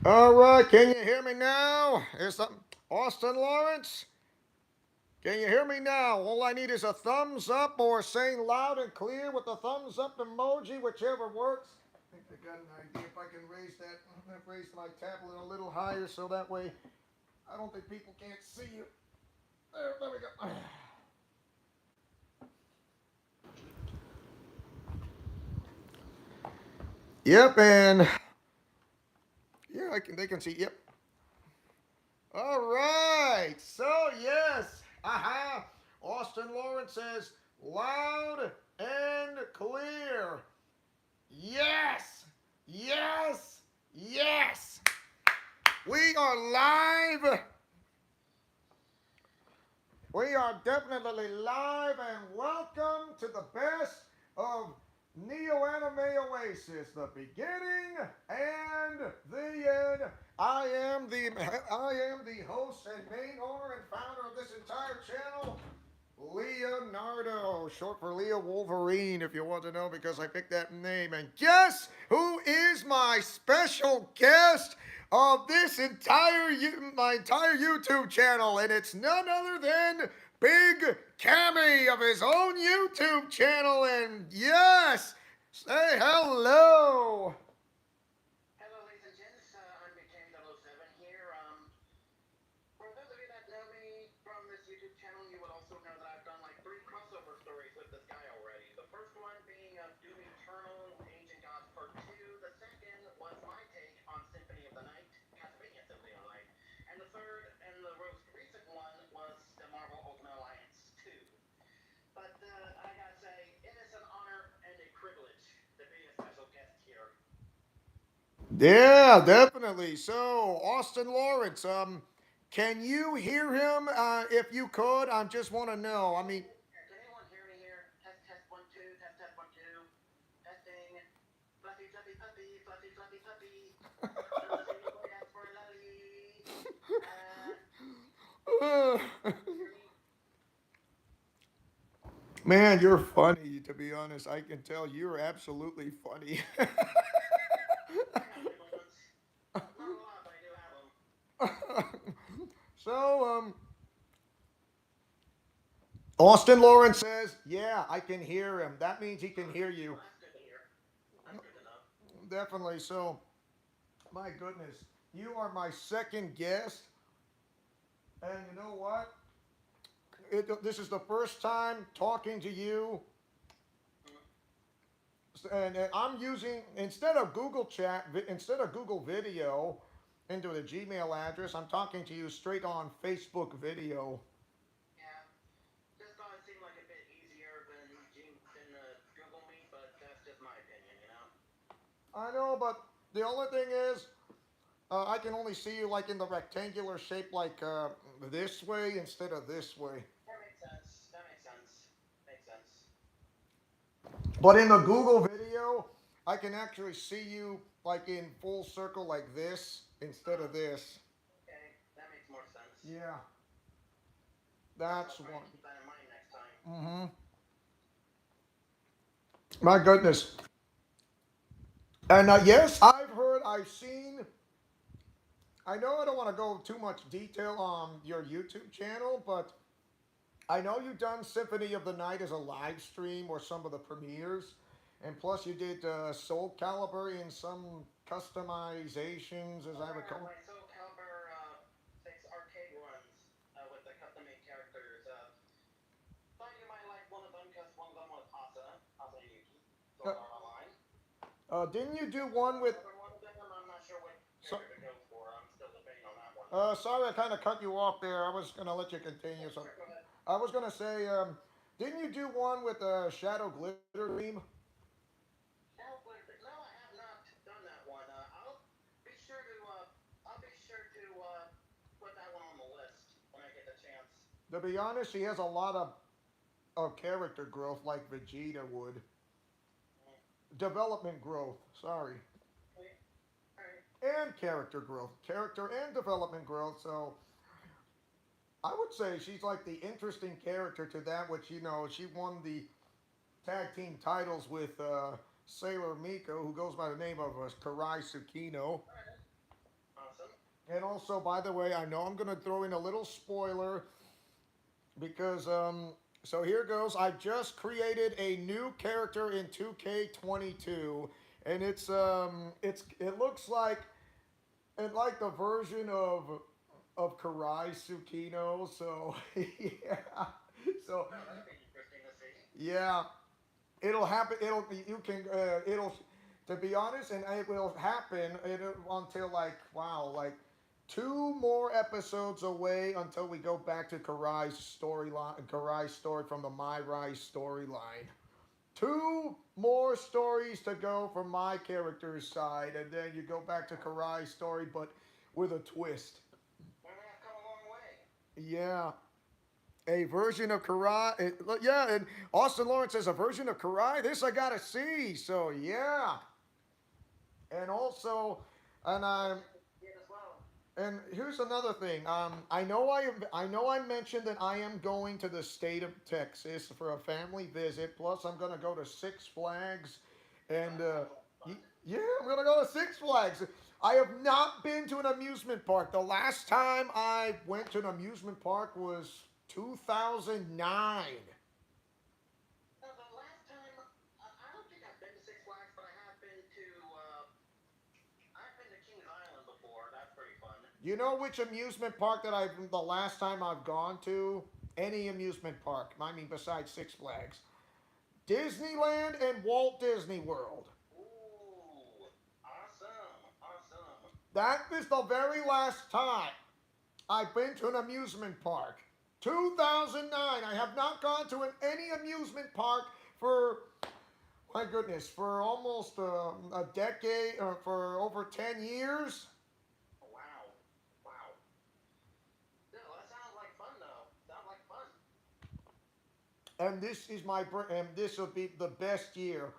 All right, can you hear me now? Is that Austin Lawrence? Can you hear me now? All I need is a thumbs up or saying loud and clear with the thumbs up emoji, whichever works. I think I got an idea if I can raise my tablet a little higher so that way I don't think people can't see you. There we go. Yep, and yeah, they can see. Yep. All right. So yes, aha. Austin Lawrence says loud and clear. Yes. Yes. Yes. We are live. We are definitely live and welcome to the best of Neo Anime Oasis, the beginning and the end. I am the host and main owner and founder of this entire channel, Leonardo, short for Leo Wolverine, if you want to know, because I picked that name. And guess who is my special guest of this my entire YouTube channel? And it's none other than Big Cammy of his own YouTube channel. And yes, say hello. Hello, ladies and gents. I'm BigCam007 here. For those of you that know me from this YouTube channel, you would also know that I've done like 3 crossover stories with this guy already. The first one being Doom Eternal, Ancient Gods Part 2. The second was my take on Symphony of the Night, Castlevania Symphony of the Night. And the third and the most recent one was the Marvel Ultimate Alliance 2. But I gotta say, it is an honor and a privilege to be a special guest here. Yeah, definitely. So, Austin Lawrence, can you hear him? If you could, I just want to know. I mean, Can anyone hear me here? Test, test, 1, 2, test, test, 1, 2. Testing. Fluffy, fluffy, puppy, fluffy, fluffy, puppy. Little baby boy asks for a lolly. Can you hear me? man, you're funny. To be honest, I can tell you're absolutely funny. I have my moments. Not a lot, but I do have them. so, Austin Lawrence says, "Yeah, I can hear him." That means he can hear you. Well, that's good to hear. That's good to know. Definitely. So, my goodness, you are my second guest, and you know what? This is the first time talking to you, Mm. and I'm using instead of Google Video into the Gmail address. I'm talking to you straight on Facebook Video. Yeah. Just thought it seemed like a bit easier than Google Meet, but that's just my opinion, you know? I know, but the only thing is, I can only see you like in the rectangular shape, like this way instead of this way. That makes sense. That makes sense. Makes sense. But in the Google video, I can actually see you like in full circle like this instead of this. Okay. That makes more sense. Yeah, Guess I'll that's try one. to keep that in mind next time. Mm-hmm. My goodness. And yes, I've seen. I know I don't want to go too much detail on your YouTube channel, but I know you've done Symphony of the Night as a live stream or some of the premieres, and plus you did Soul Calibur in some customizations, as Oh I yeah, recall. my Soul Calibur 6 arcade runs with the custom made characters. Thought you might like one of them because one of them was Asa Yuki, Uh, Sword Art Online. didn't you do The one with? other one of them, I'm not sure what So, character to go for. I'm still debating on that one. sorry, I kind of cut you off there. I was gonna let you continue. So, Sure, go ahead. I was gonna say, didn't you do one with Shadow Glitter Dream? Shadow Glitter. No, I have not done that one. Be sure to. I'll be sure to put that one on the list when I get the chance. To be honest, he has a lot of character growth like Vegeta would. Mm. Development growth. Sorry. Okay. All right. And character growth, character and development growth. So I would say she's like the interesting character to that, which she won the tag team titles with Sailor Miko, who goes by the name of Karai Tsukino. All right. And also, by the way, I know I'm gonna throw in a little spoiler because so here goes. I just created a new character in 2K22, and it looks like the version of Karai Tsukino. So yeah, so Oh, that'd be interesting to see. yeah, it'll happen. It'll you can it'll to be honest, and it will happen until like wow, like two more episodes away until we go back to Karai's storyline, Karai's story from the My Rise storyline. Two more stories to go from my character's side, and then you go back to Karai's story, but with a twist. Well, they have come a long way. Yeah, a version of Karai. Yeah, and Austin Lawrence says a version of Karai. This I gotta see. So yeah, and also, and I I'm should see it as well. and here's another thing. I know I mentioned that I am going to the state of Texas for a family visit. Plus, I'm gonna go to Six Flags, Well, and that sounds a lot of fun. yeah, I'm gonna go to Six Flags. I have not been to an amusement park. The last time I went to an amusement park was 2009. Now, the last time, I don't think I've been to Six Flags, but I've been to Kings Island before. That's pretty fun. You know which amusement park that the last time I've gone to? Any amusement park. I mean, besides Six Flags. Disneyland and Walt Disney World. Ooh, awesome, awesome. That is the very last time I've been to an amusement park. 2009. I have not gone to any amusement park for, my goodness, for almost a decade, or for over 10 years. Wow, wow. Still, that sounds like fun, though. Sounds like fun. And and this will be the best year.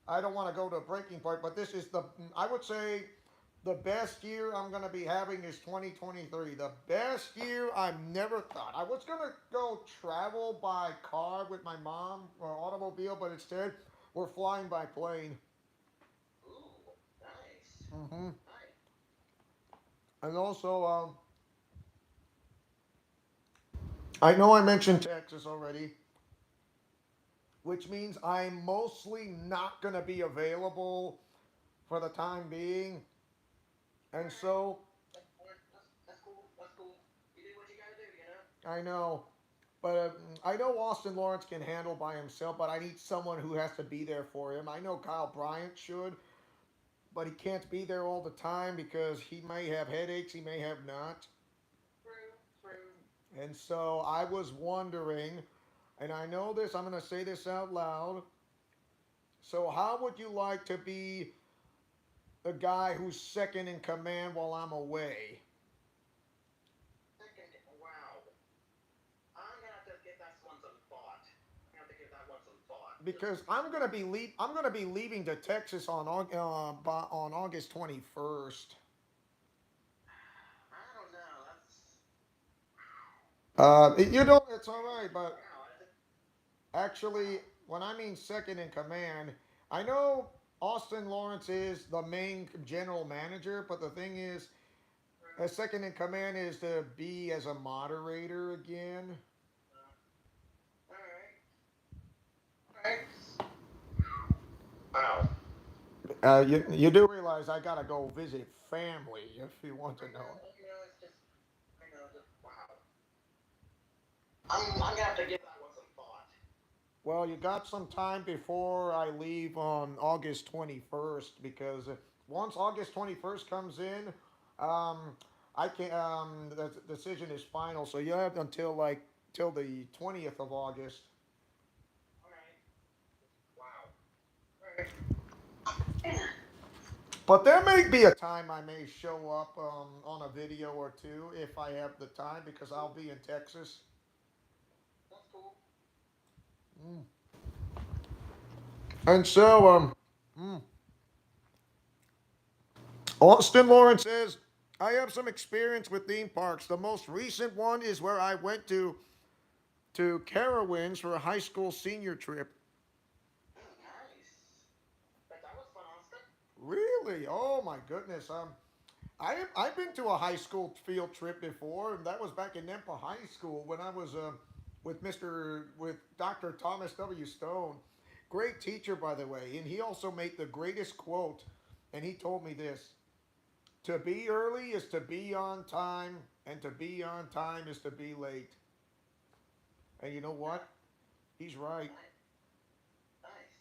I don't want to go to a breaking point, but this is I would say the best year I'm going to be having is 2023. The best year I've never thought. I was going to go travel by car with my mom or automobile, but instead we're flying by plane. Ooh, nice, Hmm. nice. And also, I know I mentioned Texas already, which means I'm mostly not going to be available for the time being. All And right, so that's cool. That's cool. You do what you gotta do, you know. I know, but I know Austin Lawrence can handle by himself, but I need someone who has to be there for him. I know Kyle Bryant should, but he can't be there all the time because he may have headaches, he may have not. True, true. And so I was wondering, and I know this, I'm going to say this out loud. So, how would you like to be the guy who's second in command while I'm away? Second, wow. I'm gonna have to give that one some thought. I'm gonna have to give that one some thought. Just, Because I'm going to be leaving to Texas on August 21st. I don't know. That's You know, it's all right, but wow. actually, Wow. when I mean second in command, I know Austin Lawrence is the main general manager, but the thing is, a True. second in command is to be as a moderator again. All right. All right. Wow. You do realize I gotta go visit family if you want to know. It's just, just wow. I'm gonna have to give that one some thought. Well, you got some time before I leave on August 21st because once August 21st comes in, um, I can the decision is final. So you have until like till the 20th of August. All right. Wow. All right. But there may be a time I may show up on a video or two if I have the time because I'll be in Texas. That's cool. Mm. And so, Austin Lawrence says, I have some experience with theme parks. The most recent one is where I went to Carowinds for a high school senior trip. Nice. Bet that was fun, Austin. Really? Oh my goodness. I've been to a high school field trip before, and that was back in Nempa High School when I was with Dr. Thomas W. Stone, great teacher by the way, and he also made the greatest quote, and he told me this: "To be early is to be on time, and to be on time is to be late." And you know what? He's right. Nice. Nice.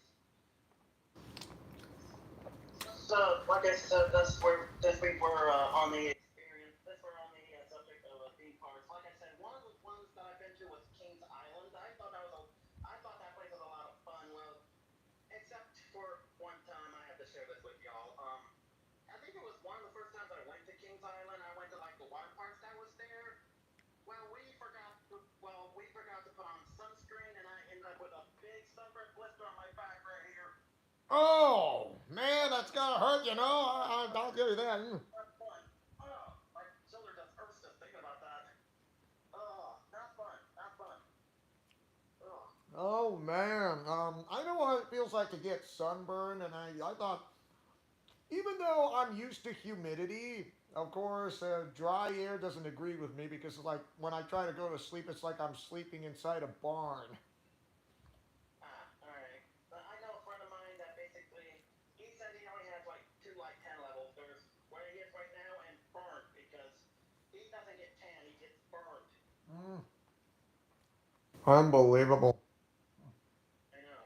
So, like I said, this week we're on the experience. This we're on the subject of theme parks. Like I said, one of the ones that I've been to was Kings Island. I thought that place was a lot of fun. Well, except for one time, I have to share this with y'all. I think it was one of the first times I went to Kings Island. I went to like the water parks that was there. We forgot to put on sunscreen, and I ended up with a big sunburn blister on my back right here. Oh man, that's gotta hurt. You know, I'll give you that. Not fun. Oh, my shoulder just hurts just thinking about that. Oh, not fun. Not fun. Oh. Oh man, I know what it feels like to get sunburn, and I thought, even though I'm used to humidity, of course, dry air doesn't agree with me because it's like when I try to go to sleep, it's like I'm sleeping inside a barn. Alright. I know a friend of mine that basically, he said he only has like two like 10 levels. There's where he is right now and burnt because he doesn't get tan, he gets burnt. Mm, unbelievable. I know.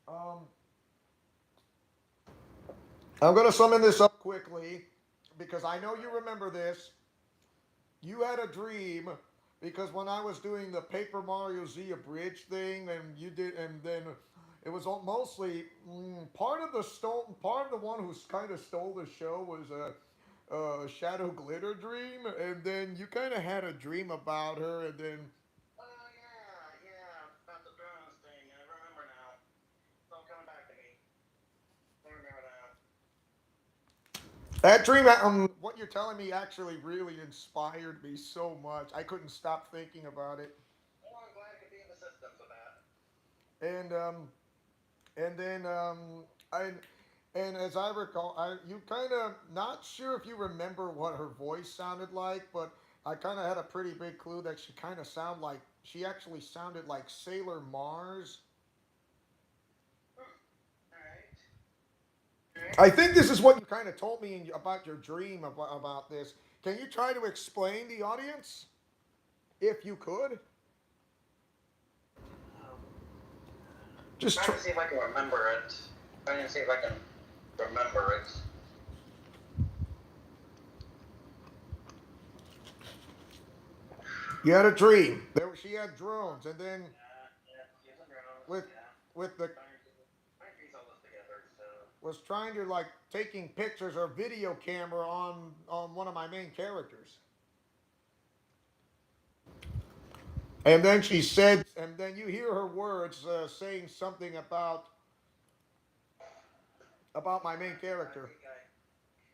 Um, I'm gonna summon this up quickly because I know you remember this. You had a dream because when I was doing the Paper Mario Z Abridged thing, and you did, and then it was mostly part of the one who kind of stole the show was a Shadow Glitter dream, and then you kind of had a dream about her, and then Oh yeah, yeah, about the drones thing. I remember now. It's all coming back to me. I remember now. that dream, what you're telling me actually really inspired me so much. I couldn't stop thinking about it, Well, I'm glad I could be of assistance with that. and and then I and as I recall, you kind of not sure if you remember what her voice sounded like, but I kind of had a pretty big clue that she actually sounded like Sailor Mars. Hmm. Alright. I think this is what you kind of told me about your dream about this. Can you try to explain the audience if you could? Um, Just trying tr- to see if I can remember it. Trying to see if I can remember it. you had a dream. She had drones, and then Yeah, using drones, with yeah. with the Trying to piece all this together, so. was trying to like taking pictures or video camera on one of my main characters. And then she said, and then you hear her words saying something about my main I character. think I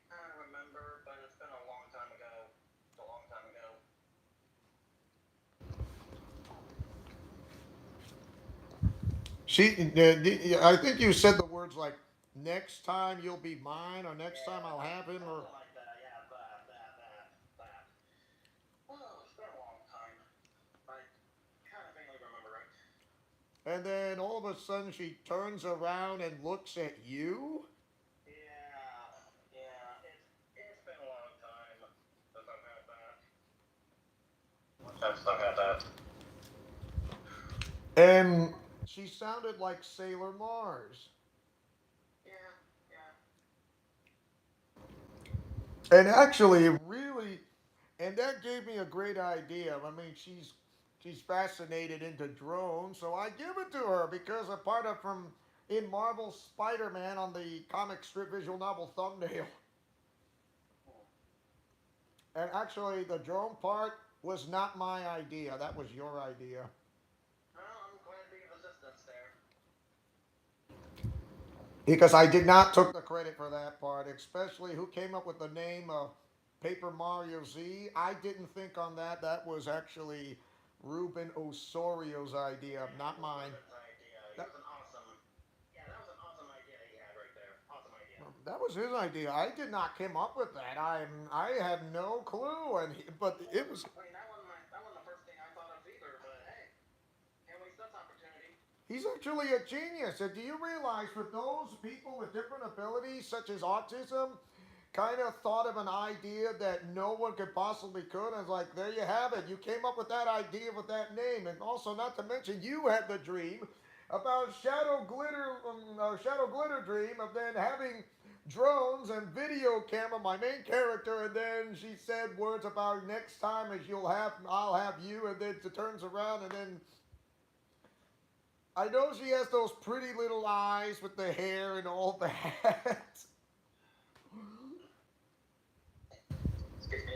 kind of remember, but it's been a long time ago. It's a long time ago. I think you said the words like, "Next time you'll be mine," or "Next time Yeah, I'll have him," or something like that. Yeah, that. Oh, it's been a long time. I kind of vaguely remember it. and then all of a sudden she turns around and looks at you, It's been a long time since I've had that. I've had that. and she sounded like Sailor Mars. Yeah, yeah. And actually, really, and that gave me a great idea. I mean, she's fascinated into drones, so I give it to her because a part of from in Marvel Spider-Man on the comic strip visual novel thumbnail. And actually, the drone part was not my idea. That was your idea. Well, I'm glad to be of assistance there. Because I did not took the credit for that part, especially who came up with the name of Paper Mario Z. I didn't think on that. That was actually Ruben Osorio's idea, not mine. Ruben's idea. He That, was an awesome. Yeah, that was an awesome idea he had right there. Awesome idea. That was his idea. I did not come up with that. I had no clue, but it was. I mean, that wasn't the first thing I thought of either. But hey, can't waste this opportunity. He's actually a genius. And do you realize for those people with different abilities, such as autism, kind of thought of an idea that no one could possibly could? I was like, there you have it. You came up with that idea with that name, and also not to mention you had the dream about Shadow Glitter dream of then having drones and video camera, my main character, and then she said words about next time as I'll have you, and then it turns around and then I know she has those pretty little eyes with the hair and all that. Excuse me.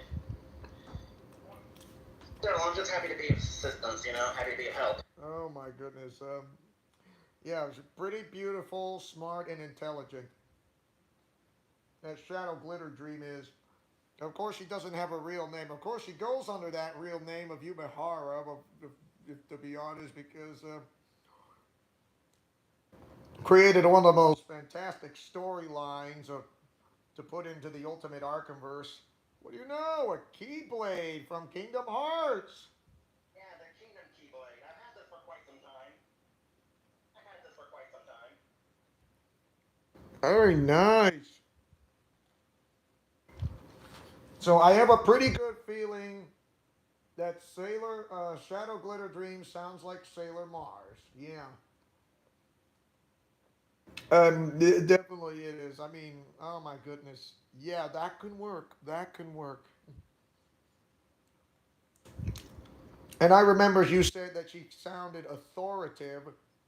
So I'm just happy to be of assistance. Happy to be of help. Oh my goodness. Yeah, she's pretty beautiful, smart, and intelligent. That Shadow Glitter Dream is. Of course, she doesn't have a real name. Of course, she goes under that real name of Yumehara, to be honest, because created one of the most fantastic storylines to put into the Ultimate Arkham-verse. What do you know? A Keyblade from Kingdom Hearts. Yeah, the Kingdom Keyblade. I've had this for quite some time. I've had this for quite some time. Very nice. So I have a pretty good feeling that Shadow Glitter Dream sounds like Sailor Mars. Yeah. Definitely it is. I mean, oh my goodness. Yeah, that can work. That can work. And I remember you said that she sounded authoritative,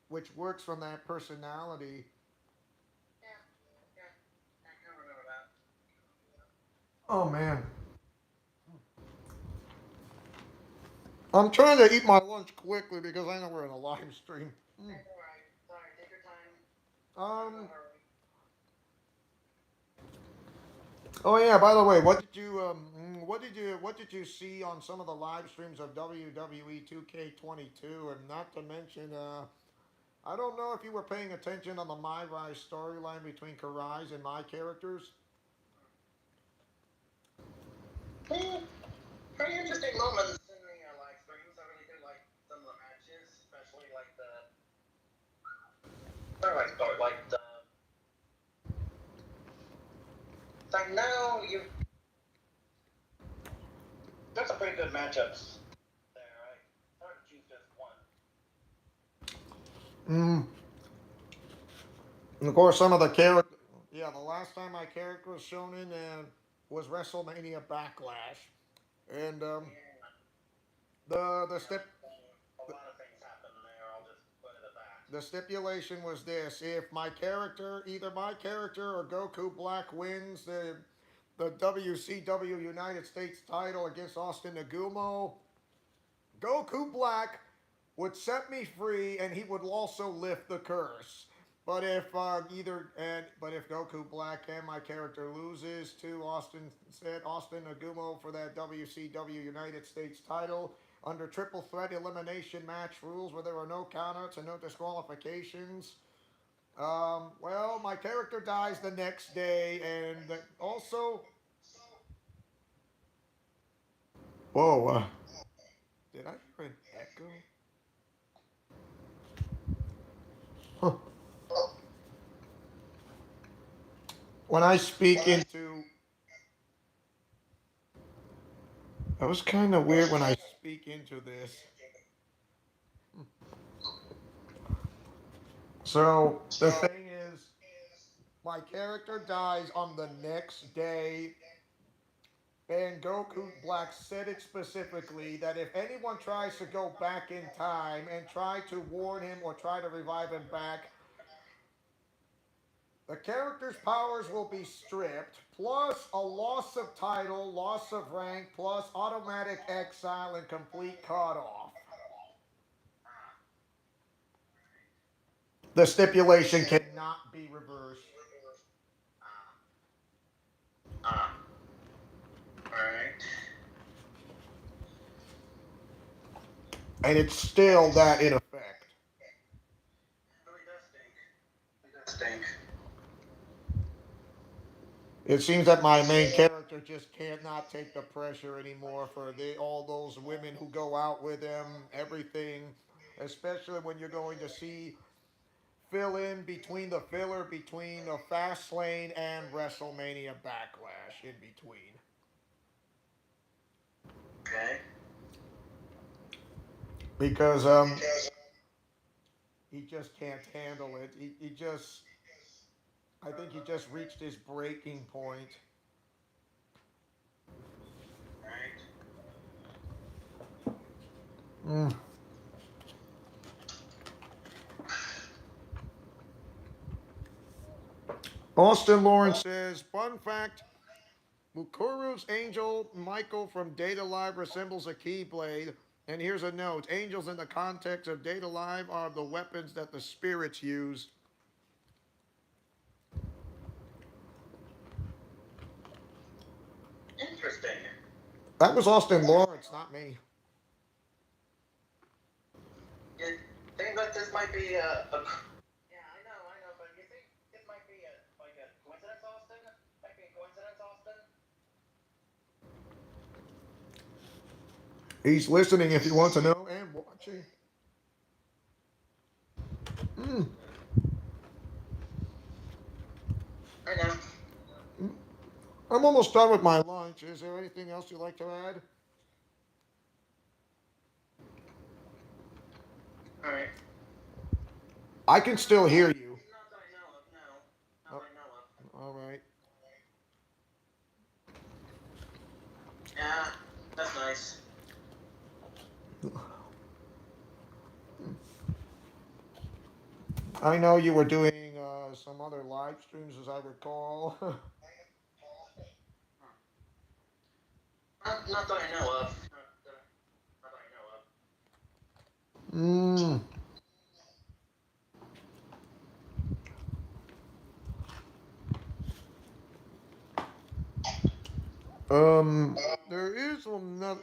which works from that personality. Yeah, yeah. I can remember that. Oh man. I'm trying to eat my lunch quickly because I know we're in a live stream. Mm. It's alright. Sorry, take your time. No Um. hurry. Oh yeah. By the way, what did you see on some of the live streams of WWE 2K22? And not to mention, I don't know if you were paying attention on the My Rise storyline between Karai's and my characters. Hmm, pretty interesting moments in the live streams. I really do like some of the matches, especially like the. So now you. There's some pretty good matchups there. I hard to choose just one. Mm. And of course, some of the character. Yeah, the last time my character was shown in was WrestleMania Backlash, and Yeah, the step a lot of things happen there. I'll just put it at that. the stipulation was this: if either my character or Goku Black wins the WCW United States title against Austin Nagumo, Goku Black would set me free, and he would also lift the curse. But if Goku Black and my character loses to Austin Nagumo for that WCW United States title under triple threat elimination match rules where there are no countouts and no disqualifications. Well, my character dies the next day, and also, whoa, did I hear an echo? Huh. When I speak into That was kind of weird when I speak into this. So the thing is, my character dies on the next day, and Goku Black said it specifically that if anyone tries to go back in time and try to warn him or try to revive him back, the character's powers will be stripped, plus a loss of title, loss of rank, plus automatic exile and complete cutoff. The stipulation cannot be reversed. Ah, alright. And it's still that in effect. Really does stink. It does stink. It seems that my main character just can't not take the pressure anymore for all those women who go out with him, everything, especially when you're going to see fill in between the filler between the Fastlane and WrestleMania Backlash in between. Okay. Because he just can't handle it. He just I think he just reached his breaking point. Right. Mm. Austin Lawrence says, fun fact, Mukuru's angel Michael from Data Live resembles a Keyblade. And here's a note, angels in the context of Data Live are the weapons that the spirits use. Interesting. That was Austin Lawrence, not me. You think that this might be a yeah, I know, but you think this might be a like a coincidence, Austin? Might be a coincidence, Austin? He's listening if you want to know and watching. Mm. I know. I'm almost done with my lunch. Is there anything else you'd like to add? All right. I can still hear you. Not that I know of. No. Not Oh, that I know of. all right. Yeah, that's nice. I know you were doing some other live streams, as I recall. Not that I know of. Not that I know of. mm. There is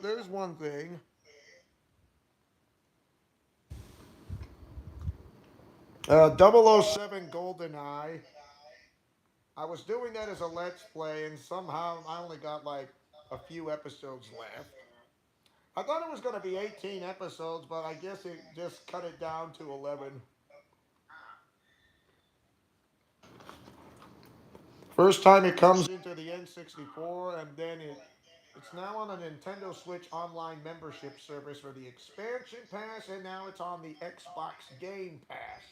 there's one thing. Double O 007 GoldenEye. I was doing that as a Let's Play, and somehow I only got like a few episodes left. I thought it was going to be 18 episodes, but I guess it just cut it down to 11. Ah, First time it comes into the N64, and then it's now on a Nintendo Switch online membership service for the expansion pass, and now it's on the Xbox Game Pass.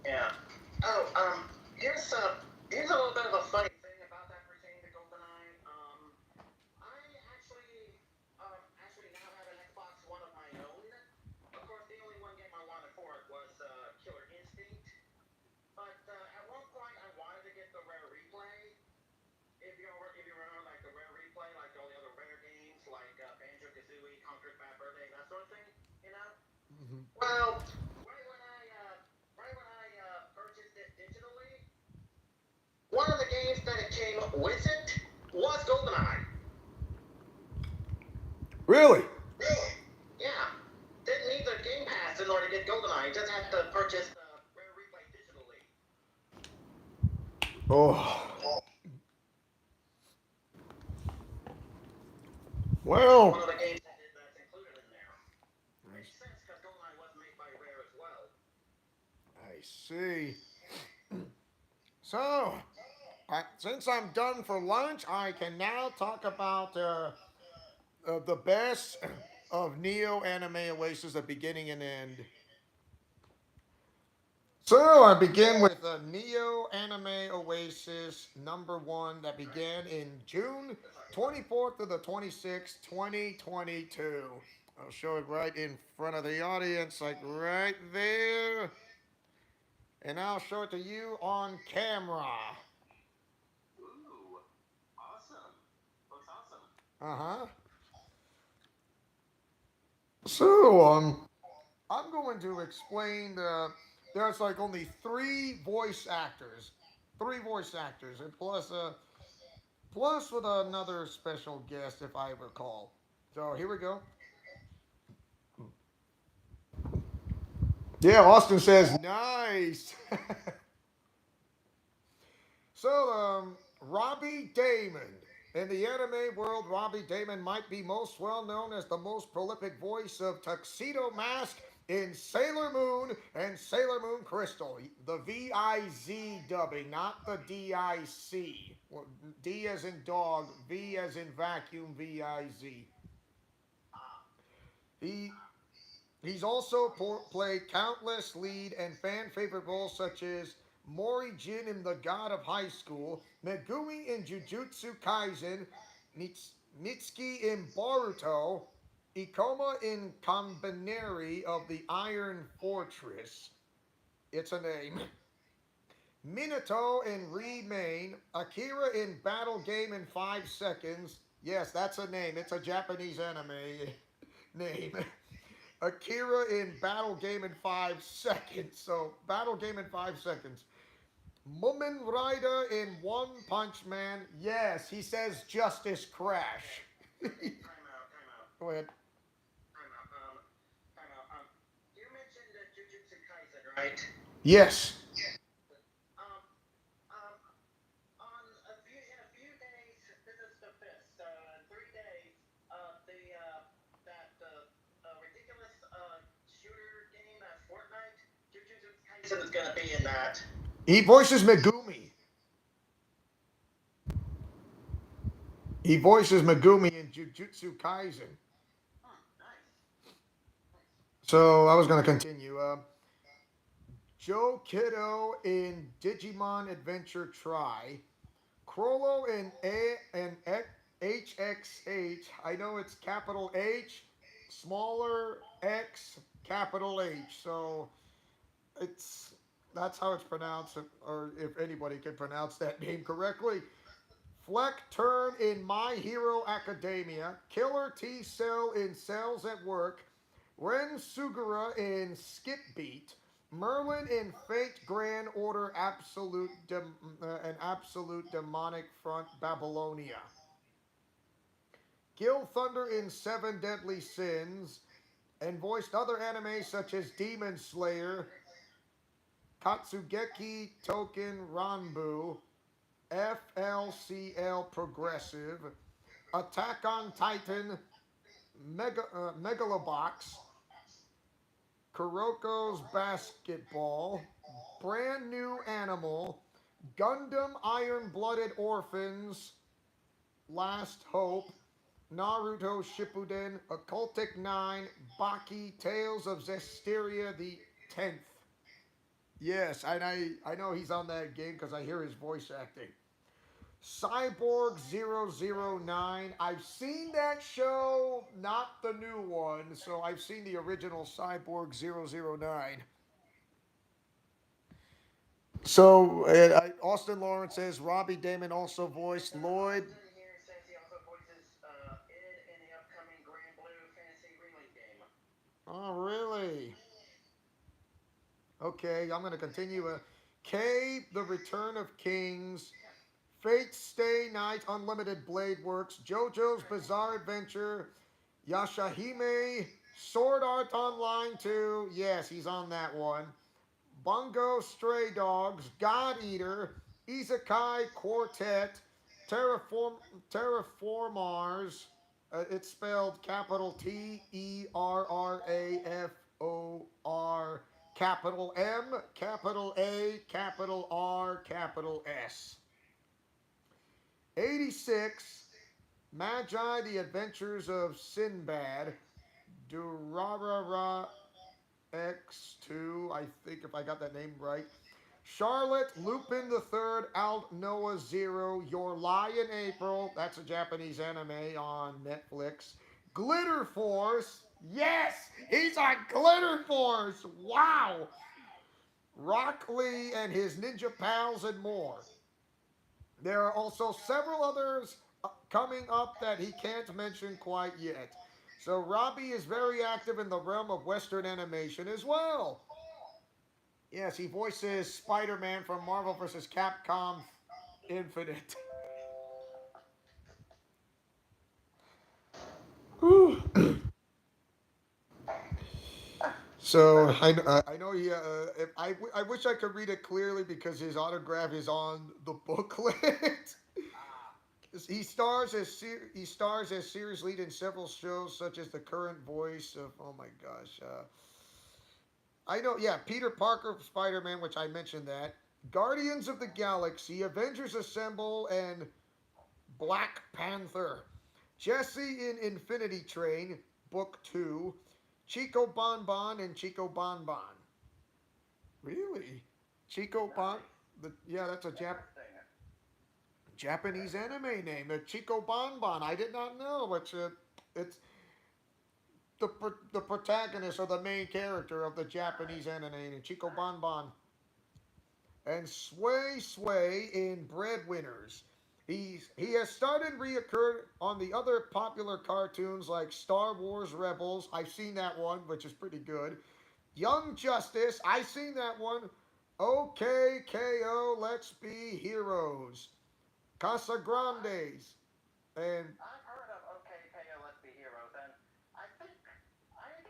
yeah. Oh, here's a here's a little bit of a funny thing about that pertaining to GoldenEye. I actually now have an Xbox One of my own. Of course, the only one game I wanted for it was Killer Instinct. But at one point, I wanted to get the rare replay. If you remember, like the rare replay, like all the other rare games, like Banjo Kazooie, Conker's Bad Birthday, that sort of thing. You know. Mm-hmm. Well, right when I purchased it digitally, one of the games that it came with it was GoldenEye. Really? Really? Yeah. Didn't need the Game Pass in order to get GoldenEye. Just had to purchase the Rare Replay digitally. Oh. That's one Well, of the games that's included in there. Makes sense because GoldenEye was made by Rare as well. I see. So, since I'm done for lunch, I can now talk about the best of Neo Anime Oasis, the beginning and end. So I begin with Neo Anime Oasis #1 that began in June 24th to the 26th, 2022. I'll show it right in front of the audience, like right there. And I'll show it to you on camera. Ooh, awesome. Looks awesome. Uh huh. So, I'm going to explain there's like only three voice actors, and plus with another special guest if I recall. So here we go. Yeah, Austin says nice. So, Robbie Damon. In the anime world, Robbie Damon might be most well known as the most prolific voice of Tuxedo Mask in Sailor Moon and Sailor Moon Crystal. The VIZ dubbing, not the DIC. Well, D as in dog, V as in vacuum, VIZ. He He's also played countless lead and fan favorite roles such as Mori Jin in The God of High School, Megumi in Jujutsu Kaisen, Mitsuki in Boruto, Ikoma in Combineri of the Iron Fortress. It's a name. Minato in Remain, Akira in Battle Game in 5 Seconds. Yes, that's a name. It's a Japanese anime name. Akira in Battle Game in 5 seconds. So, Battle Game in 5 seconds. Mumen Rider in One Punch Man. Yes, he says Justice Crash. Time out, time out, Go ahead. time out, time out. You mentioned Jujutsu Kaisen, right? Yes. Um, um, in a few days, this is the fifth, 3 days, the, that, ridiculous, shooter game, Fortnite, Jujutsu Kaisen is gonna be in that. He voices Megumi. He voices Megumi in Jujutsu Kaisen. Hmm, nice. So, I was going to continue. Joe Kiddo in Digimon Adventure Try. Crollo in HXH. I know it's capital H, smaller X, capital H. So it's that's how it's pronounced, or if anybody can pronounce that name correctly. Fleck Turn in My Hero Academia. Killer T Cell in Cells at Work. Ren Sugura in Skip Beat. Merlin in Fate Grand Order an Absolute Demonic Front Babylonia. Gil Thunder in Seven Deadly Sins, and voiced other anime such as Demon Slayer, Katsugeki Token Ranbu, FLCL Progressive, Attack on Titan, Megalobox, Kuroko's Basketball, Brand New Animal, Gundam Iron Blooded Orphans, Last Hope, Naruto Shippuden, Occultic 9, Baki, Tales of Zestiria the 10th. Yes, and I know he's on that game because I hear his voice acting. Cyborg 009. I've seen that show, not the new one, so I've seen the original Cyborg 009. So, Austin Lawrence says Robbie Damon also voiced Lloyd. Austin here says he also voices, Id in the upcoming Grand Blue Fantasy Relink game. Oh, really? Okay, I'm going to continue. K, The Return of Kings, Fate Stay Night, Unlimited Blade Works, JoJo's Bizarre Adventure, Yashahime, Sword Art Online 2. Yes, he's on that one. Bungo Stray Dogs, God Eater, Izakai Quartet, Terraform Terraformars. It's spelled capital TERRAFOR, capital M, capital A, capital R, capital S. 86, Magi, The Adventures of Sinbad, Durarara X2, I think if I got that name right. Charlotte, Lupin the Third, Alt Noah Zero, Your Lie in April. That's a Japanese anime on Netflix. Glitter Force. Yes, he's on Glitter Force. Wow. Rock Lee and his ninja pals and more. There are also several others coming up that he can't mention quite yet. So Robbie is very active in the realm of Western animation as well. Yes, he voices Spider-Man from Marvel vs. Capcom Infinite. So I know he if I wish I could read it clearly because his autograph is on the booklet. Ah, He stars as series lead in several shows such as the current voice of, oh my gosh, I know, yeah, Peter Parker, Spider Man, which I mentioned that, Guardians of the Galaxy, Avengers Assemble, and Black Panther. Jesse in Infinity Train, Book 2. Chico Bon Bon and Chico Bon Bon. Really? Chico Bon? nice. Yeah, that's a Interesting. Japanese anime name. The Chico Bon Bon. I did not know, but it's the protagonist or the main character of the Japanese Nice. anime name, Chico Nice. Bon Bon. And Sway Sway in Breadwinners. He has started reoccurred on the other popular cartoons like Star Wars Rebels. I've seen that one, which is pretty good. Young Justice. I've seen that one. Okay, KO, Let's Be Heroes. Casa I Grandes. And I've heard of OK KO Let's Be Heroes, and I think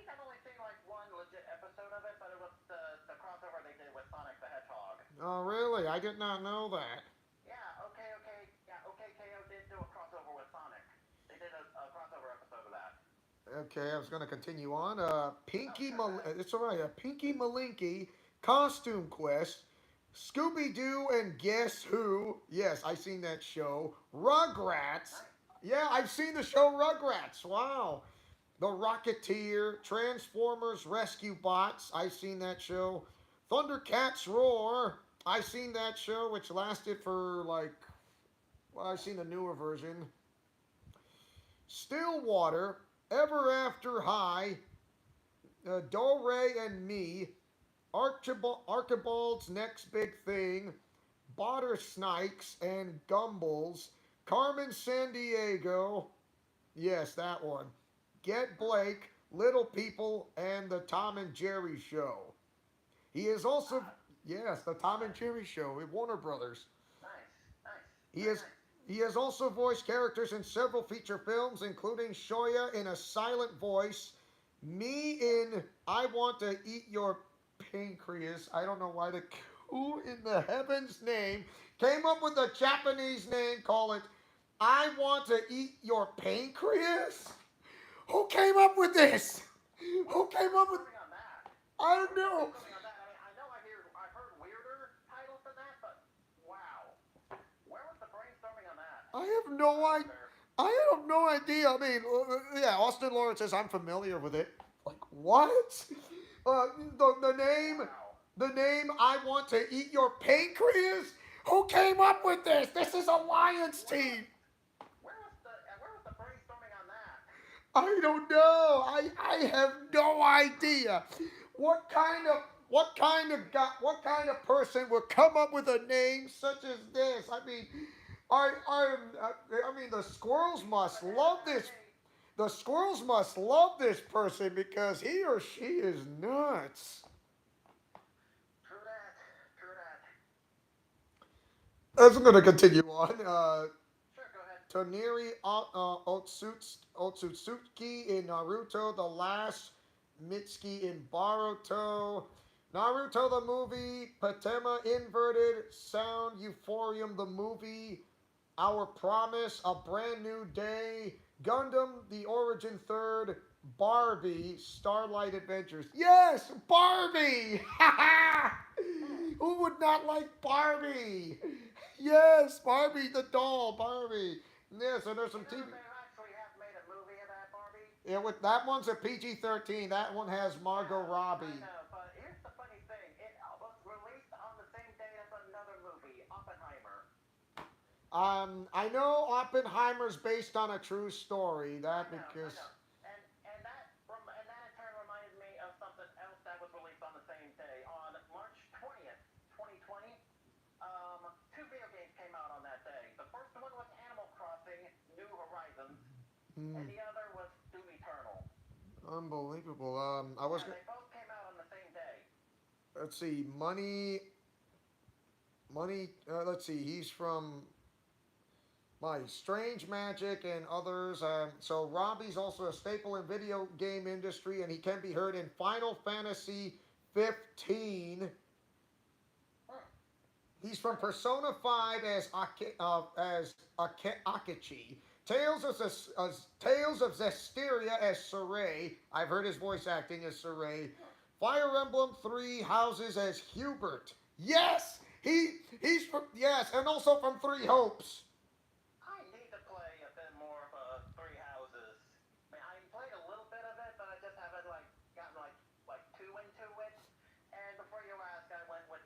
I've only seen like one legit episode of it, but it was the crossover they did with Sonic the Hedgehog. oh, really? I did not know that. Yeah, yeah, OK KO did do a crossover with Sonic. They did a crossover episode of that. Okay, I was going to continue on. Oh, sure, go ahead. It's all right. Pinky Malinky, Costume Quest, Scooby Doo, and Guess Who? Yes, I've seen that show. Rugrats. Nice. Yeah, I've seen the show Rugrats. Wow. The Rocketeer, Transformers Rescue Bots. I've seen that show. Thundercats Roar. I've seen that show, which lasted for like, well, I've seen the newer version. Stillwater, Ever After High, Do Re and Me, Archibald's Next Big Thing, Botter Snikes and Gumbles, Carmen Sandiego, yes, that one, Get Blake, Little People, and The Tom and Jerry Show. He is also, Ah, yes, The Tom and Jerry Show with Warner Brothers. nice, nice, He very is nice. he has also voiced characters in several feature films, including Shoya in a silent voice, me in I Want to Eat Your Pancreas. I don't know why the who in the heavens name came up with a Japanese name. Call it I Want to Eat Your Pancreas. Who came up with this? What's Who the came up with? brainstorming on that? I Who don't was know. brainstorming on that? I mean, I know I've heard weirder titles than that, but wow, where was the brainstorming on that? I have no Start idea. over there. I have no idea. I mean, yeah, Austin Lawrence says I'm familiar with it. Like what? Uh, the name, Wow. the name. I Want to Eat Your Pancreas. Who came up with this? This is a Lions Where was team. where was the brainstorming on that? I don't know. I have no idea. What kind of what kind of person would come up with a name such as this? I mean, I mean the squirrels must But then love this. hey, The squirrels must love this person because he or she is nuts. true that, true that. As I'm going to continue on, Sure, go ahead. Toneri Otsutsuki in Naruto, The Last Mitsuki in Baruto, Naruto the movie, Patema Inverted, Sound Euphorium the movie, Our Promise, A Brand New Day, Gundam The Origin Third, Barbie, Starlight Adventures. Yes, Barbie! Hmm. Who would not like Barbie? Yes, Barbie the doll, Barbie. Yes, and there's some You know TV. they actually have made a movie of that Barbie? Yeah, with that one's a PG-13. That one has Margot Yeah, I Robbie. know, but here's the funny thing. It was released on the same day as another movie, Oppenheimer. I know Oppenheimer's based on a true story. I That know, I because know. And that in turn reminded me of something else that was released on the same day. On March 20th, 2020, two video games came out on that day. The first one was Animal Crossing New Horizons, and hmm, the other was Doom Eternal. unbelievable. Yeah, they both came out on the same day. let's see, money. Let's see. He's from by Strange Magic and others. So Robbie's also a staple in video game industry, and he can be heard in Final Fantasy 15. He's from Persona 5 as Akechi. Tales of Zestiria as Saray. I've heard his voice acting as Saray. Fire Emblem 3 Houses as Hubert. Yes! He's from, yes, and also from Three Hopes. I need to play a bit more of Three Houses. I mean, I played a little bit of it, but I just haven't like gotten like too into it. And before you ask, I went with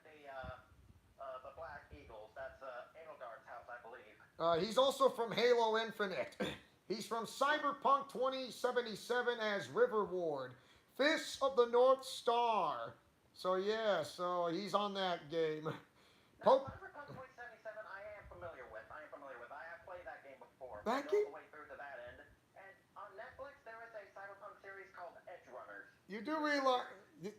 the Black Eagles. That's Edelgard's house, I believe. He's also from Halo Infinite. He's from Cyberpunk 2077 as River Ward. Fists of the North Star. So yeah, so he's on that game. Now, Cyberpunk 2077, I am familiar with. I have played that game before. That Played game? all the way through to that end. And on Netflix, there is a Cyberpunk series called Edge Runners. You do realize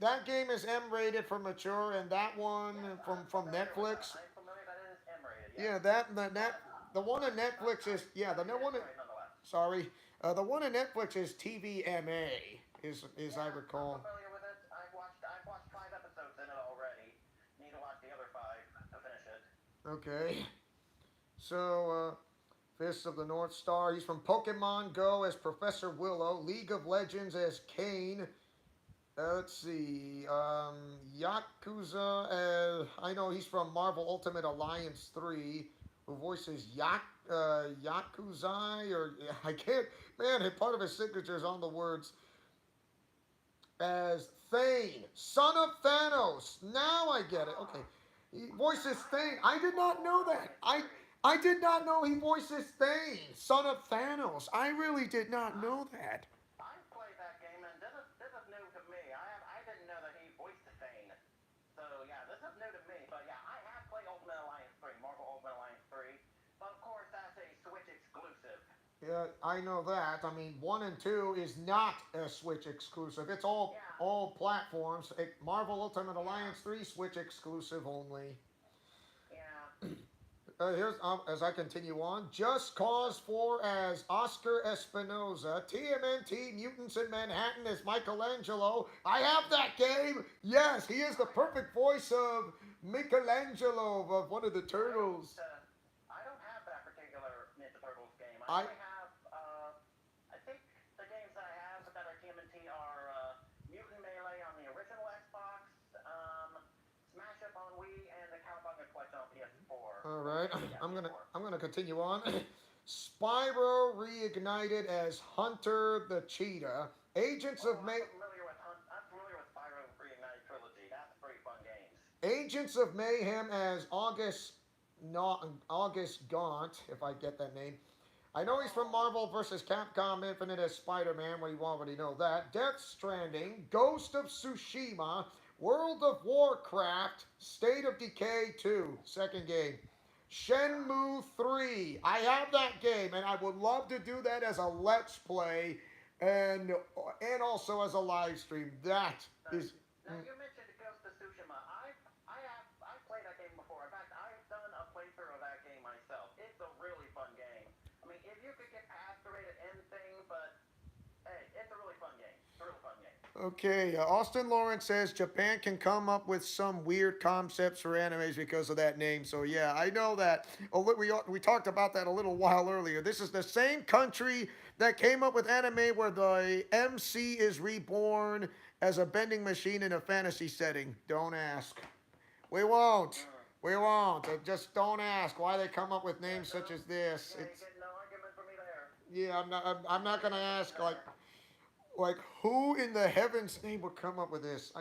that game is M-rated for mature, and that one from Netflix. I'm familiar that it is M-rated. Yeah, the one on Netflix is the one. Sorry, the one on Netflix is TVMA. Is I recall. I'm familiar with it. I've watched 5 episodes in it already. Need to watch the other 5 to finish it. Okay. So, Fists of the North Star. He's from Pokemon Go as Professor Willow. League of Legends as Kane. Let's see. Yakuza. I know he's from Marvel Ultimate Alliance 3. Who voices Yakuzai? Or I can't. Man, part of his signature is on the words. As Thane, son of Thanos. Now I get it. Okay. He voices Thane. I did not know that. I did not know he voices Thane, son of Thanos. I really did not know that. I played that game, and this is new to me. I didn't know that he voiced Thane. So yeah, this is new to me. But yeah, I have played Ultimate Alliance 3, Marvel Ultimate Alliance 3. But of course, that's a Switch exclusive. Yeah, I know that. I mean, 1 and 2 is not a Switch exclusive. It's all platforms. Marvel Ultimate Alliance 3 Switch exclusive only. Yeah. Here's as I continue on. Just Cause 4 as Oscar Espinoza. TMNT Mutants in Manhattan as Michelangelo. I have that game. Yes, he is the perfect voice of Michelangelo of one of the Turtles. I don't have that particular Ninja Turtles game. I only have. I think the games that I have that are TMNT are Mutant Melee on the original Xbox, Smash Up on Wii, and the Cowabunga Collection on PS4. All right, I'm gonna continue on. Spyro reignited as Hunter the Cheetah. Agents of May. I'm familiar with Spyro Reignited Trilogy. That's pretty fun games. Agents of Mayhem as August Gaunt, if I get that name. I know he's from Marvel vs. Capcom Infinite as Spider-Man, well, you already know that. Death Stranding, Ghost of Tsushima, World of Warcraft, State of Decay 2, second game. Shenmue 3, I have that game, and I would love to do that as a Let's Play, and also as a live stream. That is... Now, you mentioned Ghost of Tsushima. I've played that game before. In fact, I've done a playthrough of that game myself. It's a really fun game. I mean, if you could get past the rated M thing, but hey, it's a really fun game. It's a really fun game. Okay, Austin Lawrence says Japan can come up with some weird concepts for animes because of that name. So yeah, I know that. We talked about that a little while earlier. This is the same country that came up with anime where the MC is reborn as a bending machine in a fantasy setting. Don't ask. We won't. We won't. Just don't ask why they come up with names such as this. Yeah, you get no argument from me there. Yeah, I'm not gonna ask like who in the heavens name would come up with this?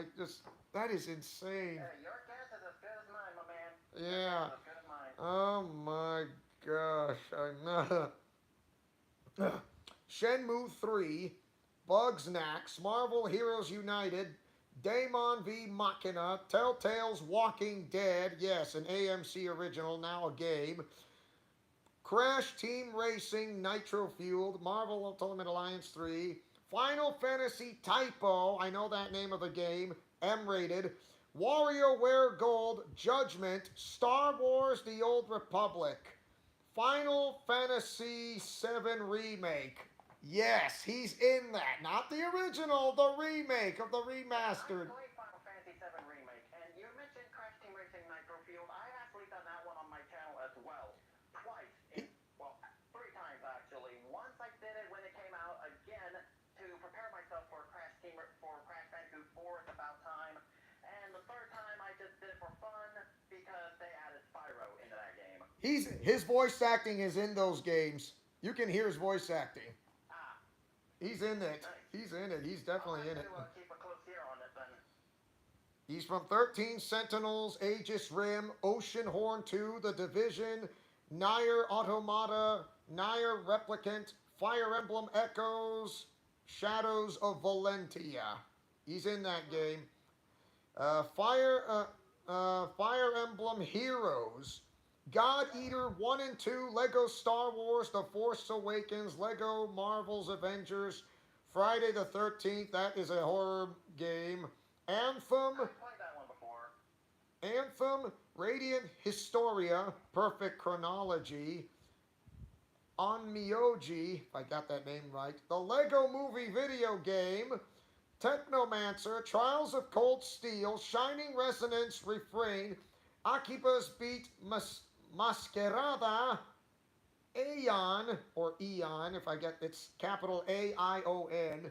That is insane. Yeah, your guess is as good as mine, my man. Yeah. As good as mine. Oh my gosh. I'm not. Shenmue 3, Bugsnax, Marvel Heroes United, Daemon v Machina, Telltale's Walking Dead, yes, an AMC original, now a game. Crash Team Racing, Nitro Fueled, Marvel Ultimate Alliance 3, Final Fantasy Typo, I know that name of the game, M-rated, WarioWare Gold, Judgment, Star Wars The Old Republic, Final Fantasy VII Remake. Yes, he's in that. Not the original, the remake of the remastered. I played Final Fantasy VII Remake, and you mentioned Crash Team Racing Nitro Fueled. I've actually done that one on my channel as well. Twice. Well, three times actually. Once I did it when it came out again to prepare myself for Crash Bandicoot 4 It's About Time. And the third time I just did it for fun because they added Spyro into that game. His voice acting is in those games. You can hear his voice acting. Ah, He's in it. nice. He's in it. He's I'll definitely in have it. to keep a close ear on it then. He's from 13 Sentinels, Aegis Rim, Oceanhorn 2, The Division, Nier Automata, Nier Replicant, Fire Emblem Echoes, Shadows of Valentia. He's in that game. Fire Emblem Heroes, God Eater 1 and 2, Lego Star Wars, The Force Awakens, Lego Marvel's Avengers, Friday the 13th, that is a horror game. Anthem, I played that one before. Anthem, Radiant Historia, Perfect Chronology, Onmyoji, if I got that name right, the Lego Movie video game, Technomancer, Trials of Cold Steel, Shining Resonance Refrain, Akiba's Beat Masquerada, Aeon, or Eon, if I get it's capital Aion,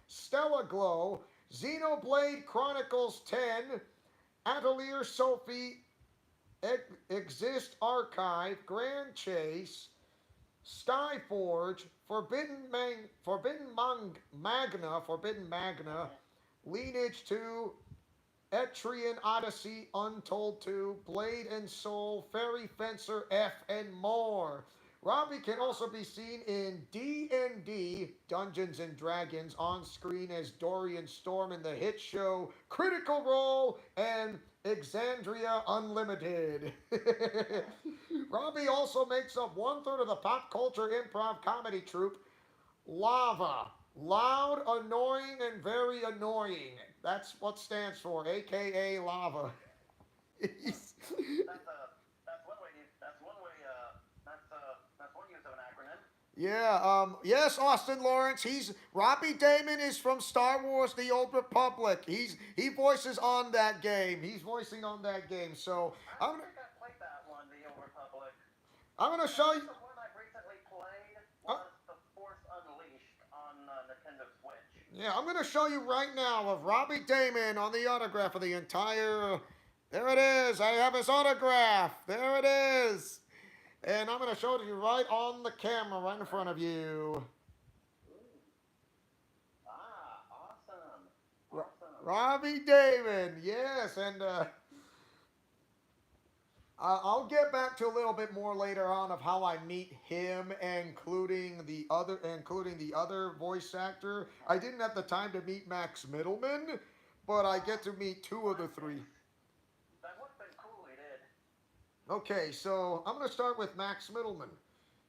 Stella Glow, Xenoblade Chronicles 10, Atelier Sophie, Exist Archive, Grand Chase, Skyforge, Forbidden Magna, Lineage 2, Etrian Odyssey, Untold 2, Blade and Soul, Fairy Fencer F, and more. Robbie can also be seen in D&D, Dungeons and Dragons, on screen as Dorian Storm in the hit show Critical Role and Exandria Unlimited. Robbie also makes up 1/3 of the pop culture improv comedy troupe Lava. Loud, annoying, and very annoying. That's what stands for, aka Lava. That's one way. That's one use of an acronym. Yeah, yes, Austin Lawrence. Robbie Damon is from Star Wars: The Old Republic. He voices on that game. He's voicing on that game. So I don't think I played that one, The Old Republic. I'm gonna show you. The one I recently played Uh, was The Force Unleashed on Nintendo Switch. Yeah, I'm gonna show you right now of Robbie Damon on the autograph of the entire. There it is. I have his autograph. There it is. And I'm gonna show it to you right on the camera, right in front of you. Ah, awesome. Awesome. Robbie Damon, yes, and I'll get back to a little bit more later on of how I meet him, including the other voice actor. I didn't have the time to meet Max Middleman, but I get to meet 2 of the 3. That would have been cool, he did. Okay, so I'm going to start with Max Middleman.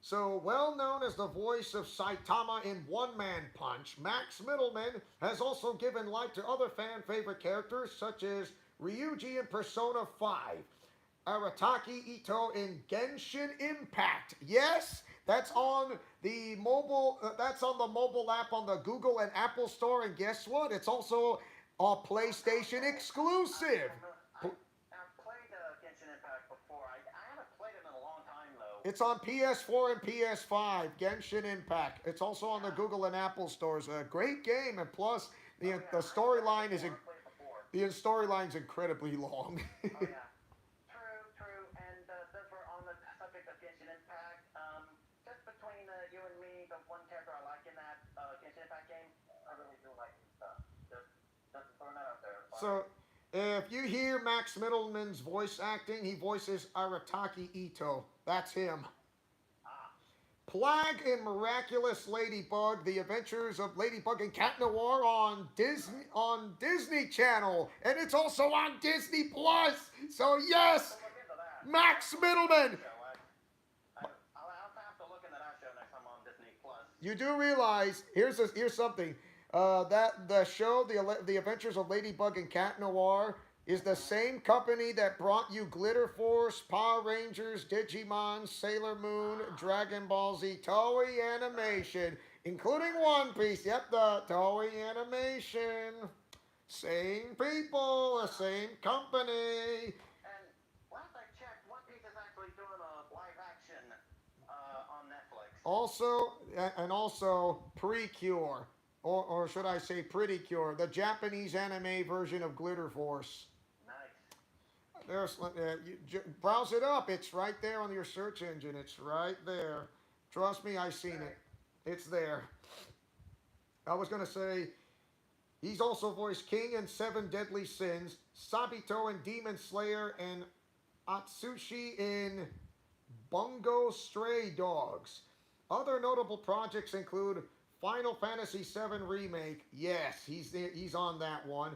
So, well known as the voice of Saitama in One Man Punch, Max Middleman has also given life to other fan favorite characters such as Ryuji in Persona 5, Arataki Ito in Genshin Impact. Yes, that's on the mobile. That's on the mobile app on the Google and Apple Store. And guess what? It's also a PlayStation exclusive. I've played Genshin Impact before. I haven't played it in a long time, though. It's on PS4 and PS5. Genshin Impact. It's also on the Google and Apple stores. A great game, and plus the storyline is storyline's incredibly long. Oh, yeah. True. And since we're on the subject of Genshin Impact, just between you and me, the one character I like in that Genshin Impact game, I really do like his stuff. Just throwing that out there. So, if you hear Max Middleman's voice acting, he voices Arataki Ito. That's him. Plague and Miraculous Ladybug: The Adventures of Ladybug and Cat Noir on Disney Channel, and it's also on Disney Plus. So yes, Look into that. Max Middleman. I'll have to look into that show next time on Disney Plus. You do realize here's something that the show the Adventures of Ladybug and Cat Noir is the same company that brought you Glitter Force, Power Rangers, Digimon, Sailor Moon, Dragon Ball Z, Toei Animation, including One Piece. Yep, the Toei Animation. Same people, the same company. And last I checked, One Piece is actually doing a live action on Netflix. Also, and also Precure, or should I say Pretty Cure, the Japanese anime version of Glitter Force. Nice. There's, browse it up. It's right there on your search engine. It's right there. Trust me, I've seen it. It's there. I was gonna say, he's also voiced King in Seven Deadly Sins, Sabito in Demon Slayer, and Atsushi in Bungo Stray Dogs. Other notable projects include Final Fantasy VII Remake. Yes, he's on that one.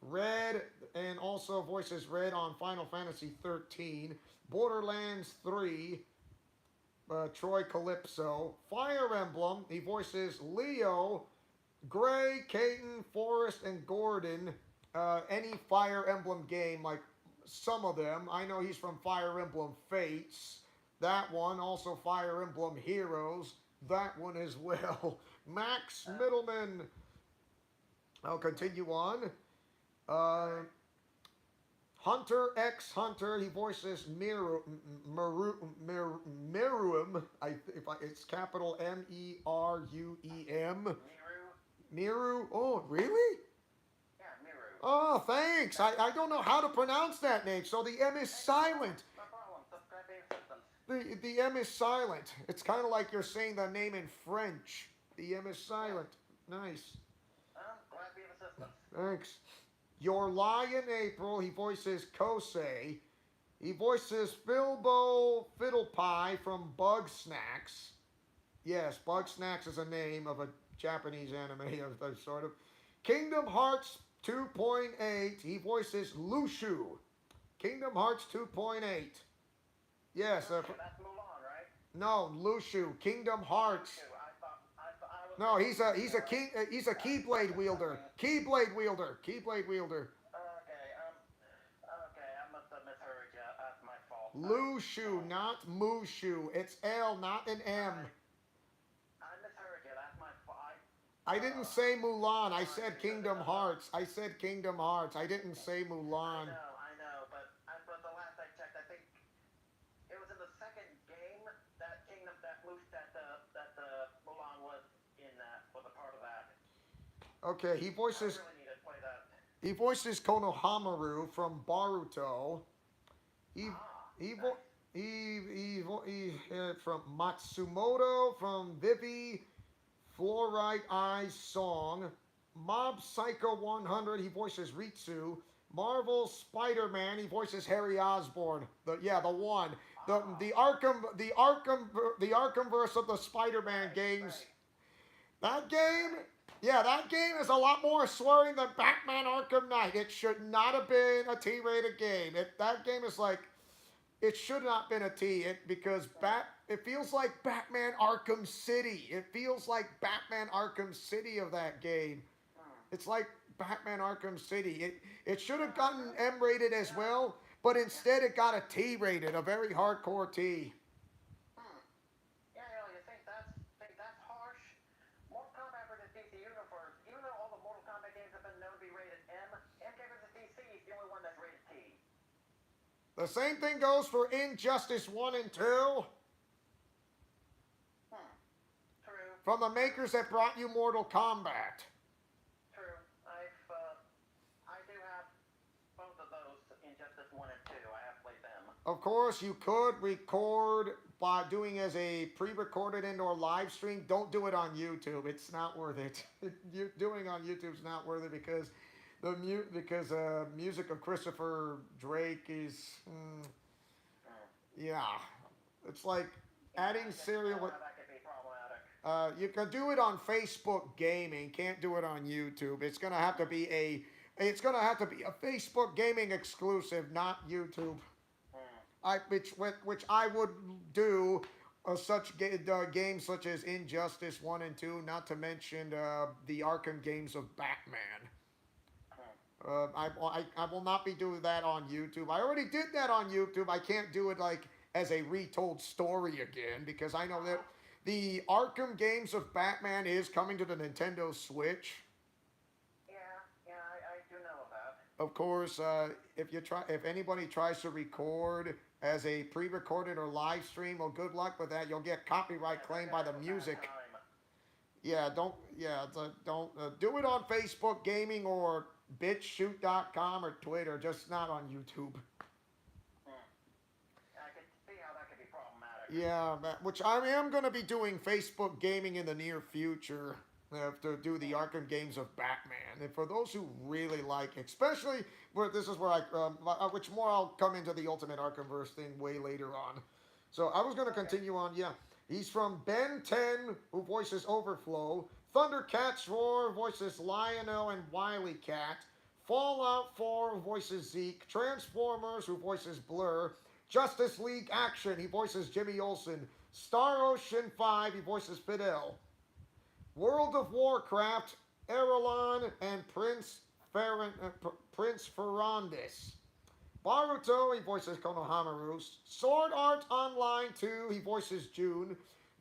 Red, and also voices Red on Final Fantasy 13, Borderlands 3, Troy Calypso, Fire Emblem, he voices Leo, Gray, Caden, Forrest, and Gordon. Any Fire Emblem game, like some of them. I know he's from Fire Emblem Fates. That one, also Fire Emblem Heroes. That one as well. Max Middleman. I'll continue on. Hunter X Hunter, he voices Meruem. It's capital Meruem. Miru. Oh, really? Yeah, Miru. Oh, thanks. I don't know how to pronounce that name, so the M is silent. No problem. Subscribe to your systems. The M is silent. It's kind of like you're saying the name in French. The M is silent. Nice. Glad to be of assistance. Thanks. Your Lie in April, he voices Kosei. He voices Filbo Fiddlepie from Bug Snacks. Yes, Bug Snacks is a name of a Japanese anime of sort of. Kingdom Hearts 2.8, he voices Lushu. Kingdom Hearts 2.8. Yes. Okay, that's Mulan, right? No, Lushu. Kingdom Hearts. I was No, he's a Keyblade wielder. Keyblade wielder. Keyblade wielder. Okay, I must have misheard you. That's my fault. Lushu, not Mushu. It's L, not an M. I misheard you. That's my fault. I didn't say Mulan. I said Kingdom Hearts. I said Kingdom Hearts. I didn't say Mulan. I know, but the last I checked, I think it was in the second game that Mulan was was a part of that. Okay, he voices. I really need to play that. He voices Konohamaru from Baruto. He he vo- he from Matsumoto from Vivi, Fluorite Eyes Song, Mob Psycho 100. He voices Ritsu. Marvel Spider-Man. He voices Harry Osborn. The one. The Arkhamverse of the Spider-Man games. That game. Yeah, that game is a lot more swearing than Batman Arkham Knight. It should not have been a T-rated game. That game is like, it should not have been a T. Because it feels like Batman Arkham City. It feels like Batman Arkham City of that game. It's like Batman Arkham City. It should have gotten M-rated as well, but instead it got a T-rated, a very hardcore T. The same thing goes for Injustice 1 and 2. True. From the makers that brought you Mortal Kombat. True. I do have both of those, Injustice 1 and 2. I have played them. Of course, you could record by doing as a pre-recorded and/or live stream. Don't do it on YouTube. It's not worth it. Doing on YouTube is not worth it because music of Christopher Drake is, yeah, it's like adding serial. That could be problematic. You can do it on Facebook Gaming. Can't do it on YouTube. It's gonna have to be a Facebook Gaming exclusive, not YouTube. Which I would do such games such as Injustice 1 and 2, not to mention the Arkham games of Batman. I will not be doing that on YouTube. I already did that on YouTube. I can't do it like as a retold story again because I know that the Arkham games of Batman is coming to the Nintendo Switch. Yeah, I do know that. Of course, if anybody tries to record as a pre-recorded or live stream, well, good luck with that. You'll get copyright Yeah, claimed that by guy the has a bad music. time. Yeah, don't do it on Facebook Gaming or bitchshoot.com or Twitter, just not on YouTube. Hmm. I can see how that could be problematic. Yeah, which I am going to be doing Facebook Gaming in the near future to do the Arkham games of Batman. And for those who really like, especially where this is where which more I'll come into the Ultimate Arkhamverse thing way later on. So I was going to Okay. continue on. Yeah, he's from Ben 10, who voices Overflow. Thundercats Roar voices Lionel and Wily Cat. Fallout 4 voices Zeke. Transformers, who voices Blur. Justice League Action, he voices Jimmy Olsen. Star Ocean 5, he voices Fidel. World of Warcraft, Erelon and Prince Ferrandis. Baruto, he voices Konohamaru. Sword Art Online 2, he voices June.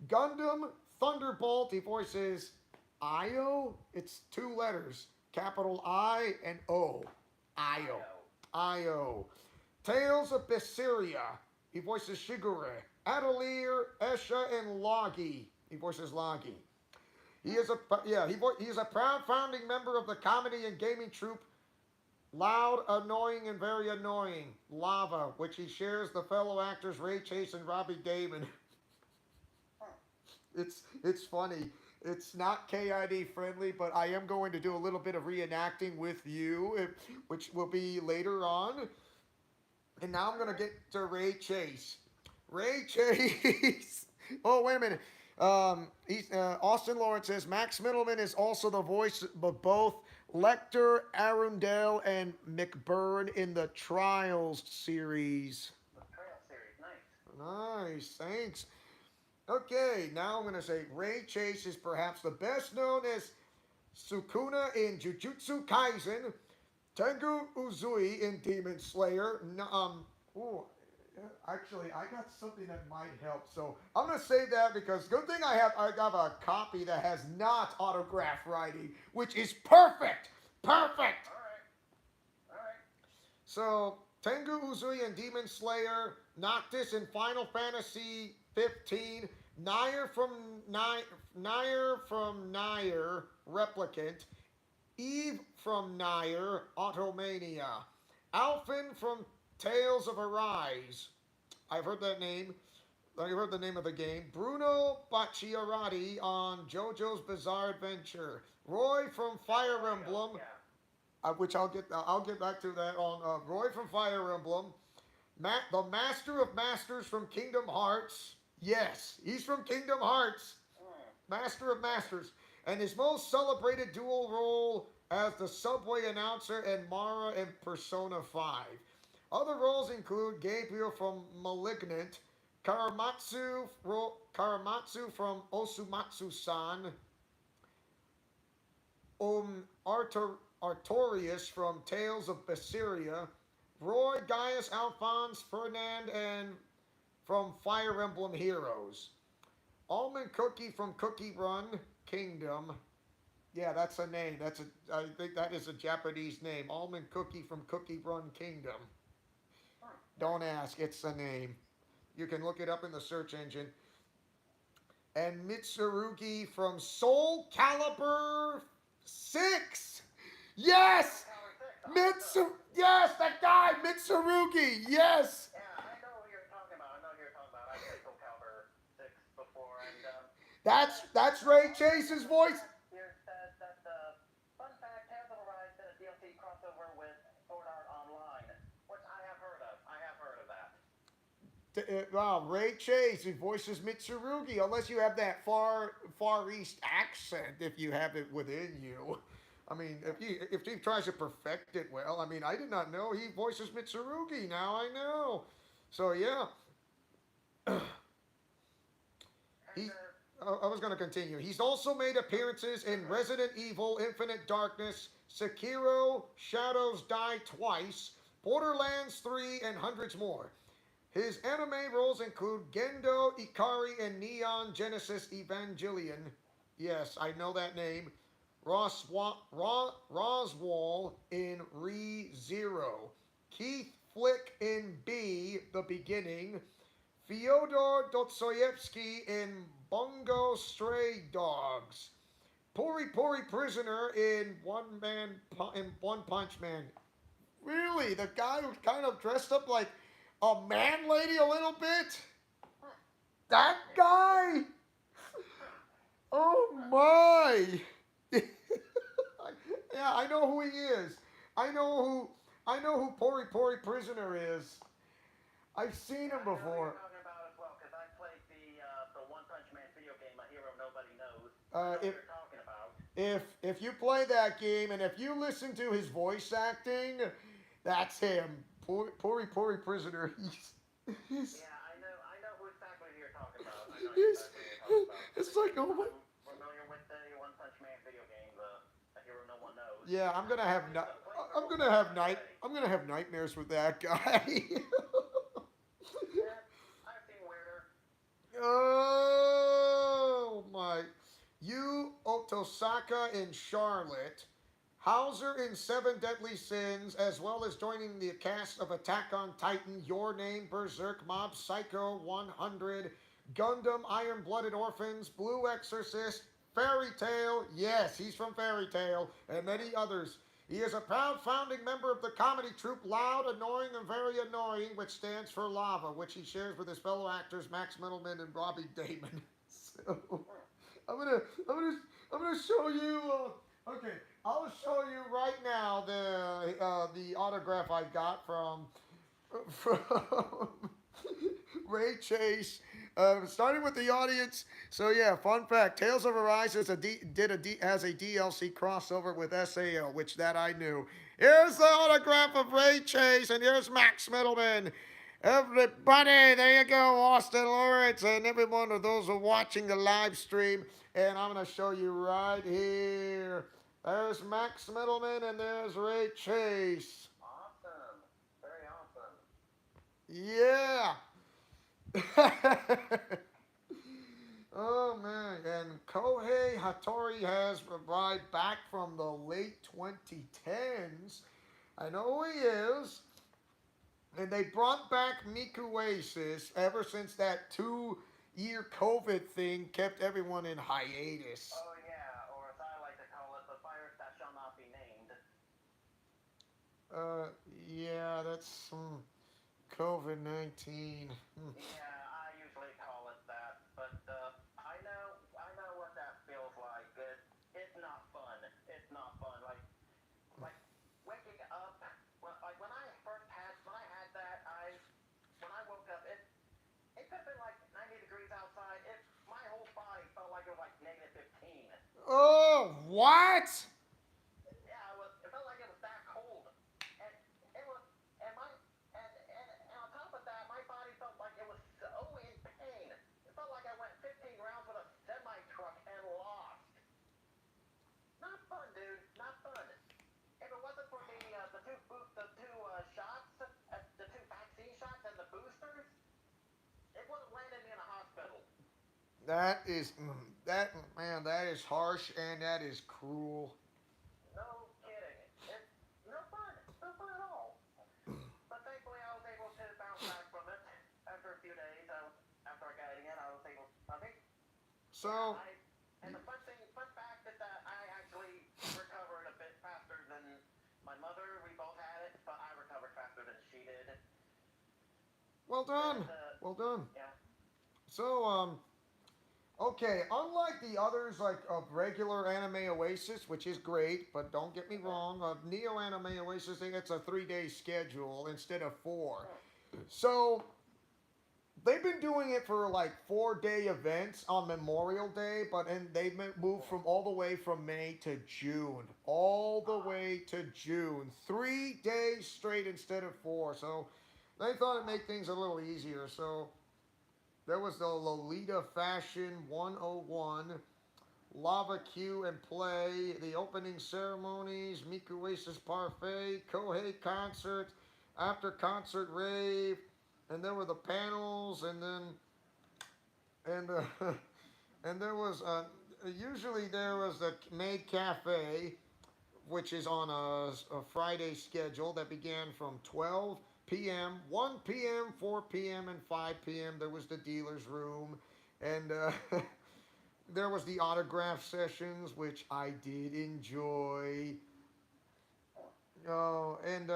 Gundam Thunderbolt, he voices Io. It's two letters, capital I and O. I Io. know. Io. Tales of Berseria, he voices Shigure. Atelier, Esha, and Logi, he voices Logi. He is a proud founding member of the comedy and gaming troupe Loud, Annoying, and Very Annoying, Lava, which he shares the fellow actors Ray Chase and Robbie Damon. Hmm. It's funny. It's not KID friendly, but I am going to do a little bit of reenacting with you, which will be later on. And now I'm gonna Alright. get to Ray Chase. Ray Chase. Oh, wait a minute. Austin Lawrence says Max Middleman is also the voice of both Lecter, Arundel, and McBurn in the Trials series. The Trail series, nice. Nice, thanks. Okay, now I'm gonna say Ray Chase is perhaps the best known as Sukuna in Jujutsu Kaisen, Tengu Uzui in Demon Slayer. Ooh, actually, I got something that might help. So I'm gonna say that because good thing I have a copy that has not autograph writing, which is perfect, perfect. Alright. Alright. So Tengu Uzui and Demon Slayer, Noctis in Final Fantasy 15, Nair from Nair, Replicant, Eve from Nair, Automania. Alphin from Tales of Arise. I've heard that name. I've heard the name of the game. Bruno Bacciarati on JoJo's Bizarre Adventure. Roy from Fire Emblem, Yeah. which I'll get back to that on Roy from Fire Emblem. The Master of Masters from Kingdom Hearts. Yes, he's from Kingdom Hearts. Hmm. Master of Masters, and his most celebrated dual role as the subway announcer and Mara in Persona 5. Other roles include Gabriel from Malignant, Karamatsu from Osumatsu-san, Artorius from Tales of Berseria, Roy Gaius Alphonse Fernand and from Fire Emblem Heroes. Almond Cookie from Cookie Run Kingdom. Yeah, that's a name. I think that is a Japanese name. Almond Cookie from Cookie Run Kingdom. Hmm. Don't ask, it's a name. You can look it up in the search engine. And Mitsurugi from Soul Calibur 6. Yes! Tower 6. Yes, that guy, Mitsurugi. Yes. Yeah, I know who you're talking about. I know who you're talking about. I've played Soul Calibur 6 before, and That's Ray Chase's voice. here says that fun fact, Tales of Arise did a DLC crossover with Sword Art Online, which I have heard of. I have heard of that. Wow, Ray Chase, who voices Mitsurugi, unless you have that far East accent, if you have it within you. I mean, if he tries to perfect it well, I mean, I did not know he voices Mitsurugi. Now I know. So yeah, And he I was going to continue. He's also made appearances in Resident Evil, Infinite Darkness, Sekiro, Shadows Die Twice, Borderlands 3, and hundreds more. His anime roles include Gendo, Ikari, and Neon Genesis Evangelion. Yes, I know that name. Roswell in Re Zero. Keith Flick in B, The Beginning. Fyodor Dostoevsky in Bungo Stray Dogs. Puri Puri Prisoner in One Punch Man. Really, the guy who kind of dressed up like a man lady a little bit? That guy? Oh my! Yeah, I know who he is. I know who I know who Pori Pori Prisoner is. I've seen him I know who before. you're talking about as well, because I played the One Punch Man video game, A Hero Nobody Knows. I Uh, know what if you're talking about. if you play that game and if you listen to his voice acting, that's him. Pori Pori Prisoner. He's Yeah, I know who exactly you're talking about. I know he's exactly what you're talking about. it's like oh my. I'm familiar with the One Punch Man video game, A Hero No One Knows. Yeah, I used to play for I'm a gonna while, have by the night way. I'm gonna have nightmares with that guy. Yeah, I've seen weirder. Oh my. Yu Otosaka in Charlotte. Hauser in Seven Deadly Sins, as well as joining the cast of Attack on Titan, Your Name, Berserk, Mob Psycho 100, Gundam, Iron Blooded Orphans, Blue Exorcist, Fairy Tale, yes, he's from Fairy Tale, and many others. He is a proud founding member of the comedy troupe Loud, Annoying, and Very Annoying, which stands for Lava, which he shares with his fellow actors Max Middleman and Robbie Damon. So, I'm gonna, I'm gonna, I'm gonna show you. Okay, I'll show you right now the autograph I got from Ray Chase. Starting with the audience. So yeah, fun fact: Tales of Arise has has a DLC crossover with SAO, which that I knew. Here's the autograph of Ray Chase, and here's Max Middleman. Everybody, there you go, Austin Lawrence, and every one of those who are watching the live stream. And I'm gonna show you right here. There's Max Middleman, and there's Ray Chase. Awesome. Very awesome. Yeah. Oh man, and Kohei Hattori has arrived back from the late 2010s. I know who he is. And they brought back Miku Oasis ever since that 2 year COVID thing kept everyone in hiatus. Oh yeah, or as I like to call it, the virus that shall not be named. Yeah, that's COVID 19. Yeah, I usually call it that, but I know what that feels like. It's not fun. It's not fun. Like waking up. Well, like when I had that, when I woke up, it could have been like 90 degrees outside. My whole body felt like it was like -15. Oh, what? Yeah, it felt like it was that cold, and it was, and my, and on top of that, my body felt like it was so in pain. It felt like I went 15 rounds with a semi truck and lost. Not fun, dude. Not fun. If it wasn't for the two shots, the two vaccine shots and the boosters, it would have landed me in a hospital. That is that is harsh and that is cruel. No kidding. It's no fun. No fun at all. But thankfully, I was able to bounce back from it after a few days. After I got it, I was able. I think. So And the fun fact is that I actually recovered a bit faster than my mother. We both had it, but I recovered faster than she did. well done. And, Well done. yeah. So okay, unlike the others like of regular Anime Oasis, which is great, but don't get me wrong, of Neo Anime Oasis, it's a 3-day schedule instead of 4. So they've been doing it for like 4-day events on Memorial Day, but and they moved from all the way from May to June, all the way to June, 3 days straight instead of 4. So they thought it'd make things a little easier. So There was the Lolita Fashion 101, Lava Q and Play, the opening ceremonies, Miku Oasis Parfait, Kohei concert, after concert rave, and there were the panels, and and there was usually there was the Maid Cafe, which is on a Friday schedule that began from 12 p.m., 1 p.m., 4 p.m., and 5 p.m. There was the dealer's room, and there was the autograph sessions, which I did enjoy. Oh, and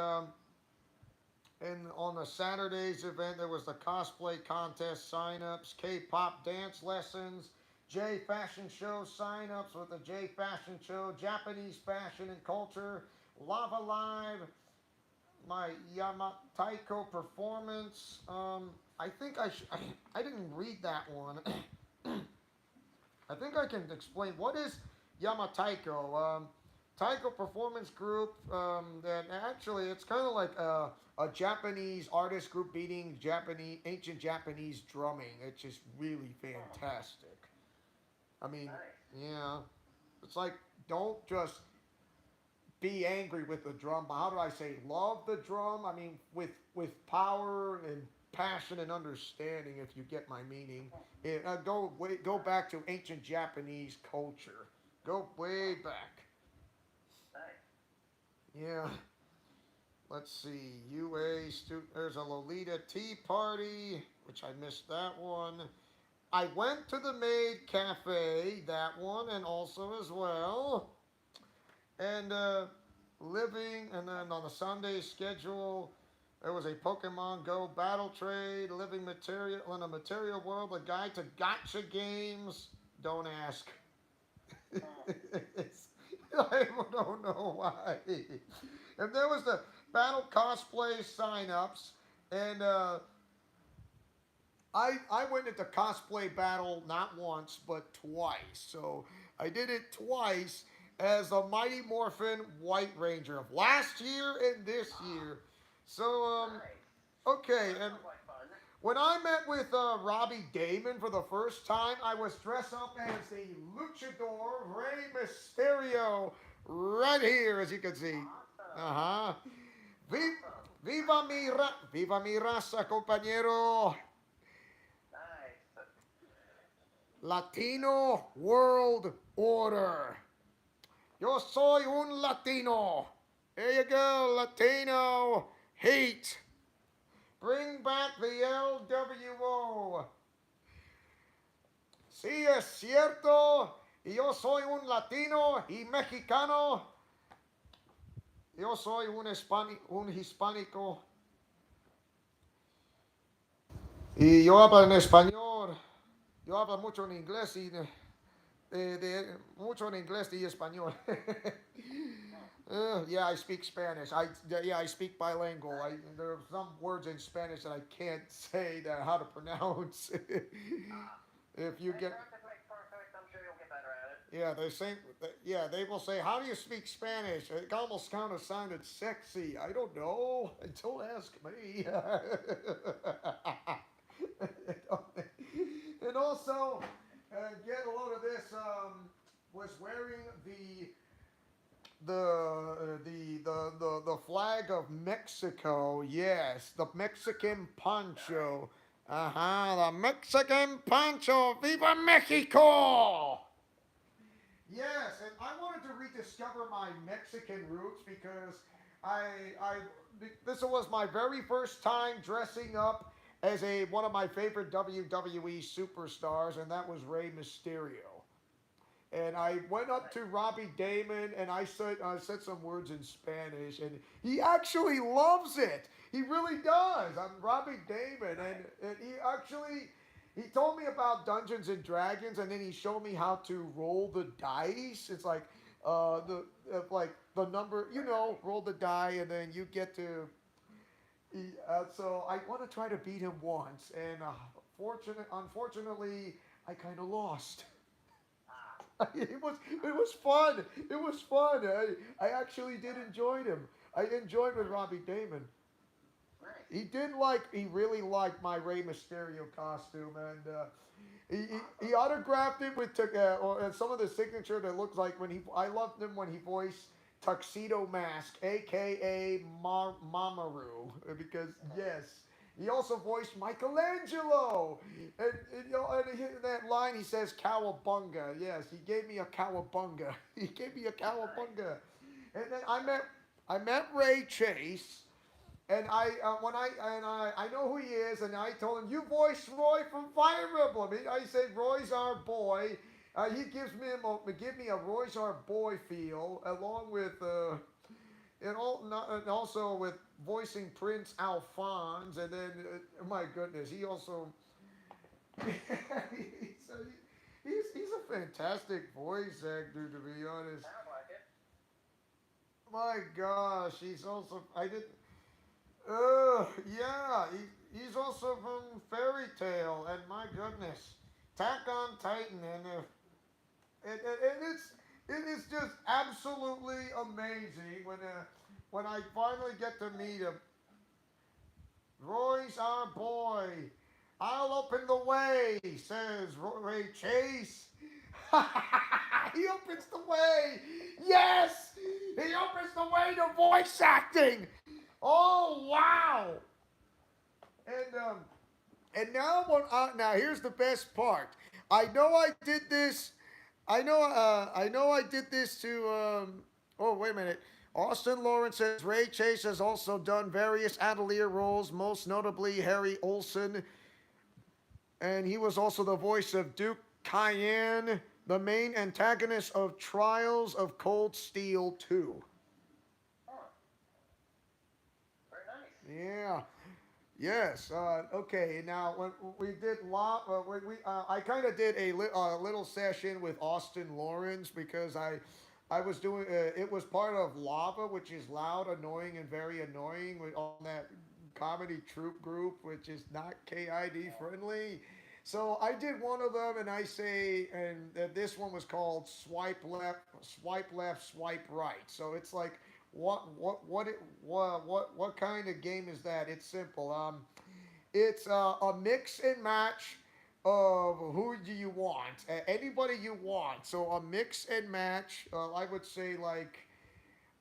on the Saturday's event, there was the cosplay contest signups, K-pop dance lessons, J Fashion Show signups with the J Fashion Show, Japanese fashion and culture, Lava Live, my Yamataiko performance. I think I didn't read that one. I think I can explain what is Yamataiko. Taiko Performance Group. That actually it's kind of like a Japanese artist group beating Japanese ancient Japanese drumming. It's just really fantastic. I mean, Nice. yeah, it's like don't just be angry with the drum, but how do I say love the drum? I mean, with power and passion and understanding, if you get my meaning. Go back to ancient Japanese culture. Go way back. Nice. Yeah. Let's see. There's a Lolita Tea Party, which I missed that one. I went to the Maid Cafe, that one, and also as well. And and then on the Sunday schedule, there was a Pokemon Go battle trade, living material in a material world, a guide to gotcha games. Don't ask. I don't know why. And there was the battle cosplay sign-ups, and I went into cosplay battle not once but twice. So I did it twice as the Mighty Morphin White Ranger of last year and this year. So Nice. okay, That and sounds like fun. when I met with Robbie Damon for the first time, I was dressed up as the Luchador Rey Mysterio right here, as you can see. Uh Awesome. huh. Vi- Awesome. Viva mi raza, compañero. Nice. Latino World Order. Yo soy un Latino. There you go, Latino hate. Bring back the LWO. Sí, es cierto. Y yo soy un latino y mexicano. Yo soy un hispánico. Y yo hablo en español. Yo hablo mucho en inglés mucho en inglés y español. Yeah, I speak Spanish. I speak bilingual. There are some words in Spanish that I can't say that how to pronounce. Ah. If you Hey, get practice makes perfect. I'm sure you'll get better at it. Yeah, they say. Yeah, they will say, "How do you speak Spanish?" It almost kind of sounded sexy. I don't know. Don't ask me. And also, get a load of this. Was wearing the flag of Mexico. Yes, the Mexican poncho. Nice. Uh huh. The Mexican poncho. Viva Mexico! Yes, and I wanted to rediscover my Mexican roots because I this was my very first time dressing up as a one of my favorite WWE superstars, and that was Rey Mysterio. And I went up to Nice. Robbie Damon and I said some words in Spanish, and he actually loves it. He really does. I'm Robbie Damon, Nice. and he told me about Dungeons and Dragons, and then he showed me how to roll the dice. It's like the number, Right. roll the die, and then you get to. So I want to try to beat him once, and unfortunately, I kind of lost. Ah. It was fun. It was fun. I actually did Nice. enjoy him. I enjoyed with Robbie Damon. Nice. He really liked my Rey Mysterio costume, and he autographed it with some of the signature that looks like when he. I loved him when he voiced Tuxedo Mask, aka Mamaru, because yes. He also voiced Michelangelo, and that line he says "cowabunga." Yes, he gave me a cowabunga. He gave me a cowabunga, and then I met Ray Chase, and I know who he is, and I told him you voiced Roy from Fire Emblem. I said Roy's our boy. He give me a Roy's our boy feel, along with and also with voicing Prince Alphonse, and then my goodness, he also he's, he's a fantastic voice actor, to be honest. Sounds like it. My gosh, he's also I did. Yeah, he's also from Fairy Tale, and my goodness, Attack on Titan, and it is just absolutely amazing when I finally get to meet him. Roy's our boy. I'll open the way, says Ray Chase. He opens the way. Yes, he opens the way to voice acting. Oh wow! And now here's the best part. I know I did this. I know I did this to. Oh wait a minute. Austin Lawrence says Ray Chase has also done various Atelier roles, most notably Harry Olsen, and he was also the voice of Duke Cayenne, the main antagonist of Trials of Cold Steel 2. Huh. Very nice. Yeah. Yes. Okay. Now, when we did I kind of did a little session with Austin Lawrence because I was doing. It was part of Lava, which is loud, annoying, and very annoying on that comedy troupe group, which is not KID friendly. So I did one of them, and this one was called Swipe Left, Swipe Right. So it's like what kind of game is that? It's simple. It's a mix and match of who do you want, anybody you want. So a mix and match. I would say like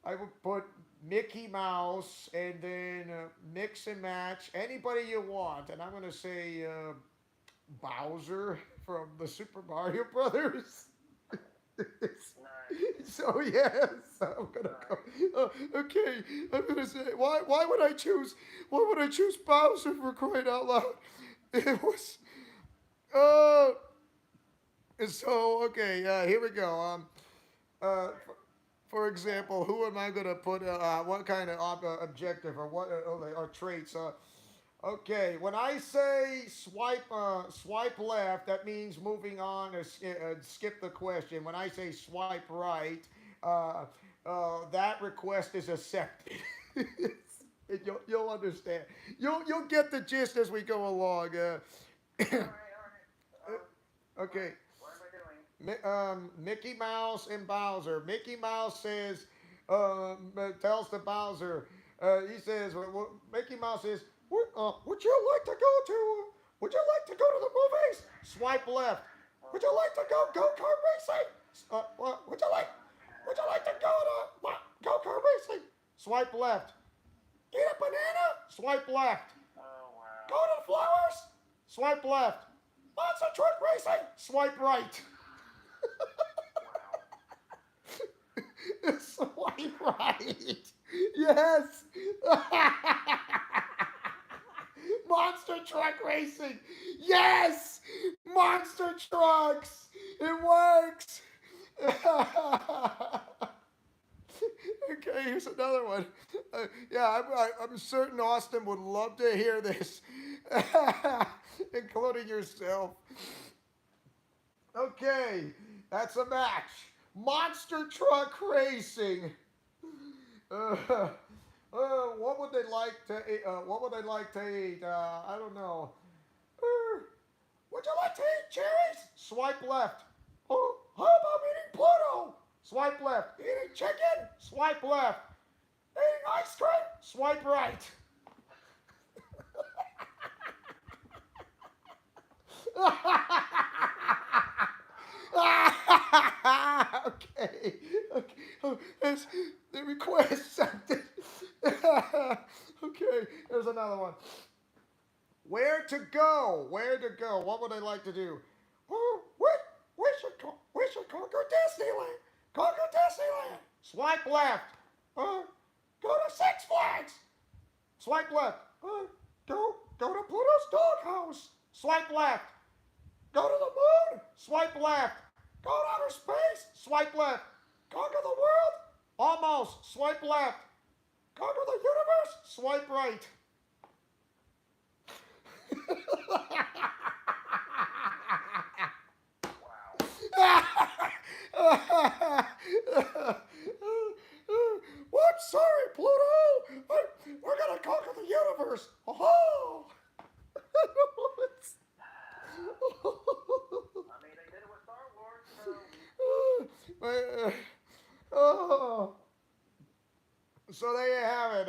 I would put Mickey Mouse and then mix and match anybody you want, and I'm gonna say Bowser from the Super Mario Brothers. Nice. So yes, I'm gonna go. Okay, I'm gonna say why would I choose Bowser for crying out loud? It was uh so okay. Here we go. Uh, for example, who am I gonna put? What kind of objective or what or traits? Okay, when I say swipe left, that means moving on or skip the question. When I say swipe right, that request is accepted. You'll understand. You'll get the gist as we go along. All right. Okay. What am I doing? Mickey Mouse and Bowser. Mickey Mouse says, tells to Bowser, he says, Mickey Mouse says, would you like to go to, would you like to go to the movies? Swipe left. Would you like to go-kart racing? Would you like to go to go-kart racing? Swipe left. Eat a banana? Swipe left. Oh, wow. Go to the flowers? Swipe left. Monster truck racing? Swipe right. Wow. Swipe right. Yes. Monster truck racing. Yes. Monster trucks. It works. Okay, here's another one. Yeah, I'm certain Austin would love to hear this, including yourself. Okay, that's a match. Monster truck racing. Uh, what would they like to eat? What would they like to eat? I don't know. Would you like to eat cherries? Swipe left. Oh, how about eating Pluto? Swipe left. Eating chicken? Swipe left. Eating ice cream? Swipe right. Okay. Okay. Oh, there's the request something. Okay. There's another one. Where to go? Where to go? What would I like to do? Oh, we should conquer Disneyland. Conquer Disneyland. Swipe left. Go to Six Flags. Swipe left. Go to Pluto's doghouse. Swipe left. Go to the moon. Swipe left. Go to outer space. Swipe left. Conquer the world. Almost. Swipe left. Conquer the universe. Swipe right. What? Sorry, Pluto. We're gonna conquer the universe. Oh. I mean, they did it with Star Wars, so. Oh. So there you have it.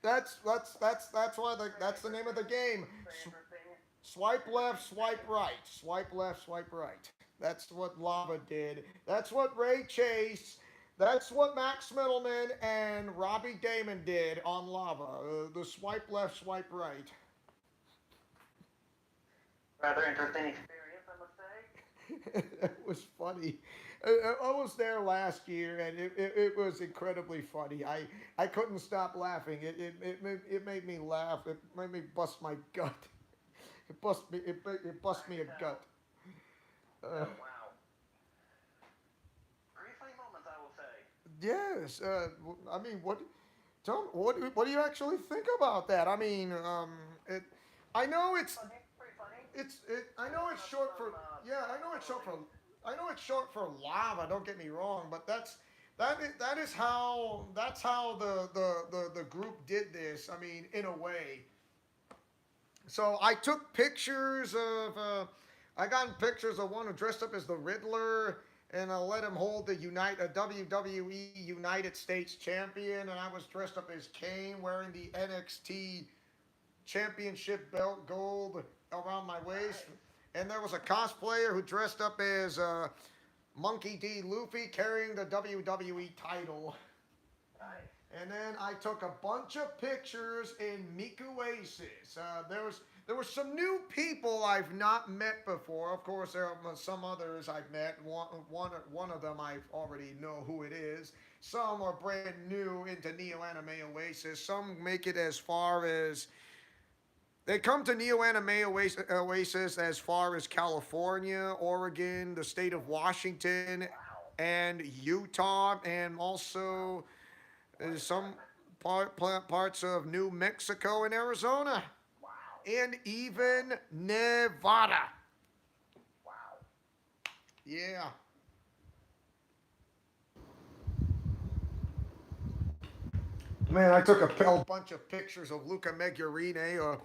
That's why that's the name of the game. Swipe left, swipe right. Swipe left, swipe right. That's what Lava did. That's what Ray Chase. That's what Max Middleman and Robbie Damon did on Lava. The swipe left, swipe right. Rather interesting experience, I must say. It was funny. I was there last year, and it was incredibly funny. I couldn't stop laughing. It made me laugh. It made me bust my gut. It bust me a gut. Oh, wow. Pretty funny moments, I will say. Yes. I mean, what do you actually think about that? I mean, I know it's Funny, pretty funny. I know it's short for yeah. I know it's short for lava. Don't get me wrong, but that's how the group did this. I mean, in a way. So I took pictures of. I got pictures of one who dressed up as the Riddler, and I let him hold the WWE United States Champion, and I was dressed up as Kane, wearing the NXT Championship belt gold around my waist. And there was a cosplayer who dressed up as Monkey D. Luffy, carrying the WWE title. Nice. And then I took a bunch of pictures in Miku Oasis. There were some new people I've not met before. Of course, there are some others I've met. One of them I already know who it is. Some are brand new into Neo Anime Oasis. Some make it as far as they come to Neo Anime Oasis as far as California, Oregon, the state of Washington, and Utah, and also some parts of New Mexico and Arizona, Wow. and even Nevada. Wow. Yeah. Man, I took a bunch of pictures of Luca Megurine,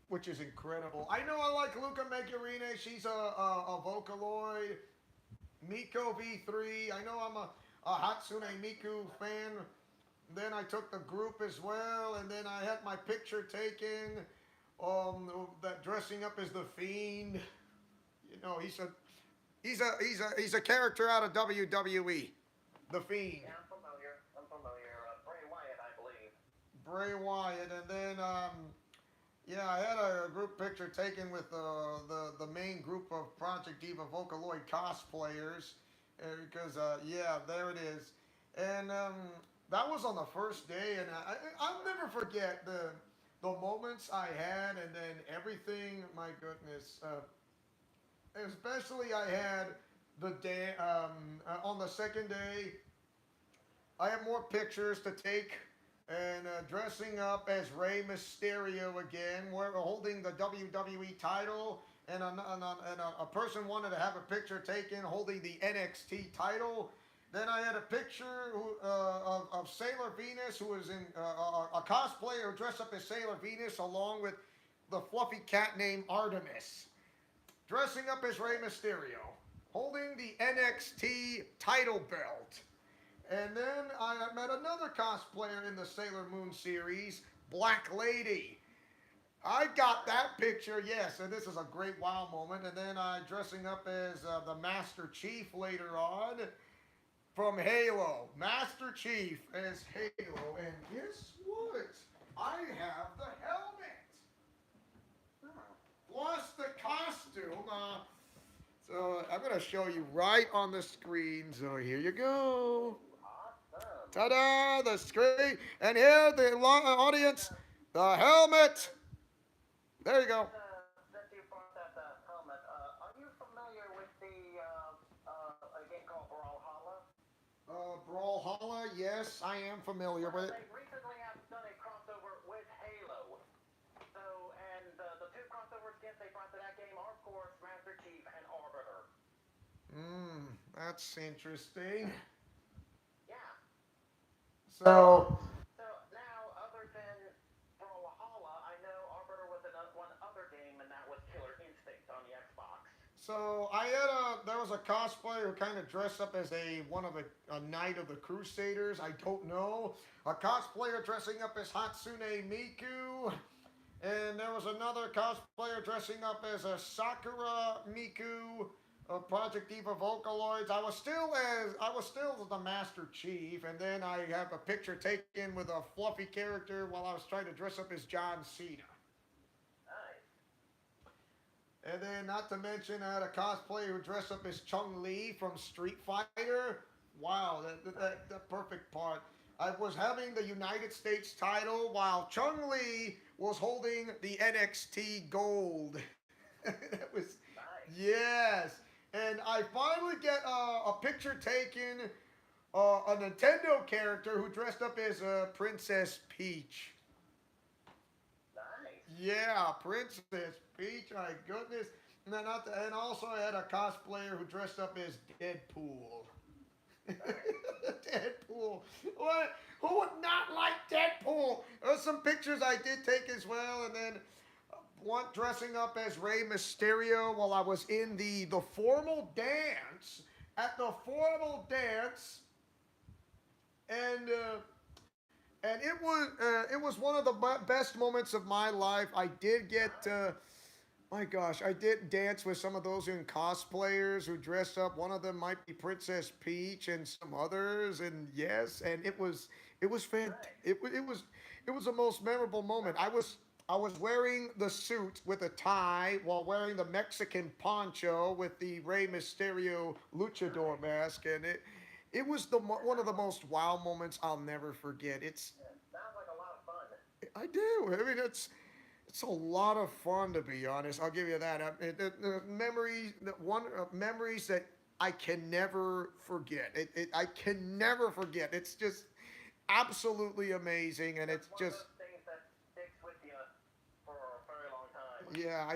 which is incredible. I know I like Luca Megurine. She's a Vocaloid. Miko V3. I know I'm a Hatsune Miku fan. Then I took the group as well, and then I had my picture taken. That dressing up as the Fiend. You know, he's a character out of WWE. The Fiend. Yeah, I'm familiar. Bray Wyatt, I believe. Bray Wyatt, and then yeah, I had a group picture taken with the main group of Project Diva Vocaloid cosplayers, because yeah, there it is, and that was on the first day, and I'll never forget the moments I had, and then everything. My goodness, especially I had the day on the second day. I have more pictures to take, and dressing up as Rey Mysterio again. We're holding the WWE title, and a person wanted to have a picture taken holding the NXT title. Then I had a picture of Sailor Venus, who was in a cosplayer dressed up as Sailor Venus, along with the fluffy cat named Artemis, dressing up as Rey Mysterio, holding the NXT title belt. And then I met another cosplayer in the Sailor Moon series, Black Lady. I got that picture, yes, and this is a great wow moment. And then I dressing up as the Master Chief later on from Halo. Master Chief as Halo. And guess what? I have the helmet plus the costume. So I'm going to show you right on the screen. So here you go. Awesome. Ta-da! The screen. And here, the audience, the helmet. There you go. Since you brought that helmet, are you familiar with the a game called Brawlhalla? Brawlhalla, yes, I am familiar with Well, it. they recently have done a crossover with Halo. So, and the two crossover skins they brought to that game are, of course, Master Chief and Arbiter. That's interesting. Yeah. So, So now, other than Brawlhalla, I know Arbiter was in one other game, and that was Killer Instinct on the Xbox. there was a cosplayer who kind of dressed up as a knight of the Crusaders. I don't know. A cosplayer dressing up as Hatsune Miku. And there was another cosplayer dressing up as a Sakura Miku of Project Diva Vocaloids. I was still the Master Chief, and then I have a picture taken with a fluffy character while I was trying to dress up as John Cena. Nice. And then, not to mention, I had a cosplayer who dressed up as Chung Li from Street Fighter. Wow, Nice. the perfect part. I was having the United States title while Chung Li was holding the NXT Gold. That was, Nice. yes. And I finally get a picture taken, a Nintendo character who dressed up as Princess Peach. Nice. Yeah, Princess Peach. My goodness. And also I had a cosplayer who dressed up as Deadpool. Nice. Deadpool. What? Who would not like Deadpool? There's some pictures I did take as well, and then one dressing up as Rey Mysterio while I was in the formal dance at the formal dance, and it was one of the best moments of my life. I did get. Nice. My gosh, I did dance with some of those in cosplayers who dressed up. One of them might be Princess Peach and some others, and yes, and it was fant- Nice. it was it was the most memorable moment. I was wearing the suit with a tie while wearing the Mexican poncho with the Rey Mysterio luchador Nice. mask, and it was one of the most wow moments I'll never forget. Yeah, sounds like a lot of fun. I do. I mean, it's a lot of fun, to be honest. I'll give you that. The memories, memories that I can never forget. I can never forget. It's just absolutely amazing, and That's it's one of just those things that sticks with you for a very long time. yeah.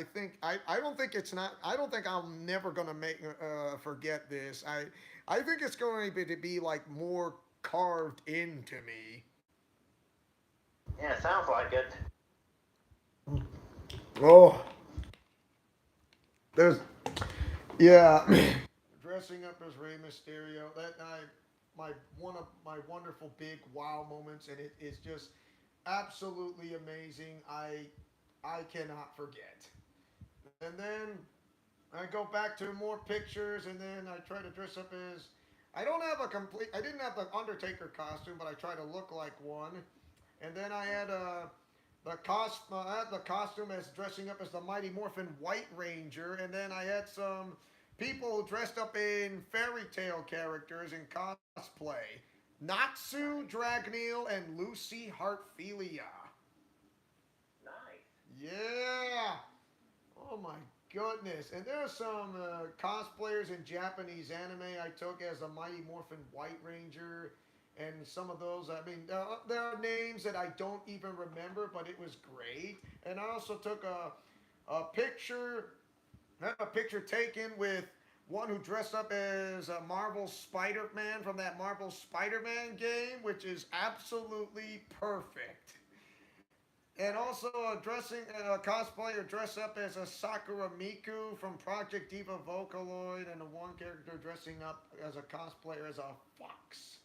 I don't think it's not. I don't think I'm never gonna make forget this. I think it's going to be like more carved into me. Yeah, sounds like it. Oh, there's yeah. Dressing up as Rey Mysterio. That night, my one of my wonderful big wow moments, and it is just absolutely amazing. I cannot forget. And then I go back to more pictures, and then I try to dress up as. I don't have a complete. I didn't have the Undertaker costume, but I try to look like one. And then I had I had the costume as dressing up as the Mighty Morphin White Ranger, and then I had some people dressed up in fairy tale characters in cosplay. Natsu Nice. Dragneel and Lucy Heartfilia. Nice. Yeah. Oh my goodness. And there are some cosplayers in Japanese anime I took as a Mighty Morphin White Ranger. And some of those, I mean, there are names that I don't even remember, but it was great. And I also took a picture, had a picture taken with one who dressed up as a Marvel Spider Man from that Marvel Spider Man game, which is absolutely perfect. And also a cosplayer dressed up as a Sakura Miku from Project Diva Vocaloid, and a one character dressing up as a cosplayer as a fox.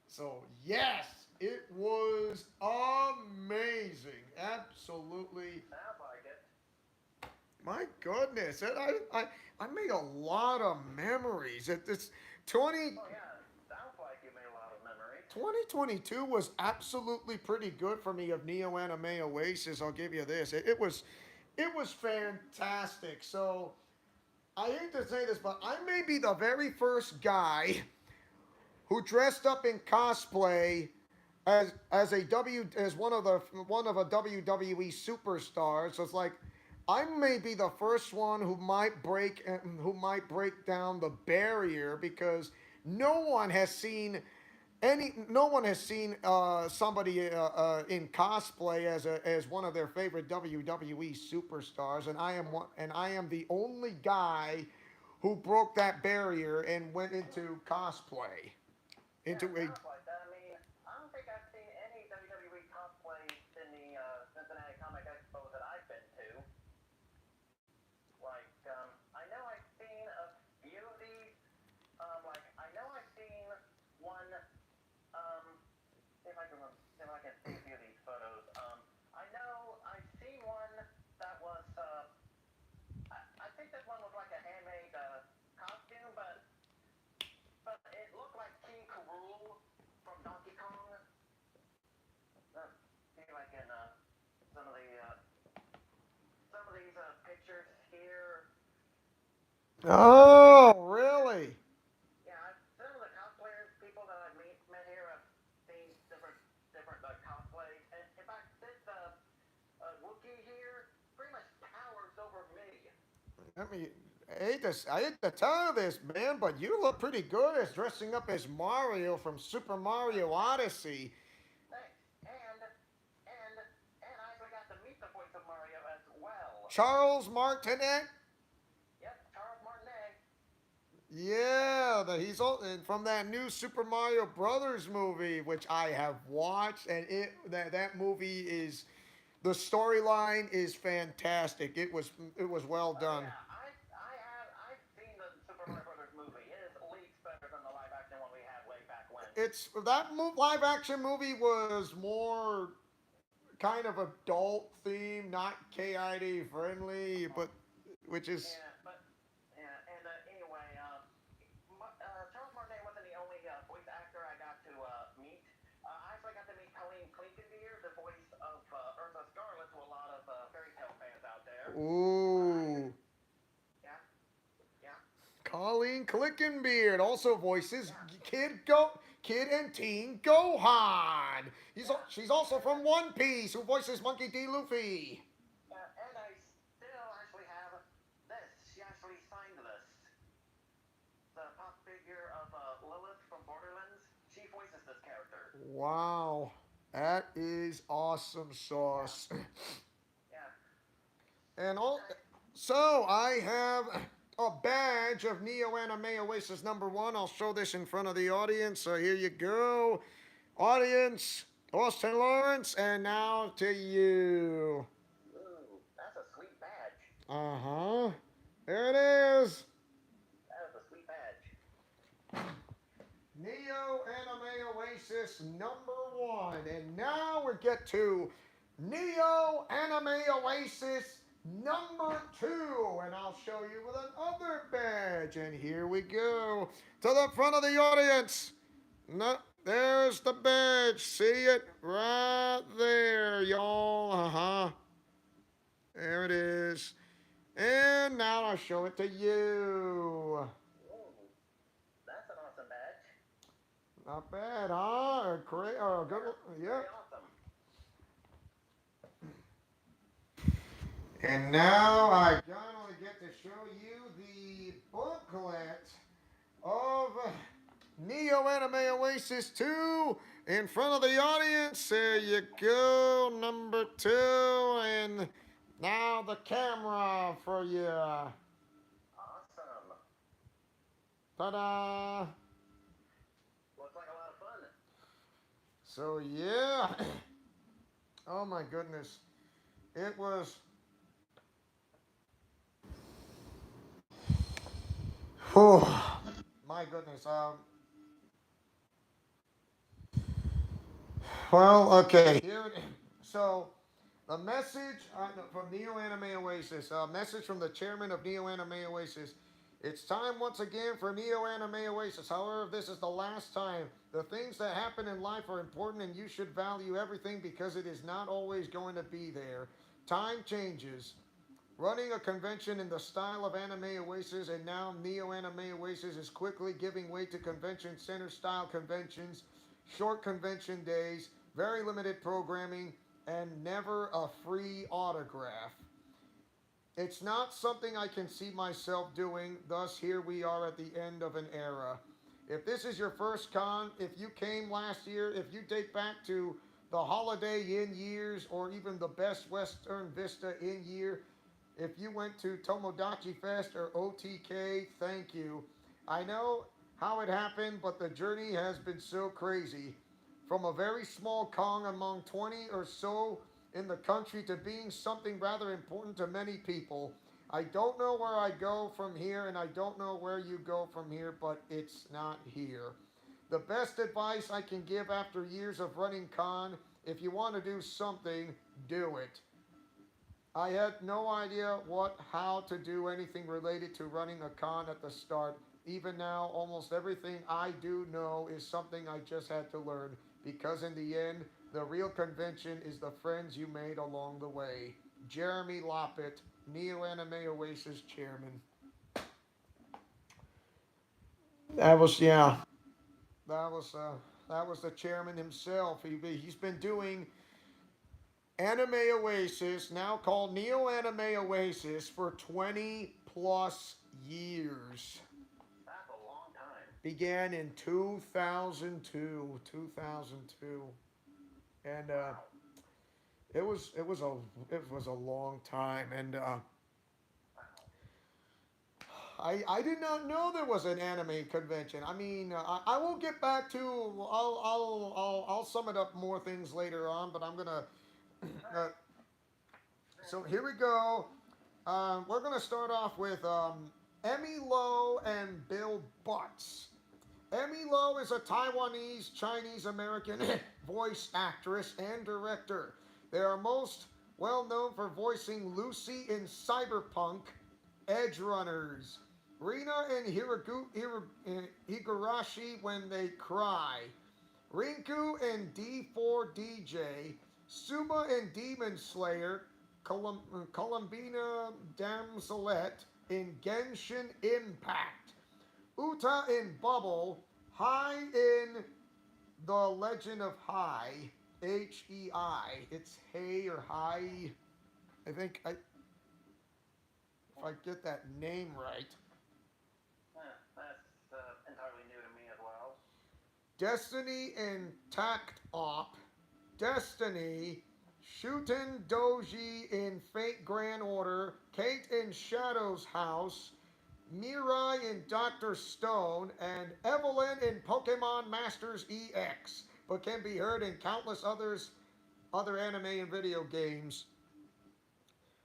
So yes, it was amazing, absolutely My goodness, I made a lot of memories. It's 20 Oh yeah, sounds like you made a lot of memories. 2022 was absolutely pretty good for me of Neo Anime Oasis. I'll give you this. It was fantastic. So I hate to say this, but I may be the very first guy who dressed up in cosplay as a W as one of a WWE superstars. So it's like I may be the first one who might break down the barrier because no one has seen no one has seen somebody in cosplay as one of their favorite WWE superstars, and I am the only guy who broke that barrier and went into cosplay Yeah, into a sounds like that. I mean, I don't think I've seen any WWE cosplays in the Cincinnati Comic Expo that I've been to. Like, I know I've seen a few of these. Like, I know I've seen one. See if I can see if I can see a few of these photos. I know I've seen one that was. I think this one was like a handmade costume, but it looked like King Karoo from Donkey Kong. See if I can some of the some of these pictures here. Oh, really? Yeah, some of the cosplayers, people that I've met here, have seen different cosplays. And in fact, this Wookiee here pretty much towers over me. I mean, I hate to tell you this, man, but you look pretty good as dressing up as Mario from Super Mario Odyssey. Thanks. And I actually got to meet the voice of Mario as well. Charles Martinet. Yep, Charles Martinet. Yeah, from that new Super Mario Brothers movie, which I have watched, and that movie is the storyline is fantastic. It was well Oh done. yeah, I've seen the Super Mario Brothers movie. It is leagues better than the live action one we had way back when. Live action movie was more kind of adult theme, not KID friendly, but which is Yeah, but yeah, and anyway, Charles Martinet wasn't the only voice actor I got to meet. I actually got to meet Colleen Clinkenbeard, the voice of Eartha Scarlet, to a lot of fairy tale fans out there. ooh. Yeah, yeah, Colleen Clickenbeard also voices yeah, Kid and Teen Gohan. yeah, She's also and from One Piece, who voices Monkey D. Luffy. and I still actually have this. She actually signed this. The pop figure of Lilith from Borderlands. She voices this character. Wow, that is awesome Yeah, sauce. yeah. And all, Okay. so I have a badge of Neo Anime Oasis #1. I'll show this in front of the audience. So here you go, audience. Austin Lawrence, and now to you. Ooh, that's a sweet badge. Uh huh. There it is. That is a sweet badge. Neo Anime Oasis #1. And now we get to Neo Anime Oasis #2. And I'll show you with another badge. And here we go to the front of the audience. No, there's the badge. See it right there, y'all. Uh huh. There it is. And now I'll show it to you. Ooh, that's an awesome badge. Not bad, huh? Great, good. Yeah, Yeah. very awesome. And now I finally get to show you the booklet of Neo Anime Oasis 2 in front of the audience. There you go, #2. And now the camera for you. Awesome. Ta da! Looks like a lot of fun. So, yeah. Oh my goodness. It was. Oh, my goodness. Well, okay. So A message from Neo Anime Oasis. A message from the chairman of Neo Anime Oasis. It's time once again for Neo Anime Oasis. However, this is the last time. The things that happen in life are important and you should value everything because it is not always going to be there. Time changes. Running a convention in the style of Anime Oasis and now Neo Anime Oasis is quickly giving way to convention center style conventions, short convention days, very limited programming, and never a free autograph. It's not something I can see myself doing, thus, here we are at the end of an era. If this is your first con, if you came last year, if you date back to the Holiday Inn years or even the Best Western Vista Inn year, if you went to Tomodachi Fest or OTK, thank you. I know how it happened, but the journey has been so crazy. From a very small con among 20 or so in the country to being something rather important to many people. I don't know where I go from here, and I don't know where you go from here, but it's not here. The best advice I can give after years of running con, if you want to do something, do it. I had no idea how to do anything related to running a con at the start. Even now, almost everything I do know is something I just had to learn because in the end, the real convention is the friends you made along the way. Jeremy Loppet, Neo Anime Oasis chairman. That was yeah. That was uh, that was the chairman himself. He's been doing Anime Oasis, now called Neo Anime Oasis, for 20 plus years. That's a long time. Began in 2002, 2002, and Wow. it was a long time, and Wow. I did not know there was an anime convention. I mean, I will get back to I'll sum it up more things later on, but I'm gonna All uh, right. so Very here we go. We're going to start off with Emmy Lowe and Bill Butts. Emmy Lowe is a Taiwanese Chinese American voice actress and director. They are most well known for voicing Lucy in Cyberpunk Edge Runners, Rina and Higurashi When They Cry, Rinku and D4DJ, Suma and Demon Slayer, Columbina Damselette in Genshin Impact, Uta in Bubble, High in The Legend of High, Hei. It's Hey or High. I think if I get that name right. That's entirely new to me as well. Destiny in Tact Op, Destiny, Shuten Doji in Fate Grand Order, Kate in Shadow's House, Mirai in Doctor Stone, and Evelyn in Pokemon Masters EX, but can be heard in countless other anime and video games.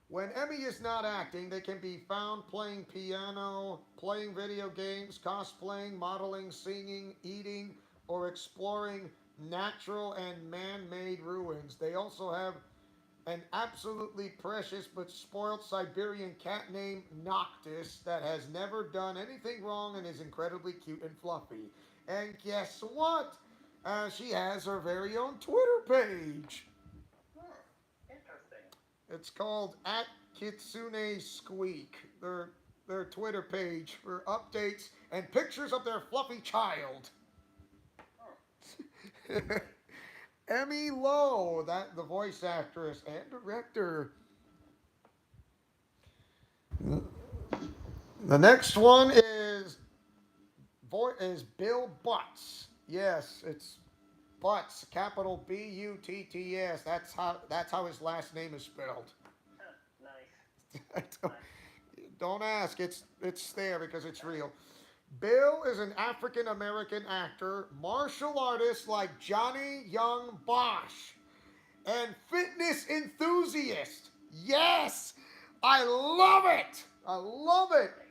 When Emmy is not acting, they can be found playing piano, playing video games, cosplaying, modeling, singing, eating, or exploring natural and man made ruins. They also have an absolutely precious but spoiled Siberian cat named Noctis that has never done anything wrong and is incredibly cute and fluffy. And guess what? She has her very own Twitter page. Hmm. Interesting. It's called at Kitsune Squeak. Their Twitter page for updates and pictures of their fluffy child. Hmm. Emmy Lowe, that the voice actress and director. The next one is Bill Butts. Yes, it's Butts, capital Butts. That's how his last name is spelled. Nice. don't, Nice. don't ask. It's there because it's real. Bill is an African American actor, martial artist like Johnny Young Bosch, and fitness enthusiast. Yes, I love it. I love it. Great.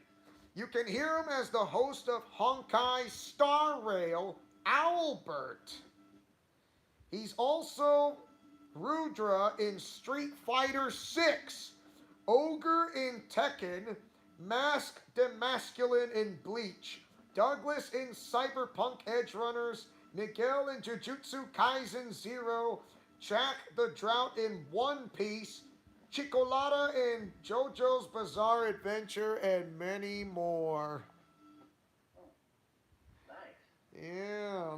You can hear him as the host of Honkai Star Rail, Owlbert. He's also Rudra in Street Fighter 6, Ogre in Tekken, Mask Demasculine in Bleach, Douglas in Cyberpunk Edge Runners, Miguel in Jujutsu Kaisen Zero, Jack the Drought in One Piece, Chicolata in JoJo's Bizarre Adventure, and many more. Nice. Yeah,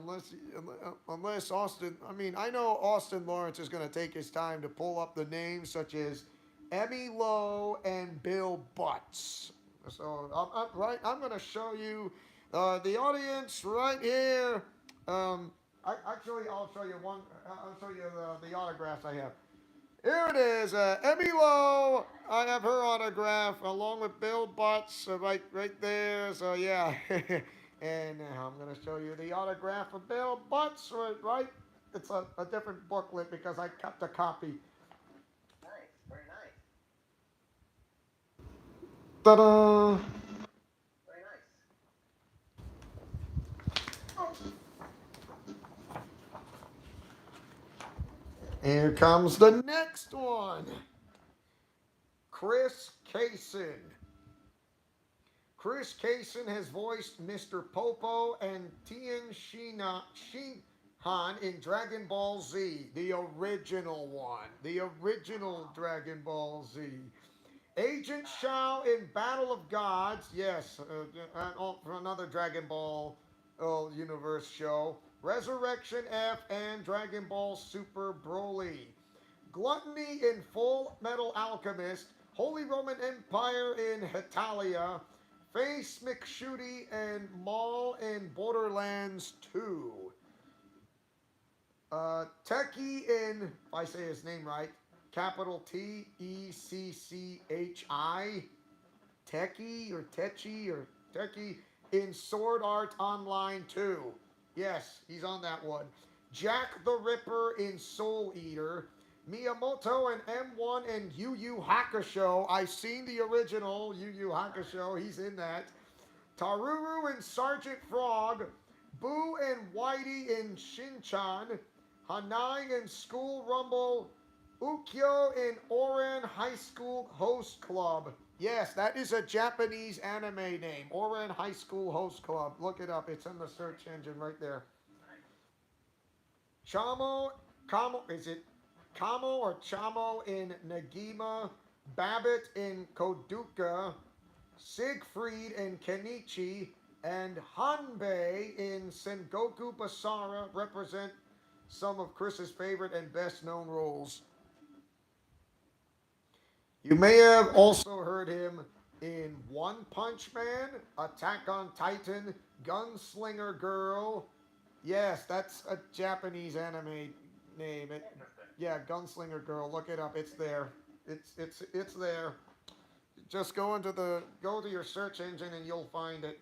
unless Austin. I mean, I know Austin Lawrence is going to take his time to pull up the names such as Emmy Lowe and Bill Butts. So I'm going to show you the audience right here. I'll show you one. I'll show you the autographs I have. Here it is, Emmy Lowe. I have her autograph along with Bill Butts right there. So yeah, and I'm gonna show you the autograph of Bill Butts. Right. It's a different booklet because I kept a copy. Nice. Very nice. Ta-da! Very nice. Here comes the next one. Chris Kaysen. Chris Kaysen has voiced Mr. Popo and Tien Shinhan in Dragon Ball Z, the original one, the original Dragon Ball Z. Agent Shao in Battle of Gods, yes, for another Dragon Ball universe show. Resurrection F and Dragon Ball Super Broly. Gluttony in Full Metal Alchemist. Holy Roman Empire in Hetalia. Face McShooty and Maul in Borderlands 2. Techie in, if I say his name right, capital Tecchi. Techie or Techie in Sword Art Online 2. Yes, he's on that one. Jack the Ripper in Soul Eater. Miyamoto and M1 and Yu Yu Hakusho. I've seen the original Yu Yu Hakusho. He's in that. Taruru and Sergeant Frog. Boo and Whitey in Shinchan. Hanai in School Rumble. Ukyo in Oran High School Host Club. Yes, that is a Japanese anime name. Oran High School Host Club. Look it up. It's in the search engine right there. Is it Kamo or Chamo in Nagima? Babbitt in Koduka. Siegfried in Kenichi. And Hanbei in Sengoku Basara represent some of Chris's favorite and best known roles. You may have also heard him in One Punch Man, Attack on Titan, Gunslinger Girl. Yes, that's a Japanese anime name. Yeah, Gunslinger Girl. Look it up. It's there. It's there. Just go to your search engine and you'll find it.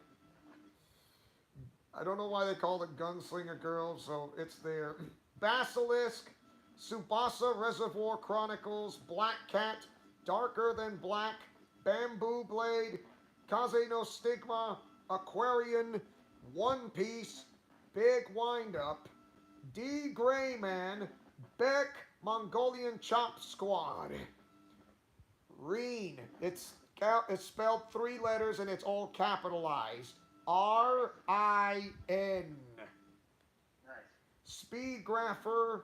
I don't know why they called it Gunslinger Girl, so it's there. Basilisk, Tsubasa Reservoir Chronicles, Black Cat, Darker Than Black, Bamboo Blade, Kaze no Stigma, Aquarian, One Piece, Big Wind-Up, D. Gray Man, Beck, Mongolian Chop Squad. Reen, it's spelled 3 letters and it's all capitalized. R-I-N. Nice. Speedgrapher,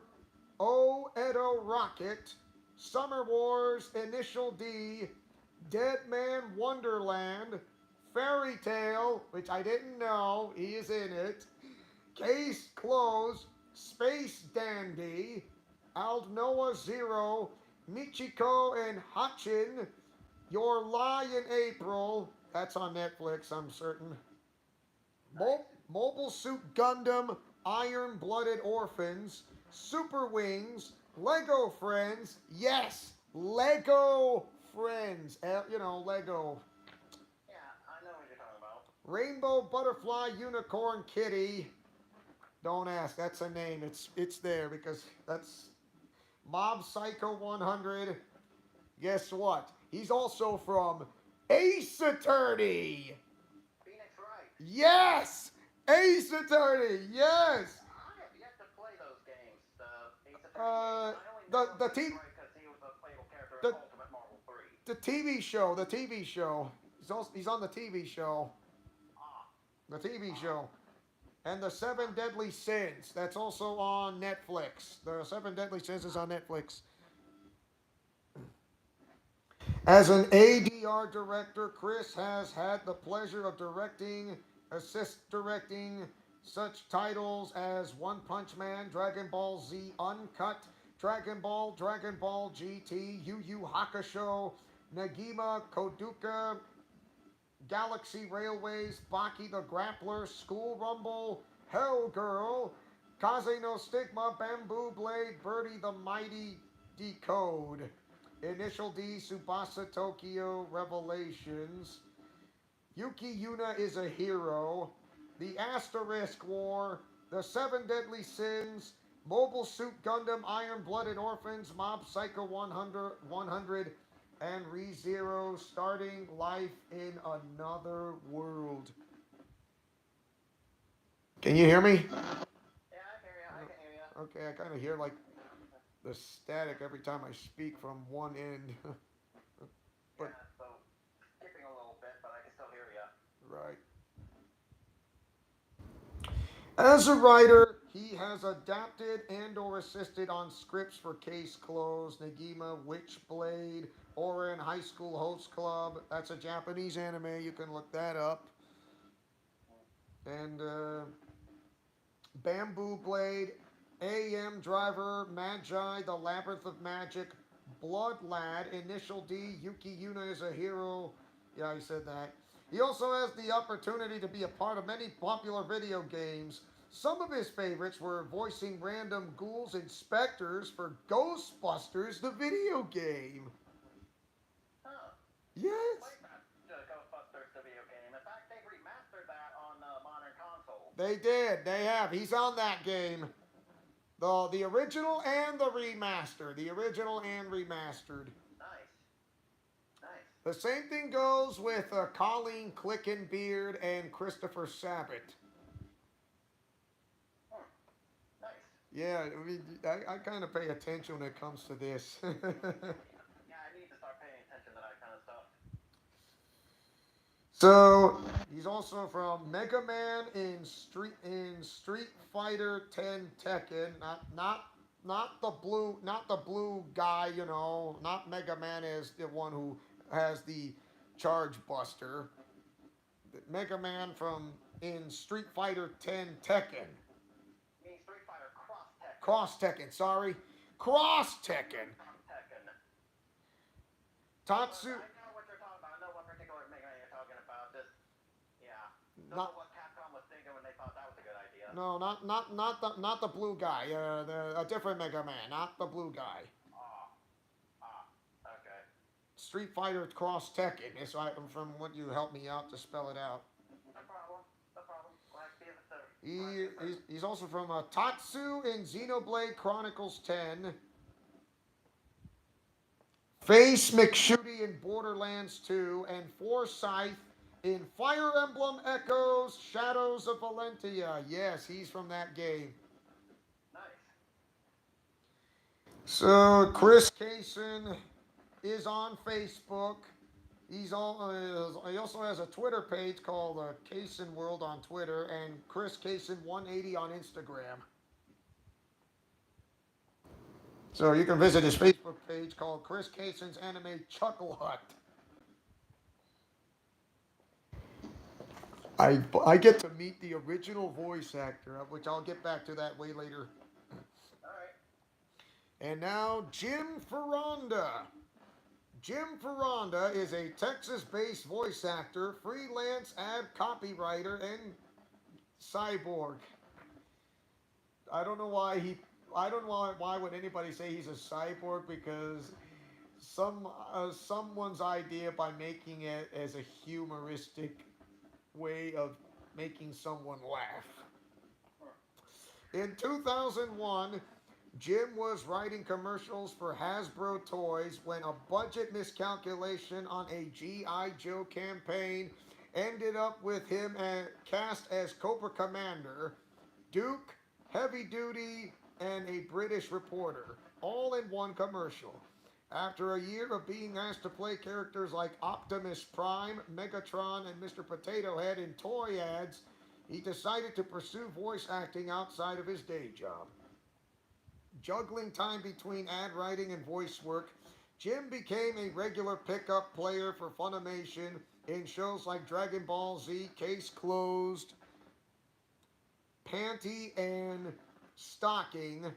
O. Edo Rocket, Summer Wars, Initial D, Dead Man Wonderland, Fairy Tale, which I didn't know, he is in it, Case Closed, Space Dandy, Aldnoah Zero, Michiko and Hachin, Your Lie in April, that's on Netflix, I'm certain. Mobile Suit Gundam, Iron Blooded Orphans, Super Wings, Lego Friends, yes, Lego Friends, Lego. Yeah, I know what you're talking about. Rainbow Butterfly Unicorn Kitty. Don't ask, that's a name. It's there because that's Mob Psycho 100. Guess what? He's also from Ace Attorney. Phoenix Wright. Yes! Ace Attorney, yes! I have yet to play those games. Ace Attorney games. I only the T Because he was a playable character the in Ultimate Marvel 3. the TV show, the TV show. He's on the TV show, Ah, the TV show, and the Seven Deadly Sins. That's also on Netflix. The Seven Deadly Sins is on Netflix. As an ADR director, Chris has had the pleasure of assist directing such titles as One Punch Man, Dragon Ball Z Uncut, Dragon Ball GT, Yu Yu Hakusho, Negima Koduka, Galaxy Railways, Baki the Grappler, School Rumble, Hell Girl, Kaze no Stigma, Bamboo Blade, Birdie the Mighty Decode, Initial D, Tsubasa Tokyo Revelations, Yuki Yuna is a Hero, The Asterisk War, The Seven Deadly Sins, Mobile Suit Gundam, Iron Blooded Orphans, Mob Psycho 100 and ReZero, Starting Life in Another World. Can you hear me? yeah, I can hear you. Okay, I kind of hear like the static every time I speak from one end. But Yeah, so skipping a little bit, but I can still hear you. right. As a writer, he has adapted and or assisted on scripts for Case Closed, Negima, Witchblade, Orin High School Host Club. That's a Japanese anime. You can look that up. And Bamboo Blade, AM Driver, Magi, The Labyrinth of Magic, Blood Lad, Initial D, Yuki Yuna is a Hero. Yeah, I said that. He also has the opportunity to be a part of many popular video games. Some of his favorites were voicing random ghouls and specters for Ghostbusters, the video game. Huh. Yes. Played that Ghostbusters, the video game. In fact, they remastered that on modern consoles. They did. They have. He's on that game. The original and the remaster. The original and remastered. Nice. Nice. The same thing goes with Colleen Clickenbeard and Christopher Sabat. Nice. Yeah, I mean, I kind of pay attention when it comes to this. Yeah, I need to start paying attention to that kind of stuff. So he's also from Mega Man in Street Fighter 10 Tekken. Not the blue guy, you know. Not Mega Man is the one who has the Charge Buster. Mega Man from in Street Fighter 10 Tekken. You mean Street Fighter Cross Tekken? Cross Tekken, sorry. Cross Tekken. Tekken. Tatsu. I know what you're talking about. I know what particular Mega Man you're talking about. Just, yeah. Don't Not, know what Capcom was thinking when they thought that was a good idea. no, not the blue guy. A different Mega Man, not the blue guy. Okay. Street Fighter Cross Tekken. It's from what you helped me out to spell it out. No problem. No problem. Glad to be of service. He's also from Tatsu in Xenoblade Chronicles 10. Face McShooty in Borderlands 2. And Forsyth in Fire Emblem Echoes Shadows of Valentia. Yes, he's from that game. Nice. So Chris Kaysen is on Facebook. He also has a Twitter page called Kaysen World on Twitter and Chris Kaysen 180 on Instagram. So you can visit his Facebook page called Chris Kaysen's Anime Chuckle Hut. I get to meet the original voice actor, which I'll get back to that way later. Alright. And now Jim Ferranda. Jim Ferranda is a Texas-based voice actor, freelance ad copywriter, and cyborg. I don't know why would anybody say he's a cyborg, because someone's idea by making it as a humoristic way of making someone laugh. In 2001, Jim was writing commercials for Hasbro Toys when a budget miscalculation on a G.I. Joe campaign ended up with him cast as Cobra Commander, Duke, Heavy Duty, and a British reporter. all in one commercial. After a year of being asked to play characters like Optimus Prime, Megatron, and Mr. Potato Head in toy ads, he decided to pursue voice acting outside of his day job. Juggling time between ad writing and voice work, Jim became a regular pickup player for Funimation in shows like Dragon Ball Z, Case Closed, Panty and Stocking.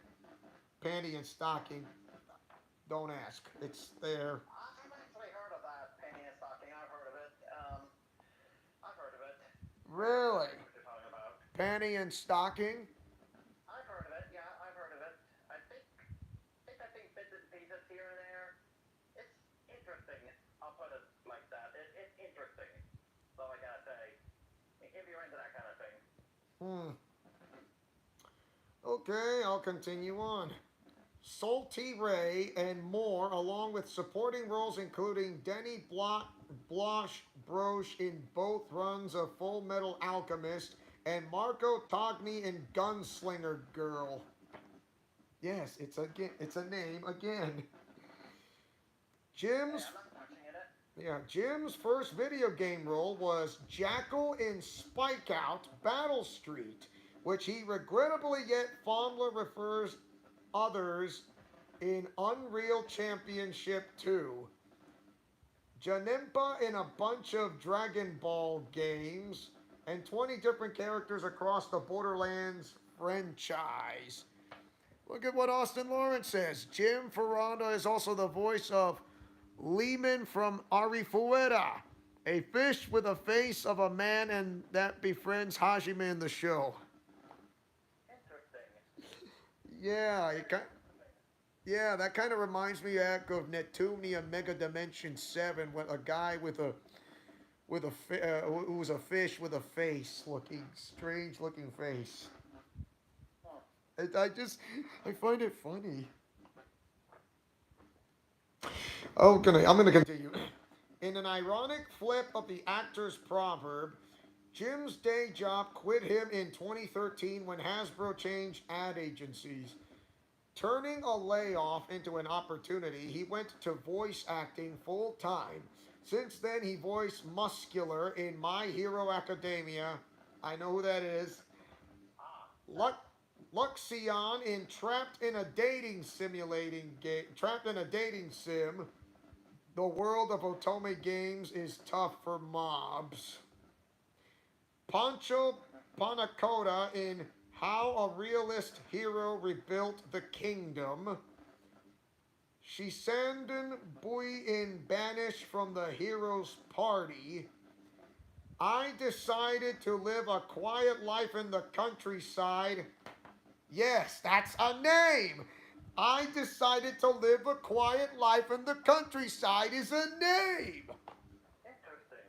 Panty and Stocking. Don't ask. It's there. I've actually heard of that penny and stocking. I've heard of it. I've heard of it. I Really? know what you're talking about. Panty and Stocking? I've heard of it. Yeah, I've heard of it. I think I've seen bits and pieces here and there. It's interesting. I'll put it like that. It's interesting. That's all I gotta say. If you're into that kind of thing. Hmm. Okay, I'll continue on. Salty Ray and more, along with supporting roles including Denny Blosh Broche in both runs of Full Metal Alchemist and Marco Togni in Gunslinger Girl. Yes, it's a name again. Jim's I'm not watching it. Yeah, Jim's first video game role was Jackal in Spike Out Battle Street, which he regrettably yet fondly refers others in Unreal Championship 2. Janempa in a bunch of Dragon Ball games, and 20 different characters across the Borderlands franchise. Look at what Austin Lawrence says. Jim Ferranda is also the voice of Lehman from Arifuera, a fish with a face of a man and that befriends Hajime in the show. Interesting. Yeah, yeah, that kind of reminds me of Neptunia Mega Dimension 7, with a guy who was a fish with a face, strange looking face. I find it funny. I'm gonna continue. In an ironic flip of the actor's proverb, Jim's day job quit him in 2013 when Hasbro changed ad agencies. Turning a layoff into an opportunity, he went to voice acting full time. Since then, he voiced Muscular in My Hero Academia. I know who that is. Luxion in Trapped in a Dating Sim. The world of Otome games is tough for mobs. Pancho Panacotta in How a Realist Hero Rebuilt the Kingdom. Shisanden Bui in Banished from the Hero's Party. I decided to live a quiet life in the countryside. Yes, that's a name. I decided to live a quiet life in the countryside is a name. Interesting.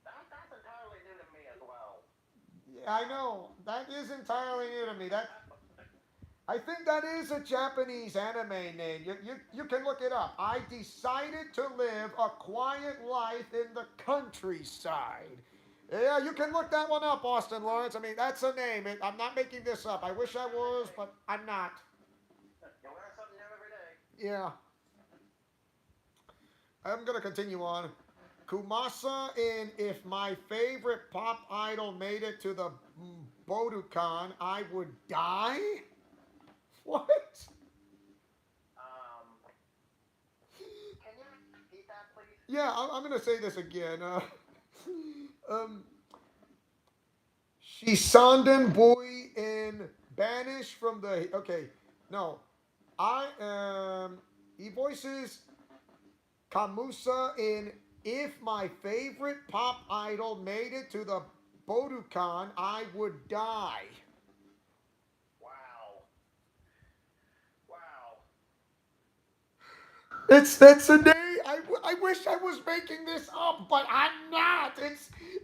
That's entirely new to me as well. Yeah, I know. That is entirely new to me. I think that is a Japanese anime name. You can look it up. I decided to live a quiet life in the countryside. Yeah, you can look that one up, Austin Lawrence. I mean, that's a name. I'm not making this up. I wish I was, but I'm not. You learn something new every day. Yeah. I'm going to continue on. Kumasa in If My Favorite Pop Idol Made It to the Bodukan, I Would Die? What? Can you repeat that, please? Yeah, I'm going to say this again. Shisanden Boy in Banished from the... Okay, no. He voices Kamusa in If My Favorite Pop Idol Made It to the Bodukan, I Would Die. Wow. That's a name. I wish I was making this up, but I'm not.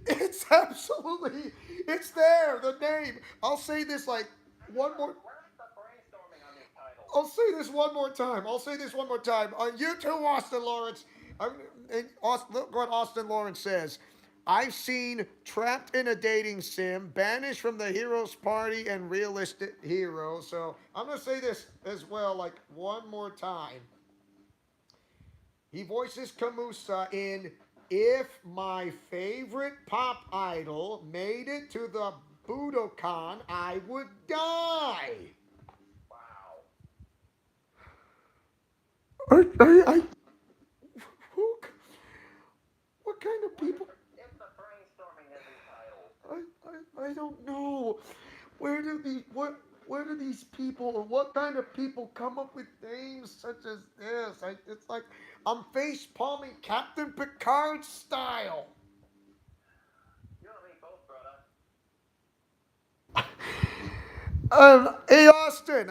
It's absolutely, it's there, the name. I'll say this like one more. Where's the brainstorming on these titles? I'll say this one more time. You too, Austin Lawrence. Look what Austin Lawrence says. I've seen Trapped in a Dating Sim, Banished from the Hero's Party, and Realistic Hero. So I'm going to say this as well, like one more time. He voices Kamusa in If My Favorite Pop Idol Made It to the Budokan, I Would Die. Wow. I who, what kind of What is people? the brainstorming of these titles? I don't know. Where do these where do these people or what kind of people come up with names such as this? It's like I'm face palming Captain Picard style. You and me both, brother. Hey Austin,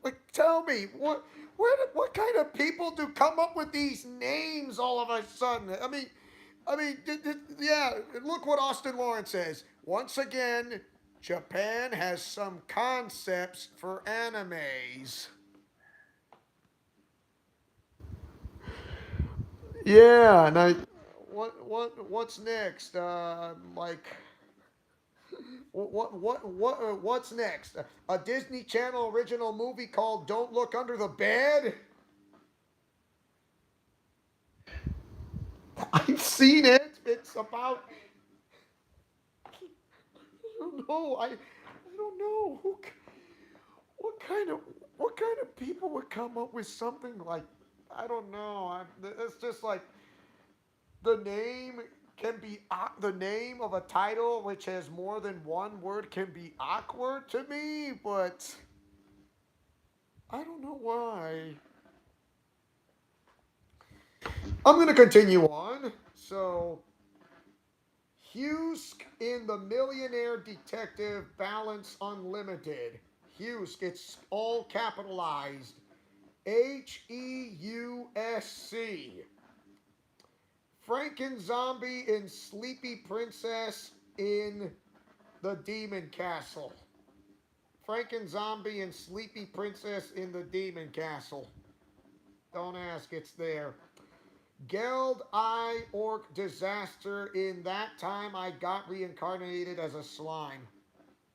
like, tell me what kind of people do come up with these names all of a sudden? Yeah. Look what Austin Lawrence says. Once again, Japan has some concepts for animes. Yeah, and what's next? What's next? A Disney Channel original movie called Don't Look Under the Bed? I've seen it. It's about I don't know. I don't know what kind of people would come up with something like I don't know. It's just like the name can be the name of a title which has more than one word can be awkward to me, but I don't know why. I'm gonna continue on. So Husk in the Millionaire Detective Balance Unlimited. Husk, it's all capitalized. Heusc. Franken Zombie in Sleepy Princess in the Demon Castle. Franken Zombie and Sleepy Princess in the Demon Castle. Don't ask, it's there. Geld Eye Orc Disaster in That Time I Got Reincarnated as a Slime.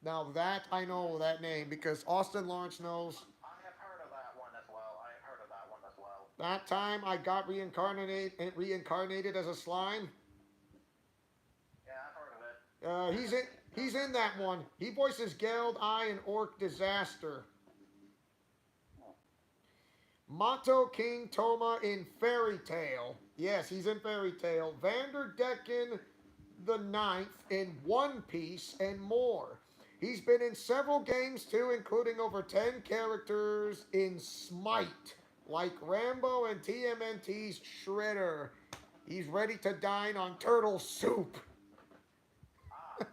Now that I know that name because Austin Lawrence knows. I have heard of that one as well. I have heard of that one as well. That time I got reincarnated as a slime. Yeah, I've heard of it. He's in that one. He voices Geld Eye and Orc Disaster. Mato King Toma in Fairy Tale. Yes, he's in Fairy Tale. Vanderdecken the Ninth in One Piece and more. He's been in several games too, including over 10 characters in Smite, like Rambo and TMNT's Shredder. He's ready to dine on turtle soup. Ah,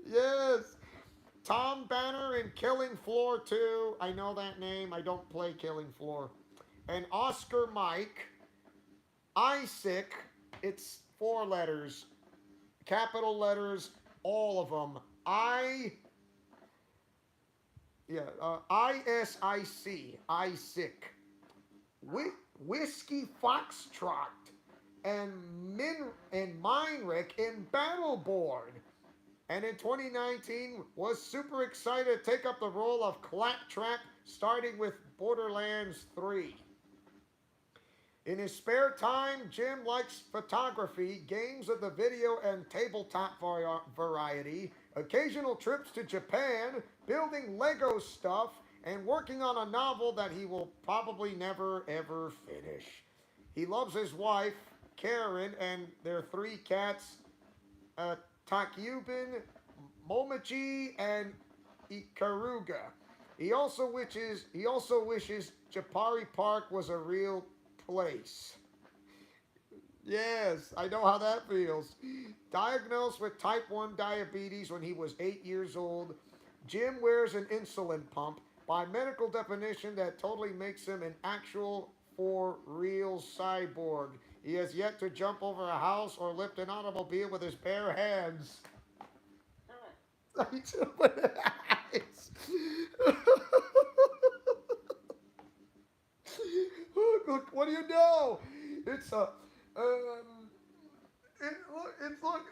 Yes. Tom Banner in Killing Floor 2. I know that name. I don't play Killing Floor. And Oscar Mike. Isaac. It's four letters. Capital letters. All of them. ISIC. Isaac. Whiskey Foxtrot. And Meinrich in Battleborn. And in 2019 was super excited to take up the role of Claptrap starting with Borderlands 3. In his spare time, Jim likes photography, games of the video and tabletop variety, occasional trips to Japan, building Lego stuff, and working on a novel that he will probably never ever finish. He loves his wife, Karen, and their three cats, uh, Takyubin, Momochi, and Ikaruga. He also wishes Japari Park was a real place. Yes, I know how that feels. Diagnosed with type 1 diabetes when he was 8 years old, Jim wears an insulin pump. By medical definition, that totally makes him an actual for real cyborg. He has yet to jump over a house or lift an automobile with his bare hands. Look, what do you know? It's a Um,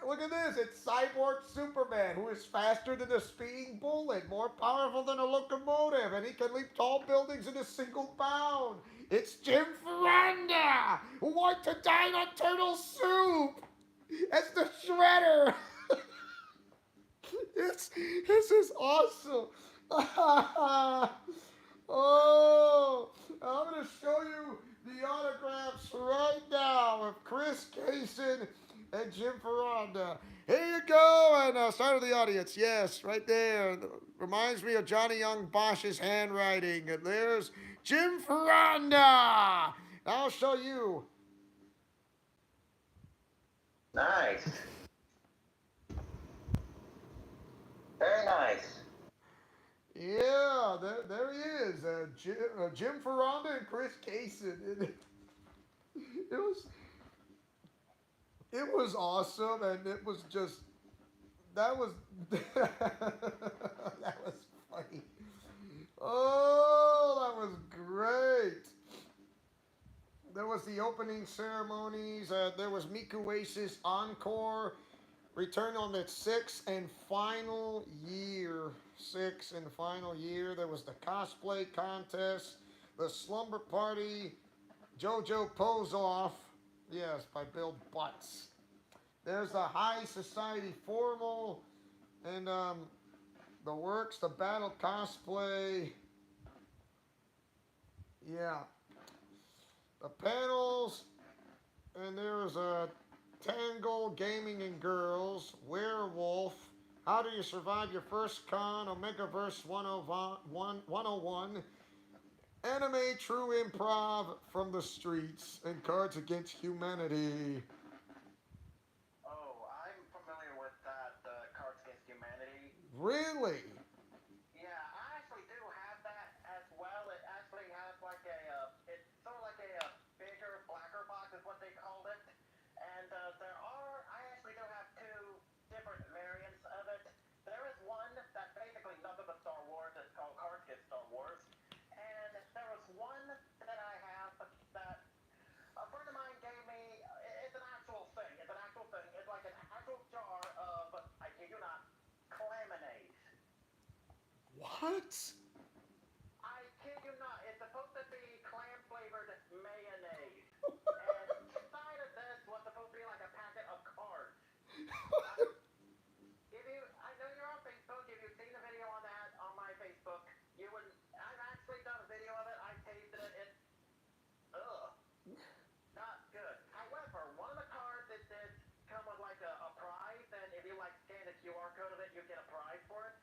look at this. It's Cyborg Superman, who is faster than a speeding bullet, more powerful than a locomotive, and he can leap tall buildings in a single bound. It's Jim Ferranda, who wanted to dine on turtle soup as the Shredder. This is awesome. Oh, I'm going to show you the autographs right now of Chris Kaysen and Jim Ferranda. Here you go, and start of the audience. Yes, right there. Reminds me of Johnny Young Bosch's handwriting. And there's Jim Ferranda. I'll show you. Nice. Very nice. Yeah, there he is. Jim Ferranda and Chris Kaysen. It was it was awesome, and it was just that was that was funny. Oh, that was great. There was the opening ceremonies. There was Miku Oasis Encore. Return on its sixth and final year. Sixth and final year. There was the cosplay contest. The slumber party. JoJo Pose Off. Yes, by Bill Butts. There's the High Society Formal. And the works, the battle cosplay. Yeah. The panels. And there's a Tangle Gaming and Girls, Werewolf, How Do You Survive Your First Con, Omegaverse 101, Anime True Improv from the Streets, and Cards Against Humanity. Oh, I'm familiar with that, Cards Against Humanity. Really? Yeah, I actually do have that as well. It actually has like it's sort of like a bigger, blacker box is what they called it. And I actually do have two different variants of it. There is one that's basically nothing but Star Wars. It's called Cards Against Star Wars. And there was one that I have that a friend of mine gave me. It's an actual thing. It's an actual thing. It's like an actual jar of, I kid you not, claminade. What? I kid you not, it's supposed to be clam flavored mayonnaise. And inside of this was supposed to be like a packet of cards. I know you're on Facebook. If you've seen the video on that on my Facebook, you would. I've actually done a video of it. I tasted it. It's not good. However, one of the cards it did come with like a prize, and if you like scan the QR code of it, you get a prize for it.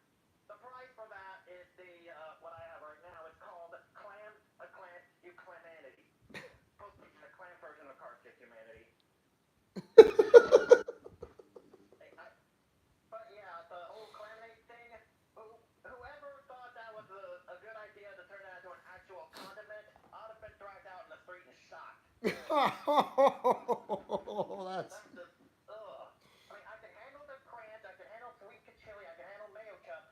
The prize for that is the what I have right now. It's called Clam a Clam You Clamanity. Supposed to be the clam version of Cards Against Humanity. But yeah, the whole claminate thing. Whoever thought that was a good idea to turn that into an actual condiment ought to have been dragged out in the street and shot. That's That's just ugh. I mean, I can handle the crayons, I can handle sweet chili, I can handle mayo chup.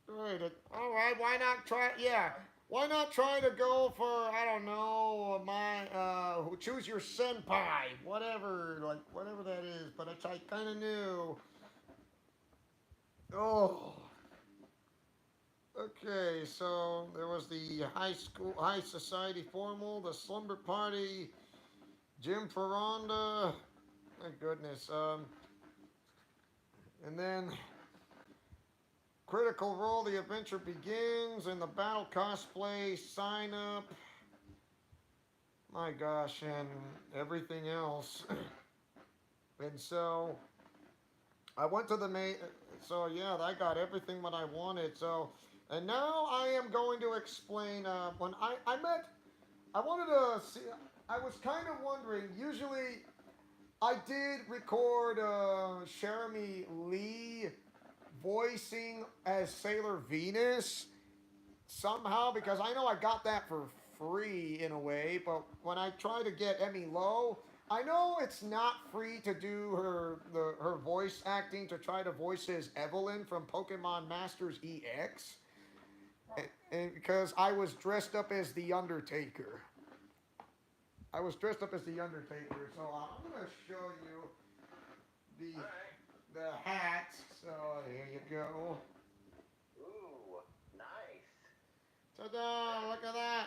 right. All right. Why not try? Yeah. Why not try to go for, I don't know, choose your senpai, whatever that is, but I kind of knew. Oh, okay, so there was the high society formal, the slumber party, Jim Ferranda, my goodness, and then Critical Role, the adventure begins, and the battle cosplay sign up. My gosh, and everything else. And so I went to the main. So yeah, I got everything what I wanted. So, and now I am going to explain. When I met, I wanted to see. I was kind of wondering. Usually, I did record Jeremy Lee voicing as Sailor Venus somehow because I know I got that for free in a way, but when I try to get Emmy Lowe, I know it's not free to do her voice acting to try to voice as Evelyn from Pokemon Masters EX, and because I was dressed up as the Undertaker. I was dressed up as the Undertaker, so I'm gonna show you the Alright. the hat. So here you go. Ooh, nice. Ta-da! Look at that.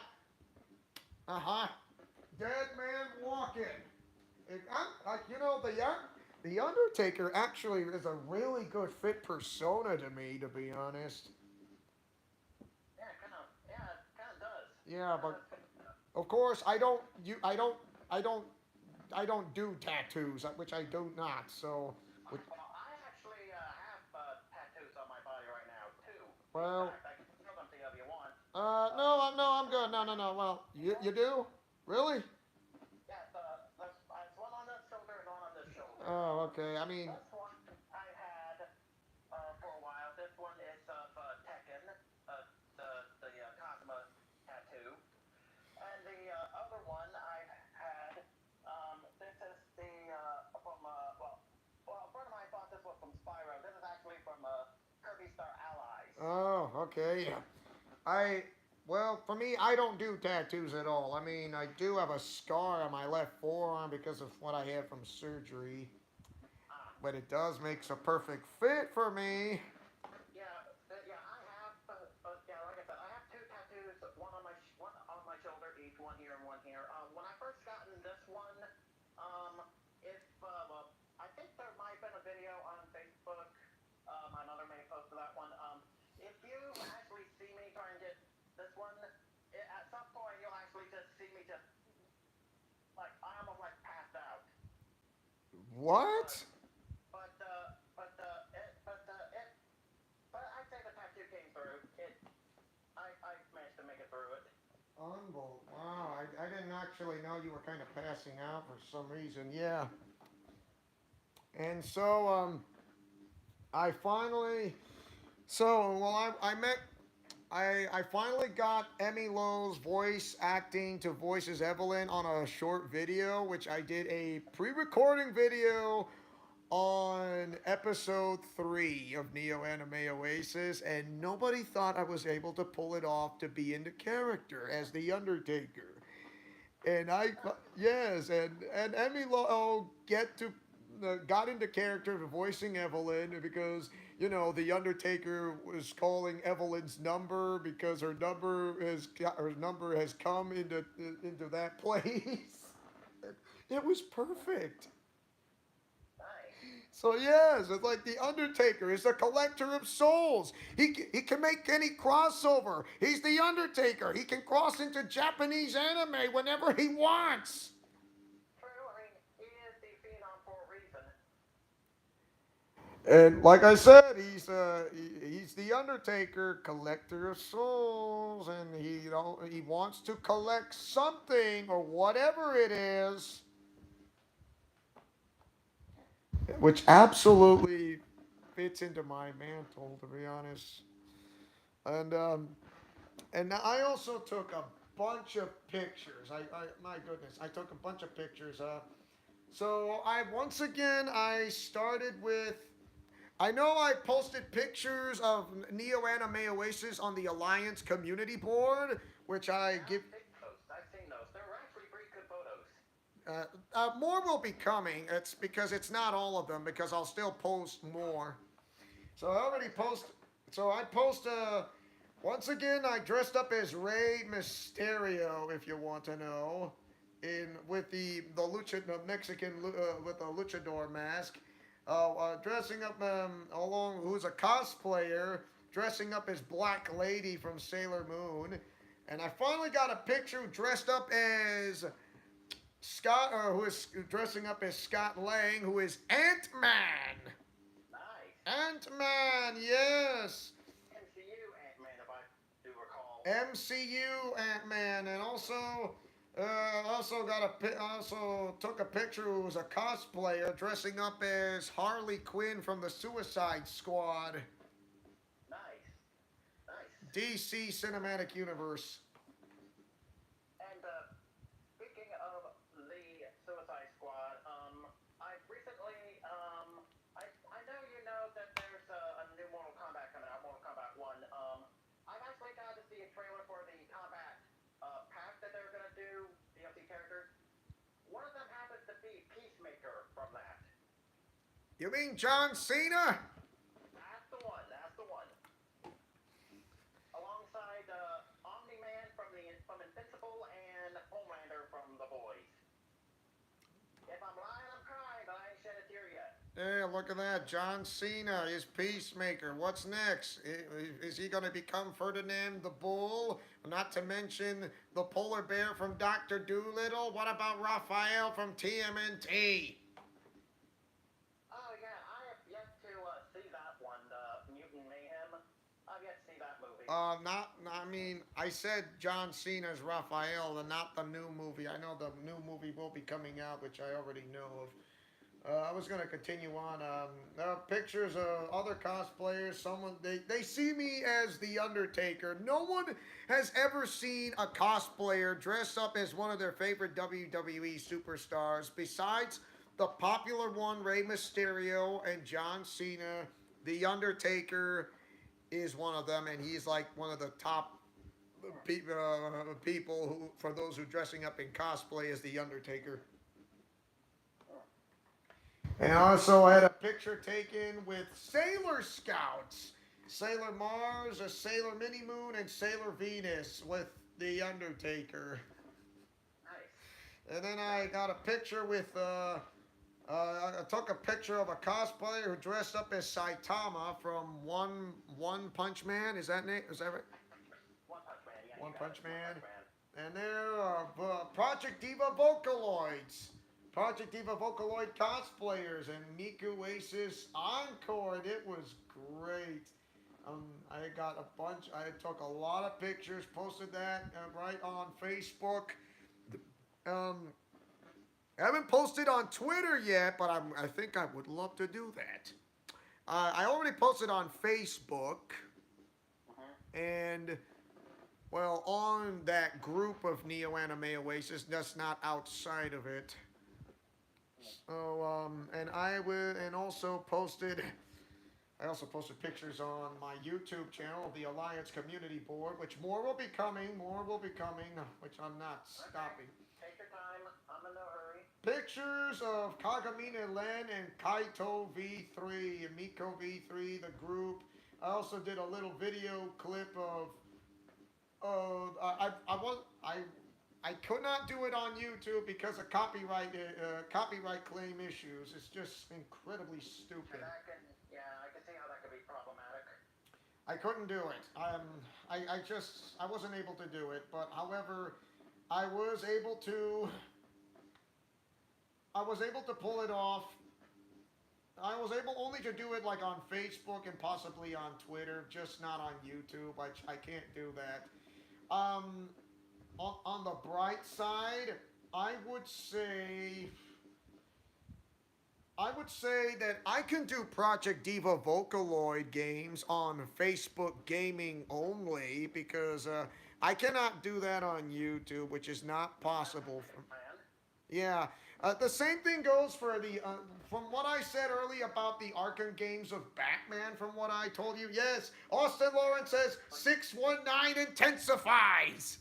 Uh-huh. Dead man walking. The Undertaker actually is a really good fit persona to me, to be honest. Yeah, it kind of does. Yeah, That but does fit. of course I don't I don't do tattoos, which I do not. So, which, Well, I actually have tattoos on my body right now, too. In well, fact, I can show them to you if you want. no, I'm good. No, no, no. Well, you do? Really? Yeah, there's one on this shoulder and one on this shoulder. Oh, okay. I mean, This one I had for a while. This one is of Tekken, Cosmo tattoo. And the other one I had, this is from, a friend of mine thought this was from Spyro. This is actually from Kirby Star Allies. oh, okay. I well, for me, I don't do tattoos at all. I mean, I do have a scar on my left forearm because of what I had from surgery, Ah, but it does makes a perfect fit for me. yeah, I have, yeah, like I said, I have two tattoos, one on my shoulder, each one here and one here. When I first gotten this one, um, if, well, I think there might have been a video on Facebook. My mother may have posted that one. If you actually see me try and get this one, at some point you'll actually just see me just like I almost like passed out. But What? but but I'd say the tattoo came through. I managed to make it through it. Unbelievable. Wow, I didn't actually know you were kind of passing out for some reason. Yeah. And so, I finally, so, well, I finally got Emmy Lowe's voice acting to voice as Evelyn on a short video, which I did a pre recording video on episode 3 of Neo Anime Oasis, and nobody thought I was able to pull it off to be in the character as the Undertaker. And yes, and Emmy Lo get to got into character of voicing Evelyn because the Undertaker was calling Evelyn's number because her number has come into that place. It was perfect. Nice. So yes, it's like the Undertaker is a collector of souls. He can make any crossover. He's the Undertaker. He can cross into Japanese anime whenever he wants. True. I mean, he is the phenom for a reason. And like I said, he's the Undertaker, collector of souls, and he wants to collect something or whatever it is, which absolutely fits into my mantle, to be honest. And I also took a bunch of pictures. My goodness, I took a bunch of pictures. So I started with. I know I posted pictures of Neo Anime Oasis on the Alliance community board, which I Yeah, give. I've seen those. They were actually pretty good photos. More will be coming. It's because it's not all of them because I'll still post more. So I already post. So I post. Once again, I dressed up as Rey Mysterio. If you want to know, in with the Mexican with the luchador mask, dressing up along who's a cosplayer, dressing up as Black Lady from Sailor Moon, and I finally got a picture dressed up as Scott, who is dressing up as Scott Lang, who is Ant Man. Nice. Ant Man, yes. MCU Ant-Man, if I do recall. MCU Ant Man, and also took a picture who was a cosplayer dressing up as Harley Quinn from the Suicide Squad, Nice. Nice. DC Cinematic Universe. And speaking of the Suicide Squad, I recently, I know you know that there's a new Mortal Kombat coming out, Mortal Kombat 1. I've actually got to see a trailer for the Combat pack that they're gonna do, DLC characters. You mean John Cena? That's the one. That's the one. Alongside Omni-Man from Invincible and Homelander from The Boys. If I'm lying, I'm crying, but I ain't shed a tear yet. Yeah, look at that. John Cena is Peacemaker. What's next? Is he going to become Ferdinand the Bull? Not to mention the polar bear from Dr. Doolittle. What about Raphael from TMNT? Oh yeah, I have yet to see that one, Mutant Mayhem. I've yet to see that movie. I mean, I said John Cena's Raphael and not the new movie. I know the new movie will be coming out, which I already know of. I was gonna continue on. Pictures of other cosplayers. They see me as the Undertaker. No one has ever seen a cosplayer dress up as one of their favorite WWE superstars. Besides the popular one, Rey Mysterio and John Cena, the Undertaker is one of them, and he's like one of the top people who, for those who dressing up in cosplay as the Undertaker. And also had a picture taken with Sailor Scouts. Sailor Mars, a Sailor Mini Moon, and Sailor Venus with The Undertaker. Nice. And then I got a picture with, I took a picture of a cosplayer who dressed up as Saitama from One Punch Man. Is that right? One Punch Man, yeah. One Punch Man. One Punch Man. And there are Project Diva Vocaloids. Project Diva Vocaloid cosplayers and Miku Oasis Encore, and it was great. I got a bunch. I took a lot of pictures, posted that right on Facebook. I haven't posted on Twitter yet, but I think I would love to do that. I already posted on Facebook, and well, on that group of Neo Anime Oasis, that's not outside of it. So, and I also posted pictures on my YouTube channel, the Alliance Community Board, which more will be coming, which I'm not stopping. Take your time, I'm in no hurry. Pictures of Kagamine Len and Kaito V3, and Miko V3, the group. I also did a little video clip of, I could not do it on YouTube because of copyright claim issues. It's just incredibly stupid. I can see how that could be problematic. I couldn't do it. I wasn't able to do it. But however, I was able to pull it off. I was able only to do it like on Facebook and possibly on Twitter, just not on YouTube. I can't do that. On the bright side, I would say that I can do Project Diva Vocaloid games on Facebook Gaming only because I cannot do that on YouTube, which is not possible. Yeah, the same thing goes for the, from what I said earlier about the Arkham games of Batman, from what I told you, yes, Austin Lawrence says 619 intensifies.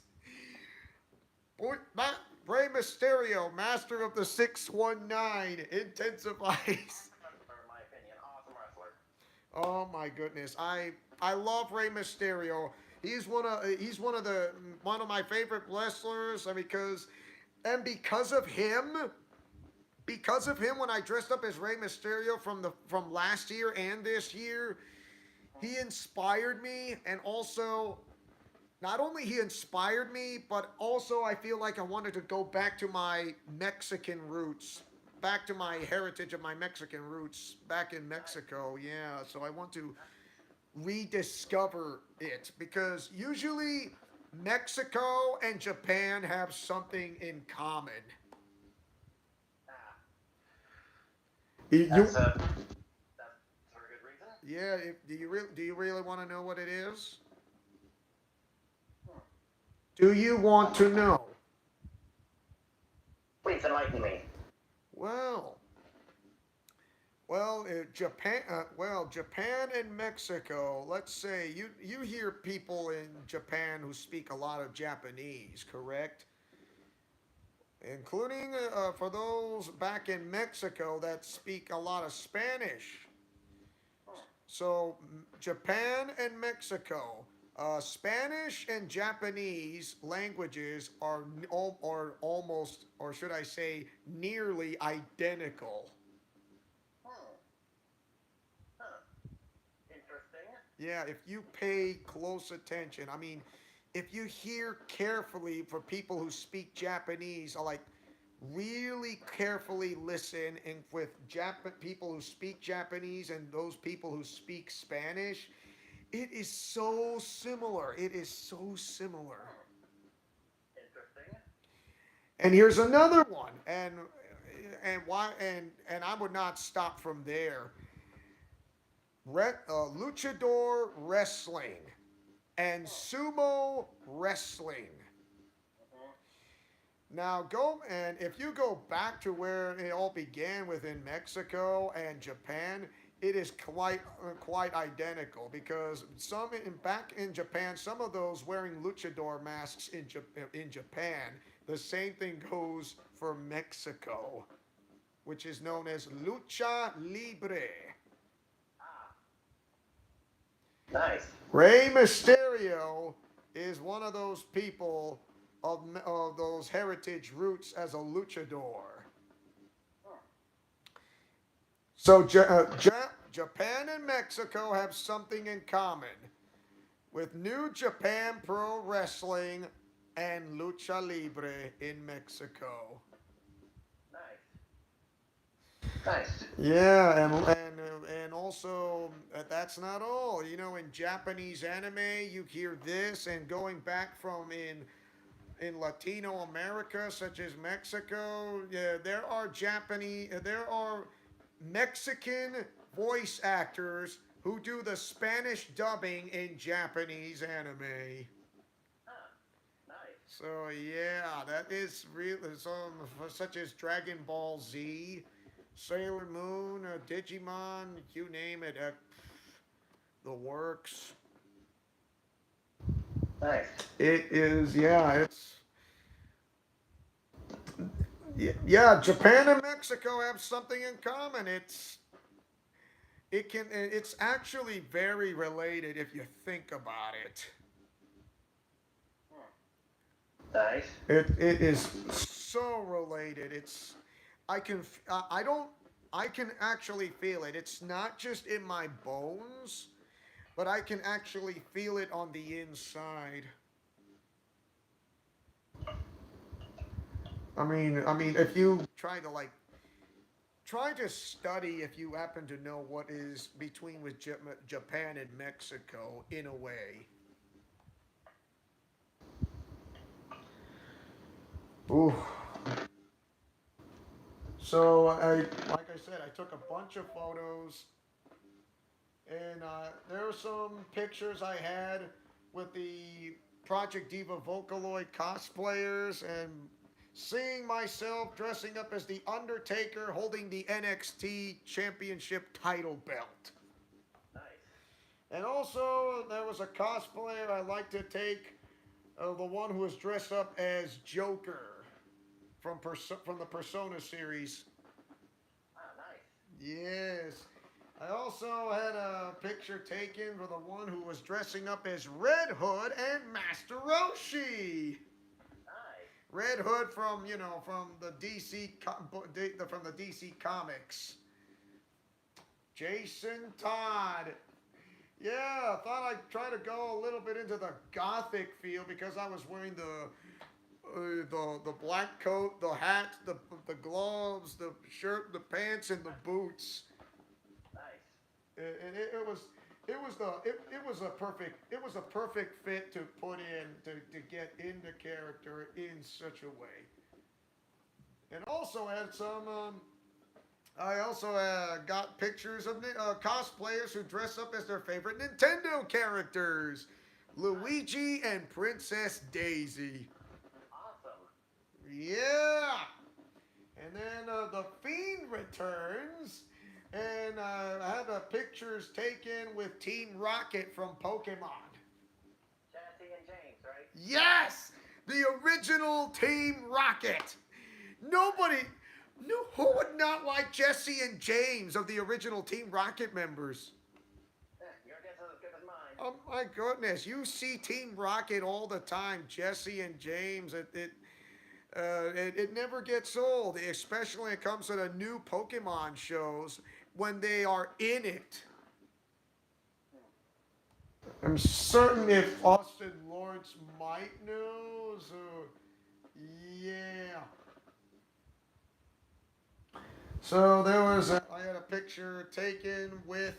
Rey Mysterio, master of the 619, intensifies. In my opinion, awesome wrestler. Oh my goodness, I love Rey Mysterio. He's one of my favorite wrestlers, because of him, when I dressed up as Rey Mysterio from last year and this year, he inspired me, and also, not only he inspired me, but also I feel like I wanted to go back to my Mexican roots, back to my heritage of my Mexican roots back in Mexico. Yeah, so I want to rediscover it, because usually Mexico and Japan have something in common. That's for a good reason. Yeah, do you really want to know what it is? Do you want to know? Please enlighten me. Japan and Mexico. Let's say you hear people in Japan who speak a lot of Japanese, correct? including for those back in Mexico that speak a lot of Spanish. Hmm. So, Japan and Mexico, Spanish and Japanese languages are almost, or should I say, nearly identical. Hmm. Huh. Interesting. Yeah, if you pay close attention, I mean, if you hear carefully for people who speak Japanese, like really carefully listen, and with people who speak Japanese and those people who speak Spanish, it is so similar. It is so similar. Hmm. Interesting. And here's another one, and I would not stop from there. Luchador wrestling and Hmm. sumo wrestling. Mm-hmm. Now go and if you go back to where it all began within Mexico and Japan, it is quite identical because back in Japan, some of those wearing luchador masks in Japan. The same thing goes for Mexico, which is known as lucha libre. Ah. Nice. Rey Mysterio is one of those people of those heritage roots as a luchador. Hmm. So Japan and Mexico have something in common with New Japan Pro Wrestling and Lucha Libre in Mexico. Nice. Nice. Yeah, and also that's not all. You know, in Japanese anime, you hear this, and going back from in Latino America, such as Mexico, yeah, there are Mexican voice actors who do the Spanish dubbing in Japanese anime. Huh. Nice. So yeah, that is real. Some such as Dragon Ball Z, Sailor Moon, Digimon, you name it, the works. Nice. It is, yeah, yeah. Japan and Mexico have something in common. It's actually very related if you think about it. Hmm. Nice. It is so related. I can I don't I can actually feel it. It's not just in my bones, but I can actually feel it on the inside. I mean, if you try to study, if you happen to know what is between with Japan and Mexico, in a way. Ooh. So like I said, I took a bunch of photos, and there were some pictures I had with the Project Diva Vocaloid cosplayers, and seeing myself dressing up as the Undertaker, holding the NXT Championship title belt. Nice. And also, there was a cosplayer I like to take, the one who was dressed up as Joker from the Persona series. Ah, nice. Yes. I also had a picture taken for the one who was dressing up as Red Hood and Master Roshi. Nice. Red Hood from from the from the DC comics. Jason Todd. Yeah, I thought I'd try to go a little bit into the gothic feel because I was wearing the black coat, the hat, the gloves, the shirt, the pants, and the boots. Nice. And it was a perfect fit to put in to get into character in such a way. And also had some. I also got pictures of cosplayers who dress up as their favorite Nintendo characters, Nice. Luigi and Princess Daisy. Awesome. Yeah. And then the Fiend returns, and I had pictures taken with Team Rocket from Pokemon. Jesse and James, right? Yes, the original Team Rocket. Nobody, no, who would not like Jesse and James of the original Team Rocket members? Your guess is as good as mine. Oh my goodness, you see Team Rocket all the time, Jesse and James. It never gets old, especially when it comes to the new Pokemon shows when they are in it. I'm certain if Austin Lawrence might know, so yeah. So I had a picture taken with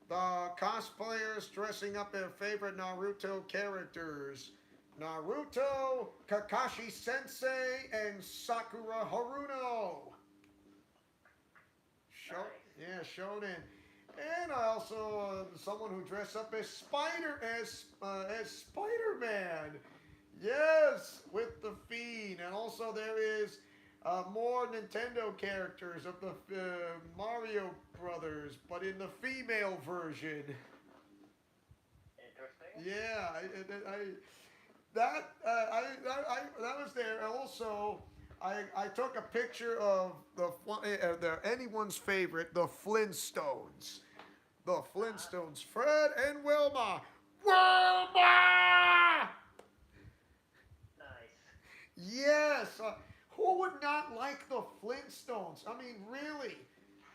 the cosplayers dressing up their favorite Naruto characters. Naruto, Kakashi Sensei, and Sakura Haruno. Yeah, Shonen. And I also someone who dressed up as Spider Man. Yes, with the Fiend, and also there is more Nintendo characters of the Mario Brothers, but in the female version. Interesting. Yeah, that that was there. And also, I took a picture of the anyone's favorite, the Flintstones. The Flintstones, Fred and Wilma. Wilma! Nice. Yes. Who would not like the Flintstones? I mean, really?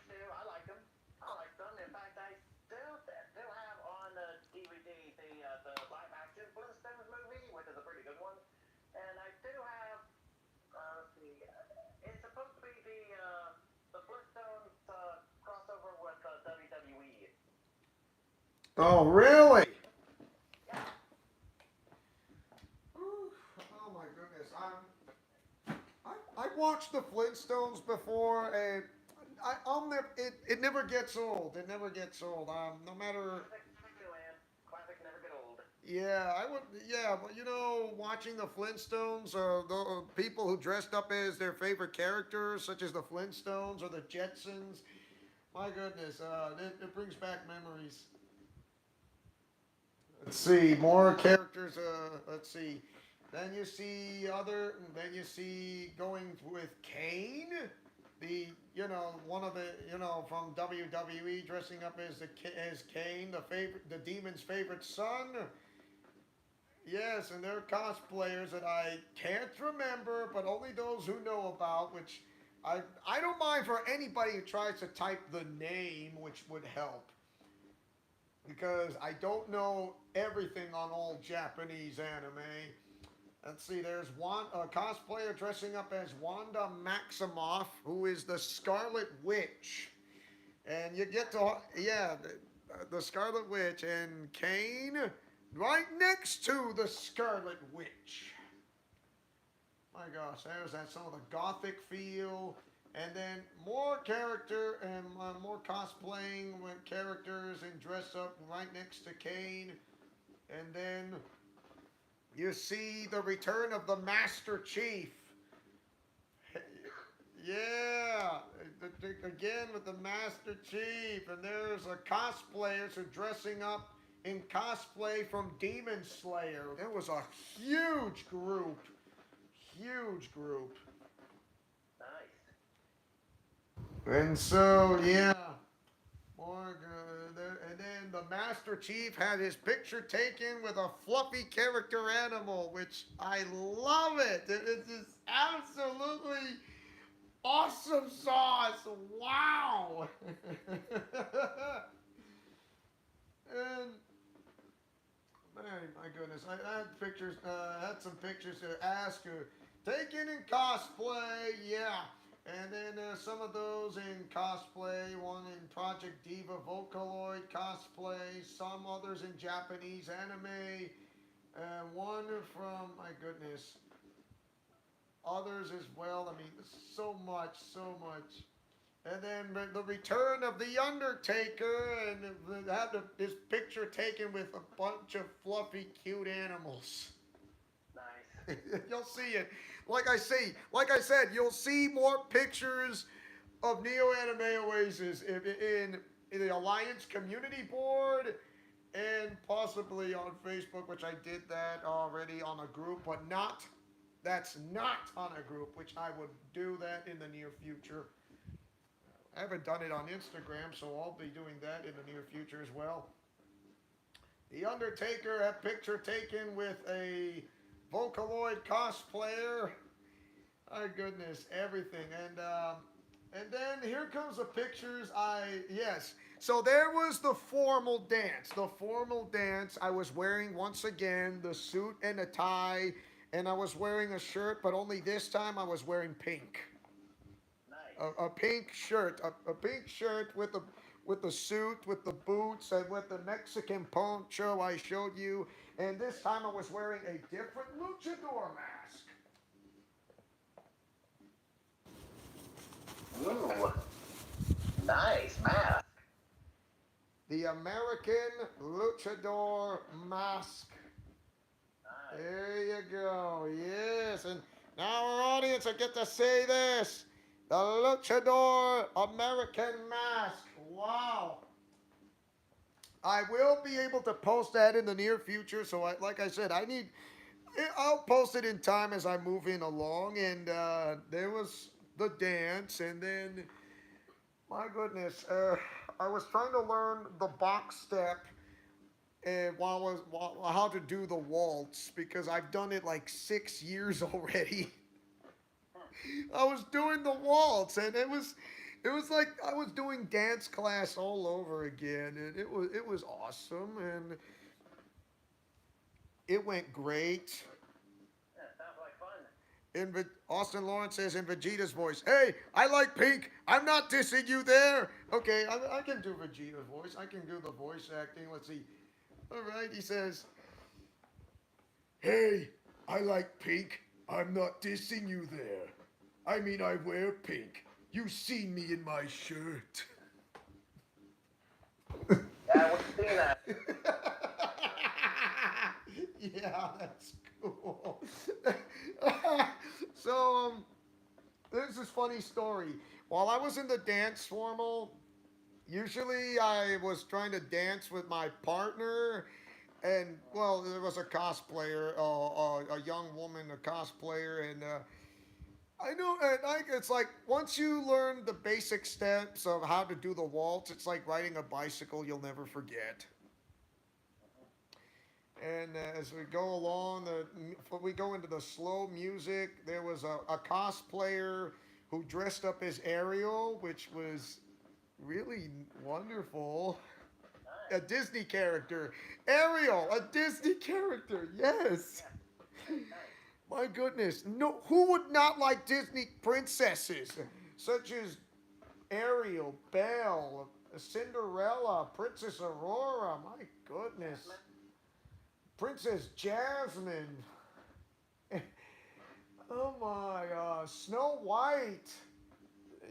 Still, I like them. I like them. In fact, I still have on DVD the live action Flintstones movie, which is a pretty good one. And I do have let's see, it's supposed to be the Flintstones crossover with WWE. Oh, really? Yeah. Oh my goodness. I watched the Flintstones before, and I'll never. It never gets old. It never gets old. No matter. Classics never get old. Yeah, I would. Yeah, but watching the Flintstones, the people who dressed up as their favorite characters, such as the Flintstones or the Jetsons. My goodness, it brings back memories. Let's see, more characters. Let's see. Then you see going with Kane, the one of the from WWE dressing up as Kane, the demon's favorite son. Yes, and they're cosplayers that I can't remember, but only those who know about. Which I don't mind for anybody who tries to type the name, which would help because I don't know everything on all Japanese anime. Let's see, there's a cosplayer dressing up as Wanda Maximoff, who is the Scarlet Witch. And you get to, yeah, the Scarlet Witch, and Kane right next to the Scarlet Witch. My gosh, there's that some of the gothic feel. And then more character and more cosplaying with characters and dress up right next to Kane. And then you see the return of the Master Chief. Yeah, again with the Master Chief. And there's a cosplayers who are dressing up in cosplay from Demon Slayer. There was a huge group. Huge group. Nice. And so, yeah. And then the Master Chief had his picture taken with a fluffy character animal, which I love it. It's just absolutely awesome sauce. Wow. And man, my goodness, I had pictures. Had some pictures to ask her. Taken in cosplay, yeah. And then some of those in cosplay, one in Project Diva Vocaloid cosplay, some others in Japanese anime, one from, my goodness, others as well. I mean, so much, so much. And then the return of The Undertaker, and had his picture taken with a bunch of fluffy, cute animals. Nice. You'll see it. Like I said, you'll see more pictures of Neo Anime Oasis in the Alliance community board and possibly on Facebook, which I did that already on a group, but not that's not on a group, which I would do that in the near future. I haven't done it on Instagram, so I'll be doing that in the near future as well. The Undertaker, a picture taken with a Vocaloid cosplayer. My goodness, everything. And then here comes the pictures. Yes. So there was the formal dance. The formal dance. I was wearing once again the suit and a tie, and I was wearing a shirt, but only this time I was wearing pink. Nice. A pink shirt, a pink shirt with the suit, with the boots, and with the Mexican poncho I showed you. And this time I was wearing a different luchador mask. Ooh, nice mask. The American luchador mask. Nice. There you go. Yes, and now our audience will get to say this. The luchador American mask. Wow. I will be able to post that in the near future. So, like I said, I'll post it in time as I move in along. And there was the dance, and then my goodness, I was trying to learn the box step and how to do the waltz because I've done it like 6 years already. I was doing the waltz, and it was like I was doing dance class all over again, and it was awesome, and it went great. Yeah, sounds like fun. Austin Lawrence says in Vegeta's voice, "Hey, I like pink. I'm not dissing you there." Okay, I can do Vegeta's voice. I can do the voice acting. Let's see. All right, he says, "Hey, I like pink. I'm not dissing you there. I mean, I wear pink. You've seen me in my shirt." Yeah, we've seen that. Yeah, that's cool. So, there's this funny story. While I was in the dance formal, usually I was trying to dance with my partner, and well, there was a cosplayer, a young woman, a cosplayer, and I know, and it's like once you learn the basic steps of how to do the waltz, it's like riding a bicycle you'll never forget. And as we go along, we go into the slow music. There was a cosplayer who dressed up as Ariel, which was really wonderful. A Nice. Disney character. Ariel, a Disney character. Yes. Yeah, nice, nice. My goodness. No, who would not like Disney princesses such as Ariel, Belle, Cinderella, Princess Aurora? My goodness. Jasmine. Princess Jasmine. Oh my God. Snow White.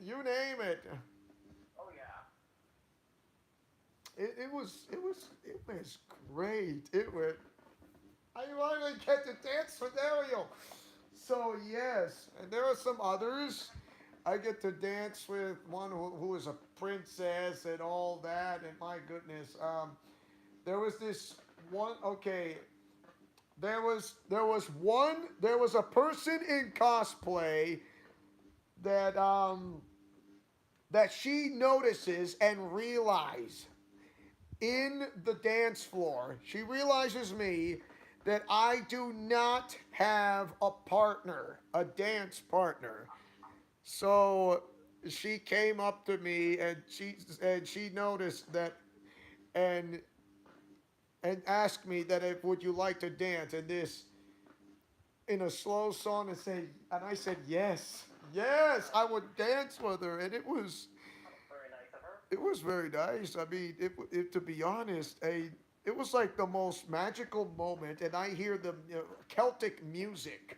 You name it. Oh yeah. It was great. I finally get to dance with Ariel. So yes, and there are some others. I get to dance with one who is a princess and all that. And my goodness, there was this one. Okay, there was a person in cosplay that that she notices and realizes in the dance floor. She realizes me that I do not have a partner, a dance partner. So she came up to me and she noticed that and and asked me that if would you like to dance and this in a slow song and I said yes. Yes, I would dance with her and Very nice of her. it was very nice. I mean, to be honest, it was like the most magical moment, and I hear the Celtic music.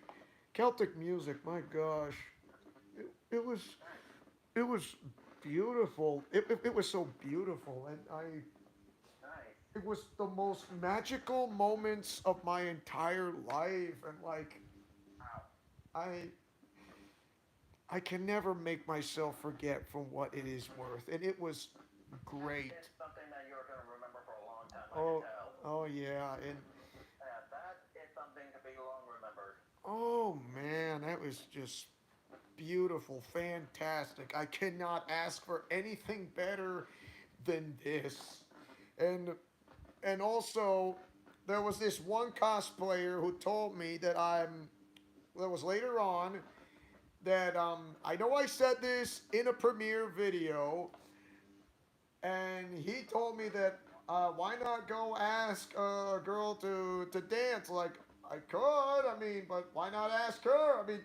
Celtic music, my gosh, it was it was beautiful. It was so beautiful, and Nice. it was the most magical moments of my entire life, and like Wow. I I can never make myself forget from what it is worth, and it was great. It's something that you're going to remember for a long time, I can Oh, tell. oh yeah, and Yeah, that is something to be long remembered. oh man, was just beautiful, fantastic. I cannot ask for anything better than this. And and also there was this one cosplayer who told me that was later on that I know I said this in a premiere video, and he told me that why not go ask a girl to dance? Like I could, I mean, but why not ask her? I mean,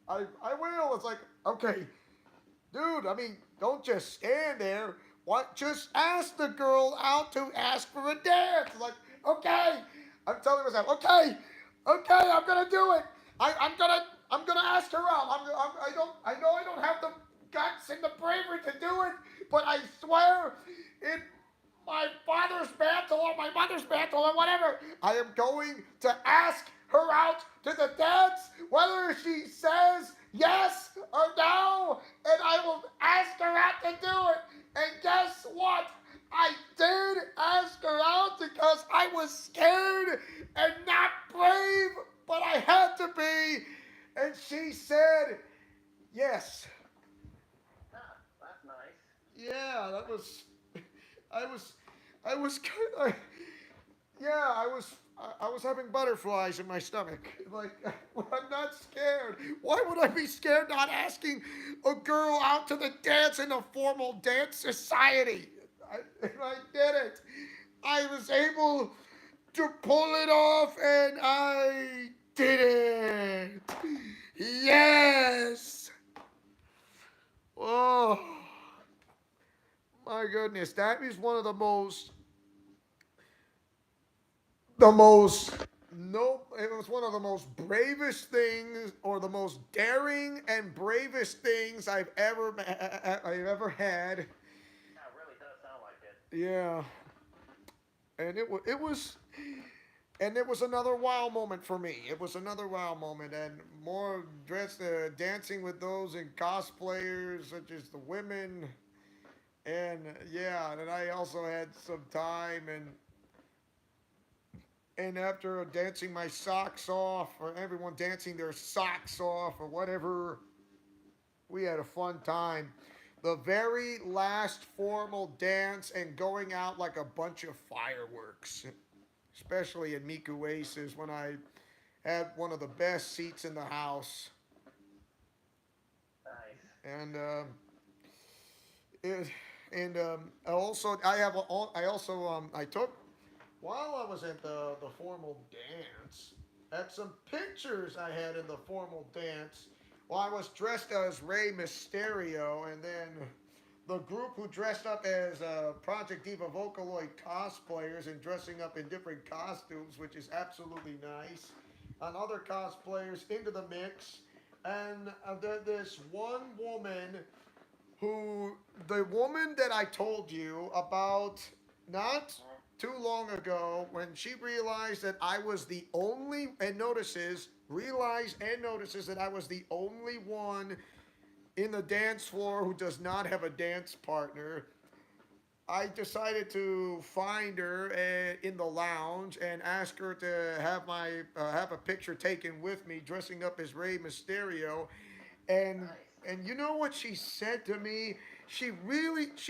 I will. It's like okay, dude. I mean, don't just stand there. What? Just ask the girl out to ask for a dance. Like okay, I'm telling myself okay, okay, I'm gonna do it. I'm gonna ask her out. I know I don't have the guts and the bravery to do it, but I swear in my father's mantle or my mother's mantle or whatever, I am going to ask her out to the dance, whether she says yes or no, and I will ask her out to do it. And guess what? I did ask her out because I was scared and not brave, but I had to be. And she said yes. Ah, that's nice. Yeah, that was. I was. I was kind of. Yeah, I was having butterflies in my stomach. Like I'm not scared. Why would I be scared not asking a girl out to the dance in a formal dance society? I did it. I was able to pull it off, and I did it. Yes. Oh my goodness, that is one of the most no it was one of the most bravest things or the most daring and bravest things I've ever had. Yeah, it really does sound like it. Yeah, and it was another wow moment for me. It was another wow moment, and more dancing with those and cosplayers such as the women, and yeah, and I also had some time and after dancing my socks off, or everyone dancing their socks off, or whatever, we had a fun time. The very last formal dance and going out like a bunch of fireworks, especially in Miku Oasis when I had one of the best seats in the house. Nice. And it, and also I also I took while I was at the formal dance, at some pictures I had in the formal dance, well, I was dressed as Rey Mysterio, and then the group who dressed up as Project Diva Vocaloid cosplayers and dressing up in different costumes, which is absolutely nice, and other cosplayers into the mix. And this one woman who, the woman that I told you about not too long ago, when she realized that I was the only, and notices that I was the only one in the dance floor who does not have a dance partner, I decided to find her in the lounge and ask her to have a picture taken with me, dressing up as Rey Mysterio, and Nice. and you know what she said to me? She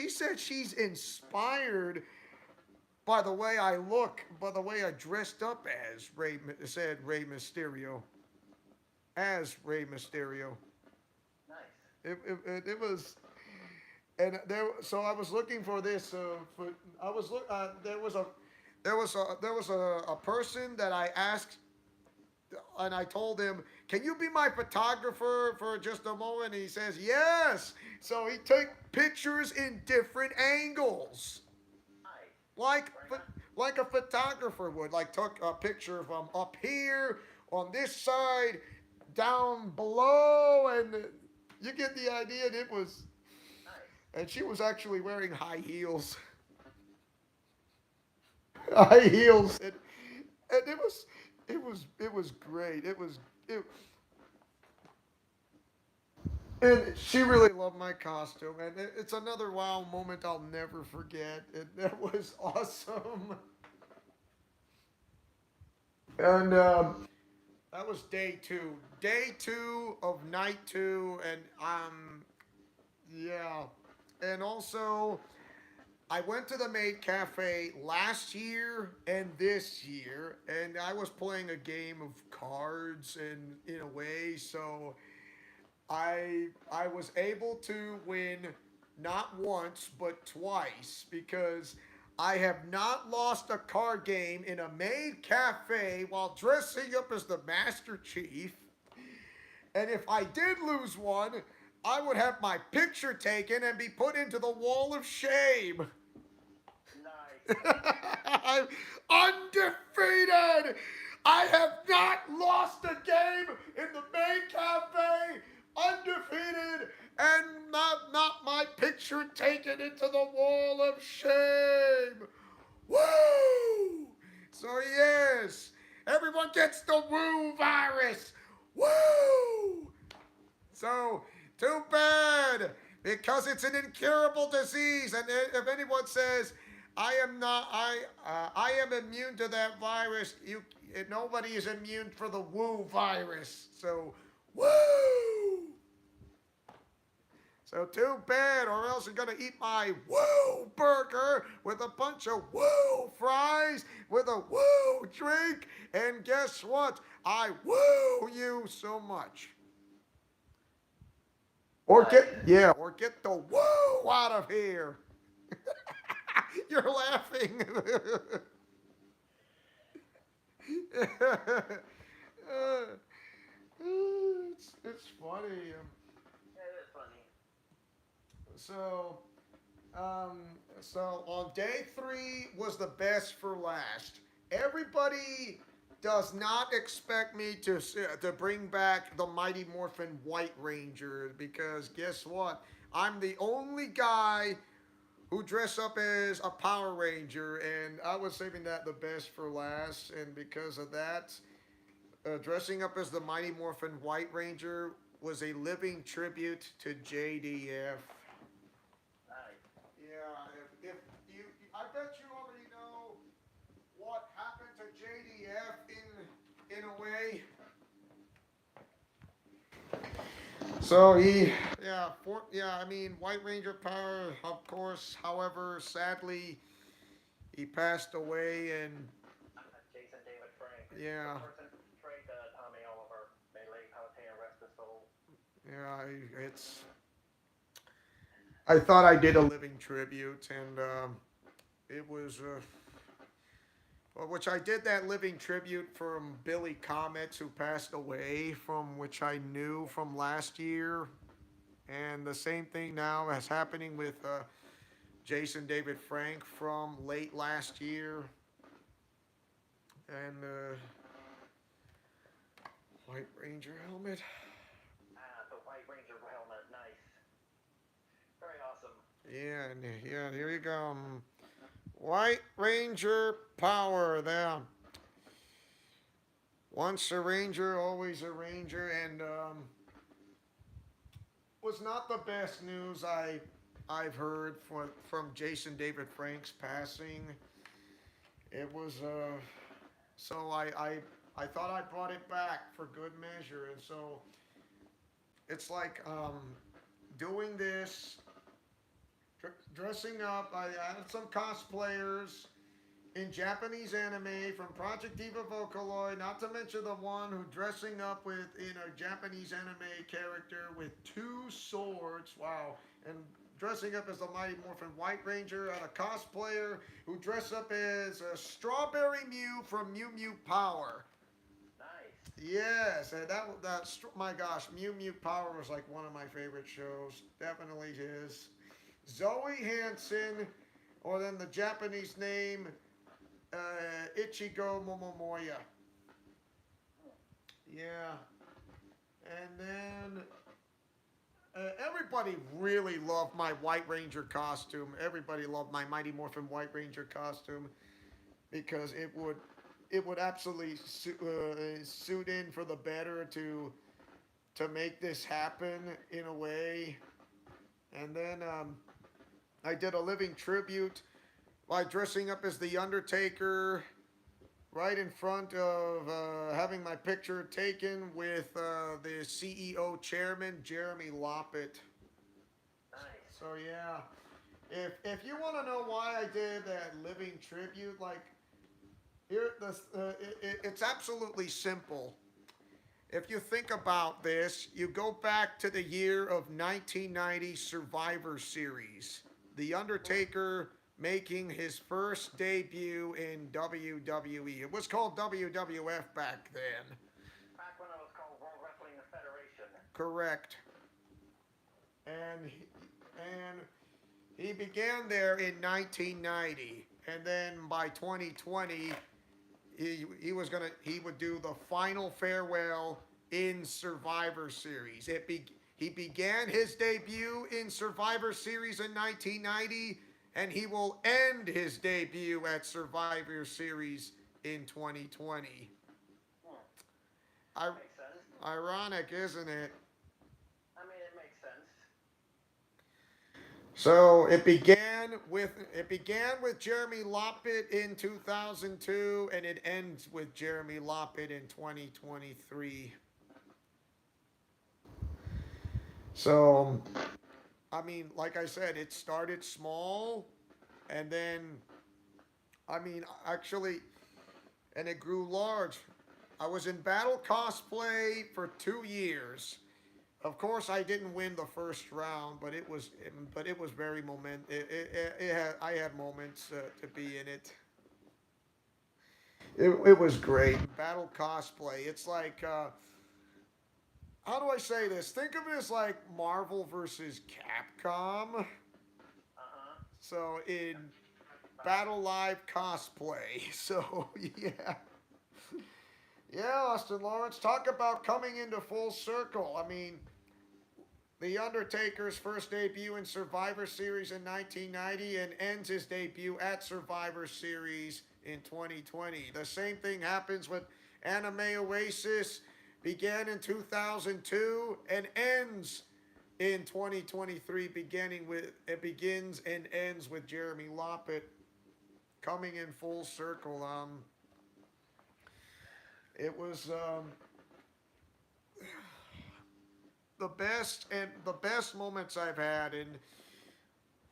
said she's inspired by the way I look, by the way I dressed up as Rey Mysterio, as Rey Mysterio. Nice. It was, and there. So I was looking for this. For I was look. There was a person that I asked, and I told him, "Can you be my photographer for just a moment?" And he says, "Yes." So he took pictures in different angles, Nice. like Very nice. like a photographer would. Like took a picture from up here, on this side, down below, and you get the idea. And it was, Nice. and she was actually wearing high heels, high heels, and it was great. It, and she really loved my costume, and it's another wow moment I'll never forget. That was awesome. And That was day two. Day two of night two, and yeah. And also, I went to the Maid Cafe last year and this year, and I was playing a game of cards and in a way, so I was able to win not once but twice because I have not lost a card game in a Maid Cafe while dressing up as the Master Chief. And if I did lose one, I would have my picture taken and be put into the wall of shame. Nice. I'm undefeated. I have not lost a game in the main cafe. Undefeated and not my picture taken into the wall of shame. Woo! So yes, everyone gets the woo virus. Woo! So, too bad because it's an incurable disease, and if anyone says I am immune to that virus, nobody is immune for the woo virus. So, woo! So too bad, or else you're gonna eat my woo burger with a bunch of woo fries with a woo drink, and guess what? I woo you so much. Or get the woo out of here. You're laughing. It's funny. That is funny. So, um, so on day three was the best for last. Everybody does not expect me to bring back the Mighty Morphin White Ranger because guess what? I'm the only guy who dress up as a Power Ranger, and I was saving that the best for last. And because of that, dressing up as the Mighty Morphin White Ranger was a living tribute to JDF. Nice. Yeah, if you, I bet you already know what happened to JDF in a way. So I mean, White Ranger power, of course. However, sadly, he passed away, and Jason David Frank. yeah, The person who portrayed Tommy Oliver. May Lady Palpatine rest his soul. yeah, it's. I thought I did a living tribute, and it was well, which I did that living tribute from Billy Comets, who passed away, from which I knew from last year. And the same thing now is happening with Jason David Frank from late last year. And White Ranger helmet. The White Ranger helmet. Nice. Very awesome. Yeah, yeah, here you go. White Ranger power there. Once a Ranger, always a Ranger, and was not the best news I've heard from Jason David Frank's passing. It was so I thought I brought it back for good measure, and so it's like doing this, dressing up. I added some cosplayers in Japanese anime from Project Diva Vocaloid, not to mention the one who dressing up with in a Japanese anime character with two swords. Wow. And dressing up as the Mighty Morphin White Ranger, and a cosplayer who dressed up as a Strawberry Mew from Mew Mew Power. Nice. Yes, and my gosh, Mew Mew Power was like one of my favorite shows. Definitely is. Zoe Hansen, or then the Japanese name Ichigo Momomoya. Yeah. And then everybody really loved my White Ranger costume. Everybody loved my Mighty Morphin White Ranger costume because it would absolutely suit in for the better to make this happen in a way. And then I did a living tribute by dressing up as the Undertaker right in front of having my picture taken with the CEO chairman, Jeremy Loppet. Nice. So yeah, if you want to know why I did that living tribute, like here, it's absolutely simple. If you think about this, you go back to the year of 1990 Survivor Series. The Undertaker making his first debut in WWE. It was called WWF back then. Back when it was called World Wrestling Federation. Correct. And he began there in 1990, and then by 2020 he would do the final farewell in Survivor Series. He began his debut in Survivor Series in 1990, and he will end his debut at Survivor Series in 2020. Hmm. I, Makes sense. Ironic, isn't it? I mean, it makes sense. So it began with Jeremy Loppet in 2002, and it ends with Jeremy Loppet in 2023. So, I mean, like I said, it started small, and then, I mean, actually, and it grew large. I was in battle cosplay for 2 years. Of course, I didn't win the first round, but it was very moment. I had moments to be in it. It was great. Battle cosplay. It's like how do I say this? Think of it as like Marvel versus Capcom. Uh-huh. So in Battle Live cosplay. So yeah. Yeah, Austin Lawrence, talk about coming into full circle. I mean, The Undertaker's first debut in Survivor Series in 1990 and ends his debut at Survivor Series in 2020. The same thing happens with Anime Oasis, began in 2002 and ends in 2023, beginning with it begins and ends with Jeremy Loppet coming in full circle. It was the best moments I've had,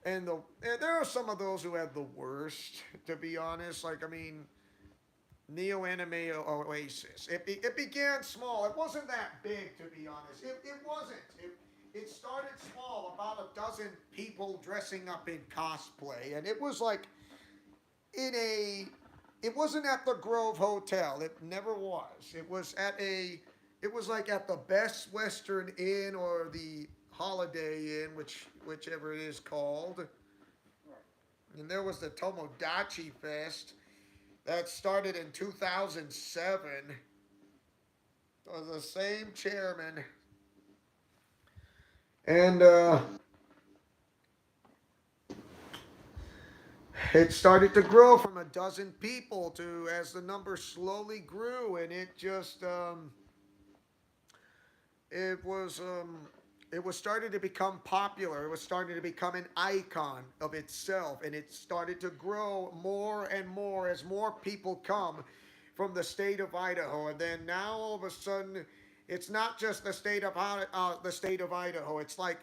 and there are some of those who had the worst, to be honest. Like, I mean, Neo Anime Oasis. It began small. It wasn't that big, to be honest. It wasn't. It started small, about a dozen people dressing up in cosplay, and it was like in a. It wasn't at the Grove Hotel. It never was. It was at a. It was like at the Best Western Inn or the Holiday Inn, whichever it is called. And there was the Tomodachi Fest that started in 2007. It was the same chairman, and it started to grow from a dozen people to as the number slowly grew, and it was it was starting to become popular. It was starting to become an icon of itself, and it started to grow more and more as more people come from the state of Idaho. And then now all of a sudden, it's not just the state of Idaho. It's like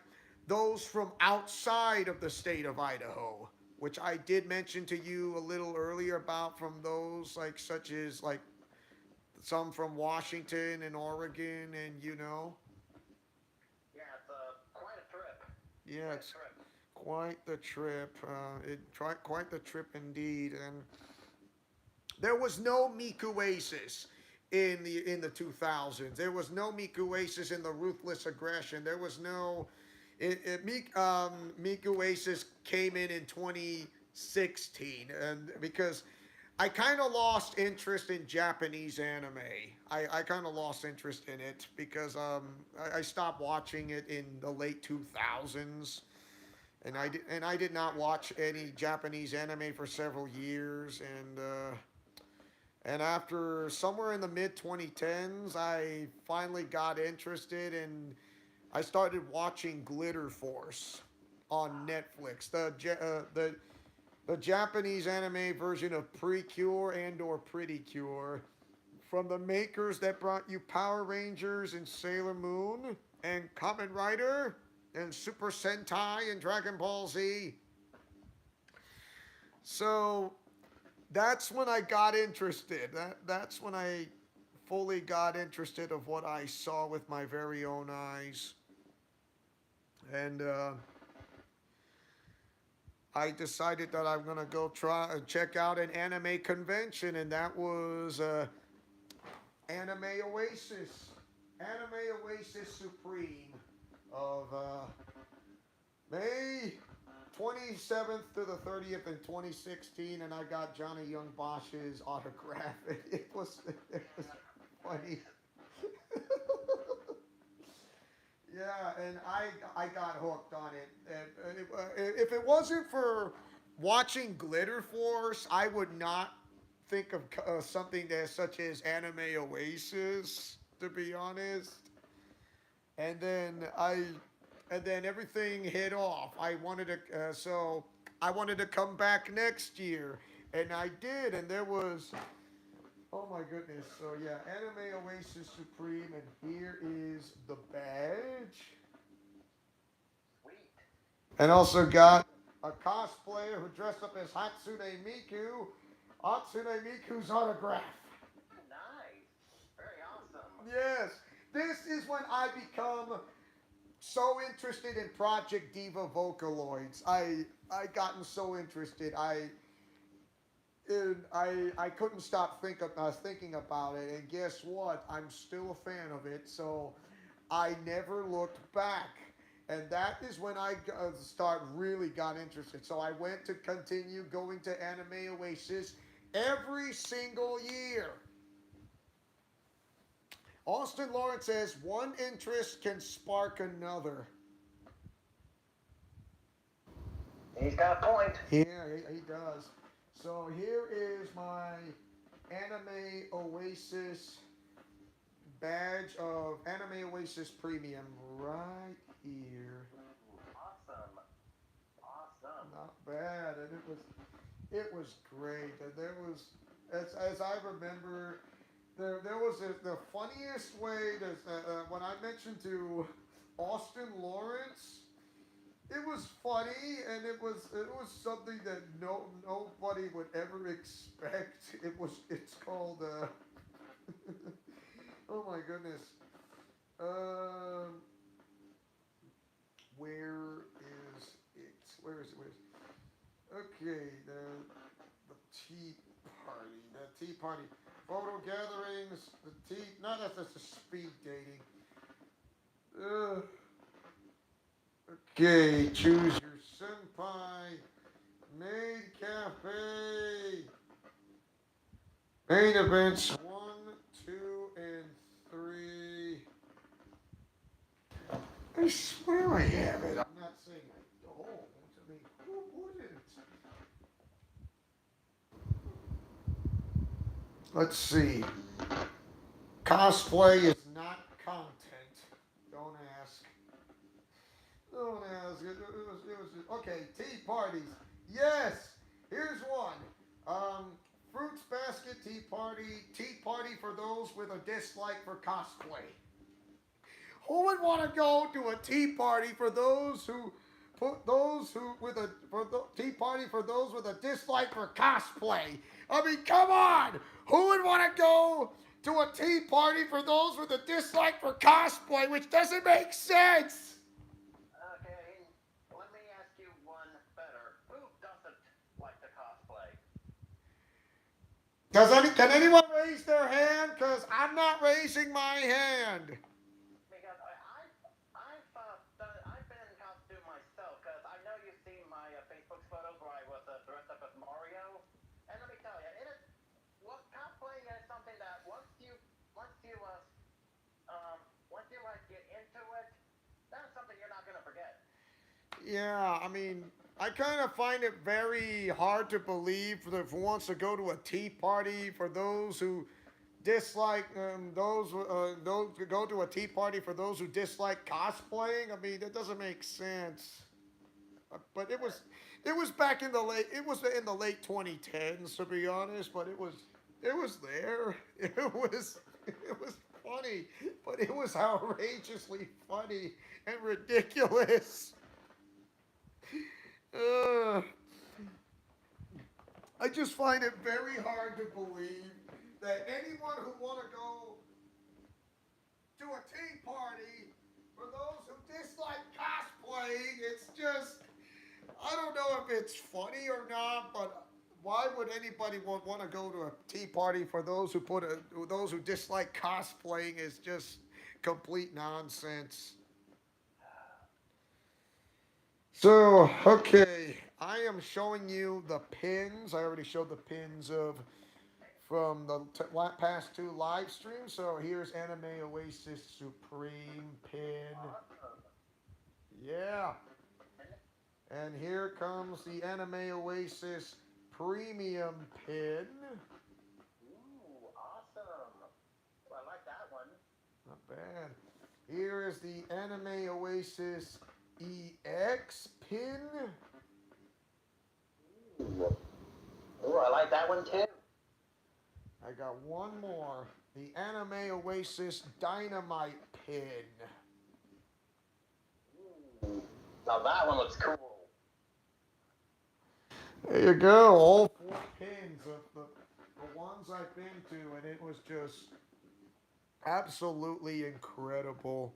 those from outside of the state of Idaho, which I did mention to you a little earlier about, from those like such as like some from Washington and Oregon, and Yeah, it's quite a trip. yeah, Quite a it's trip. quite the trip. Quite the trip indeed. And there was no Miku Aces in the 2000s. There was no Miku Aces in the Ruthless Aggression. There was no. Miku Aces came in 2016, and because I kind of lost interest in Japanese anime. I kind of lost interest in it because I stopped watching it in the late 2000s, and I did not watch any Japanese anime for several years, and after somewhere in the mid 2010s, I finally got interested, and I started watching Glitter Force on Netflix. the Japanese anime version of Precure and or Pretty Cure, from the makers that brought you Power Rangers and Sailor Moon and Kamen Rider and Super Sentai and Dragon Ball Z. So that's when I got interested. That's when I fully got interested of what I saw with my very own eyes. And I decided that I'm gonna go try check out an anime convention, and that was Anime Oasis, Anime Oasis Supreme of May 27th to the 30th in 2016, and I got Johnny Young Bosch's autograph. It was funny. Yeah, and I got hooked on it. If it wasn't for watching Glitter Force, I would not think of something that such as Anime Oasis, to be honest. And then everything hit off. I wanted to come back next year, and I did. And there was, oh my goodness. So yeah, Anime Oasis Supreme, and here is the badge. Sweet. And also got a cosplayer who dressed up as Hatsune Miku. Hatsune Miku's autograph. Nice. Very awesome. Yes, this is when I become so interested in Project Diva Vocaloids. I gotten so interested. I couldn't stop thinking about it, and guess what? I'm still a fan of it, so I never looked back. And that is when I really got interested. So I went to continue going to Anime Oasis every single year. Austin Lawrence says one interest can spark another. He's got a point. Yeah, he does. So here is my Anime Oasis badge of Anime Oasis Premium right here. Awesome. Awesome. Not bad, and it was great. And there was, as I remember, there was the funniest way. When I mentioned to Austin Lawrence, it was funny, and it was something that nobody would ever expect. It's called oh my goodness. Um, where is it? Where is it? Okay, the tea party. The tea party. Photo gatherings. The tea. No, that's a speed dating. Okay, choose your senpai. Maid cafe. Main events 1, 2, and 3. I swear I have it. I'm not saying I don't. I mean, who wouldn't? Let's see. Cosplay is not content. Don't ask. Don't ask. Okay, tea parties. Yes. Here's one. Fruits basket tea party. Tea party for those with a dislike for cosplay. Who would want to go to a tea party for those who tea party for those with a dislike for cosplay? I mean, come on! Who would want to go to a tea party for those with a dislike for cosplay, which doesn't make sense? Okay, let me ask you one better. Who doesn't like to cosplay? Can anyone raise their hand? Because I'm not raising my hand. Because I've been in costume myself. Because I know you've seen my Facebook photos where I was dressed up as Mario. And let me tell you, cosplaying is something that once you like get into it, that's something you're not gonna forget. Yeah, I mean, I kind of find it very hard to believe that who wants to go to a tea party for those who dislike those go to a tea party for those who dislike cosplaying. I mean, that doesn't make sense. But It was back in the late. It was in the late 2010s, to be honest. But it was there. It was funny, but it was outrageously funny and ridiculous. Uh, I just find it very hard to believe that anyone who want to go to a tea party, for those who dislike cosplaying, it's just, I don't know if it's funny or not, but why would anybody want to go to a tea party for those who those who dislike cosplaying is just complete nonsense. So, okay, I am showing you the pins. I already showed the pins of from the past two live streams. So here's Anime Oasis Supreme pin. Yeah. And here comes the Anime Oasis Premium pin. Ooh, awesome. Well, I like that one. Not bad. Here is the Anime Oasis EX pin. Ooh. Ooh, I like that one too. I got one more. The Anime Oasis Dynamite pin. Ooh. Now that one looks cool. There you go. All four pins of the ones I've been to, and it was just absolutely incredible.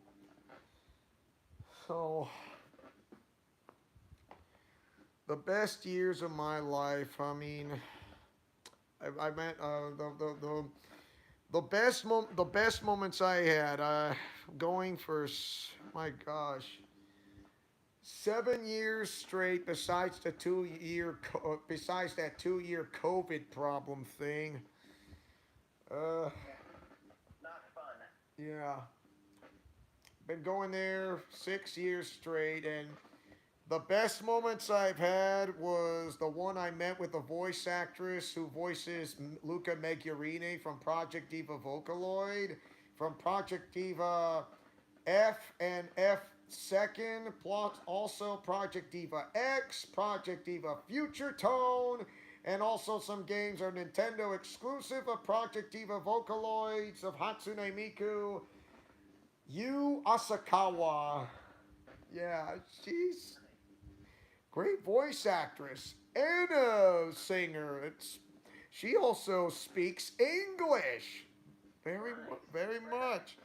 So, the best years of my life. I mean, I meant the best moments I had. Going for my gosh, 7 years straight. Besides that 2 year COVID problem thing. Uh, Not fun. yeah, been going there 6 years straight, and the best moments I've had was the one I met with the voice actress who voices Luca Megurini from Project Diva Vocaloid, from Project Diva F and F Second, plus also Project Diva X, Project Diva Future Tone, and also some games are Nintendo exclusive of Project Diva Vocaloids of Hatsune Miku, Yu Asakawa. Yeah, she's great voice actress and a singer. She also speaks English very much.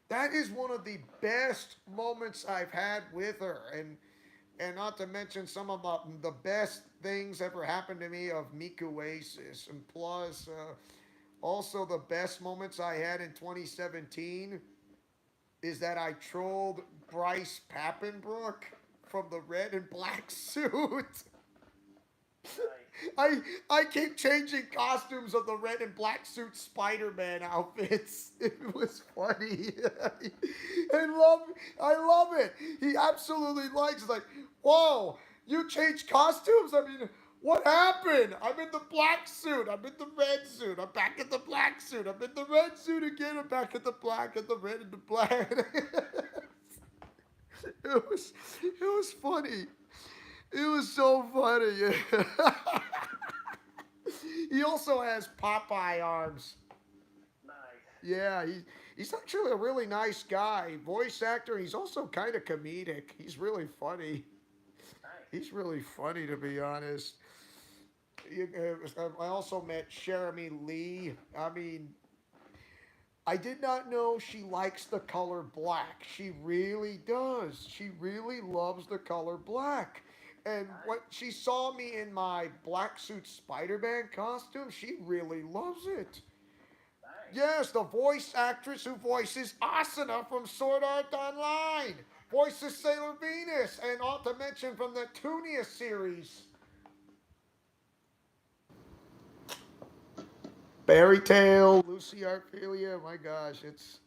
That is one of the best moments I've had with her, and not to mention some of the best things ever happened to me of Miku Oasis, and plus also the best moments I had in 2017 is that I trolled Bryce Pappenbrook from the red and black suit. Nice. I keep changing costumes of the red and black suit Spider-Man outfits. It was funny. love I love it. He absolutely likes it. Like, whoa, you changed costumes? I mean, what happened? I'm in the black suit. I'm in the red suit. I'm back in the black suit. I'm in the red suit again. I'm back in the black and the red and the black. It was funny. It was so funny. He also has Popeye arms. Nice. Yeah, he's actually a really nice guy. Voice actor. He's also kind of comedic. He's really funny. Nice. He's really funny, to be honest. I also met Jeremy Lee. I mean, I did not know she likes the color black. She really does. She really loves the color black. And Nice. when she saw me in my black suit Spider Man costume, she really loves it. Nice. Yes, the voice actress who voices Asuna from Sword Art Online, voices Sailor Venus, and not to mention from the Tunia series. Fairy Tale, Lucy Arpelia, my gosh, it's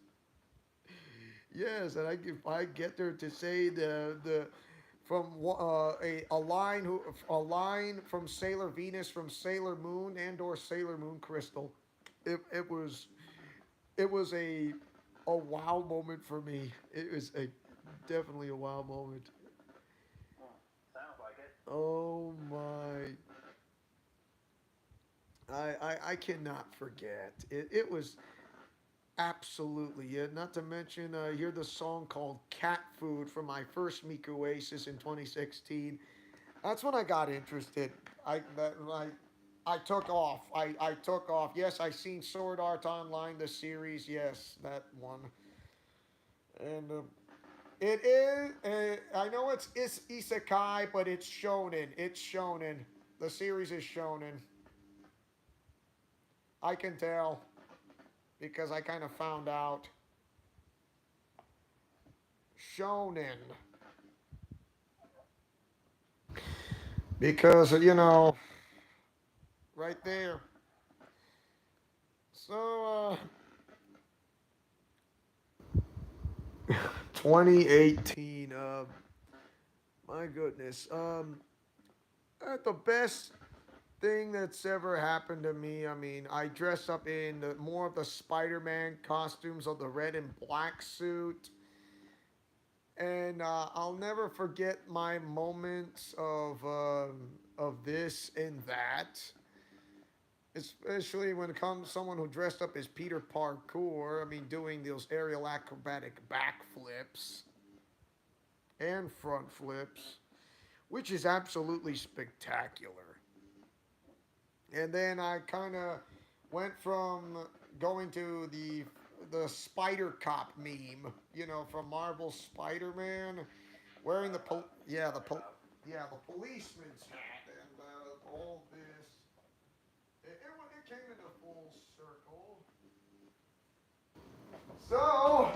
yes, and I get her to say the from a line from Sailor Venus from Sailor Moon and or Sailor Moon Crystal. It was a wow moment for me. It was a definitely a wow moment. Hmm. Sounds like it. Oh my. I cannot forget. It was absolutely it. Not to mention, I hear the song called Cat Food from my first Miku Oasis in 2016. That's when I got interested. I took off. I took off. Yes, I seen Sword Art Online, the series. Yes, that one. And it is. I know it's isekai, but it's shonen. It's shonen. The series is shonen. I can tell because I kind of found out. Shonen. Because, right there. So, 2018. My goodness. The best thing that's ever happened to me. I mean, I dress up in more of the Spider-Man costumes of the red and black suit, and I'll never forget my moments of this and that. Especially when it comes to someone who dressed up as Peter Parkour. I mean, doing those aerial acrobatic backflips and front flips, which is absolutely spectacular. And then I kind of went from going to the Spider Cop meme, from Marvel Spider-Man, wearing yeah, the policeman's hat and all this. It came into full circle. So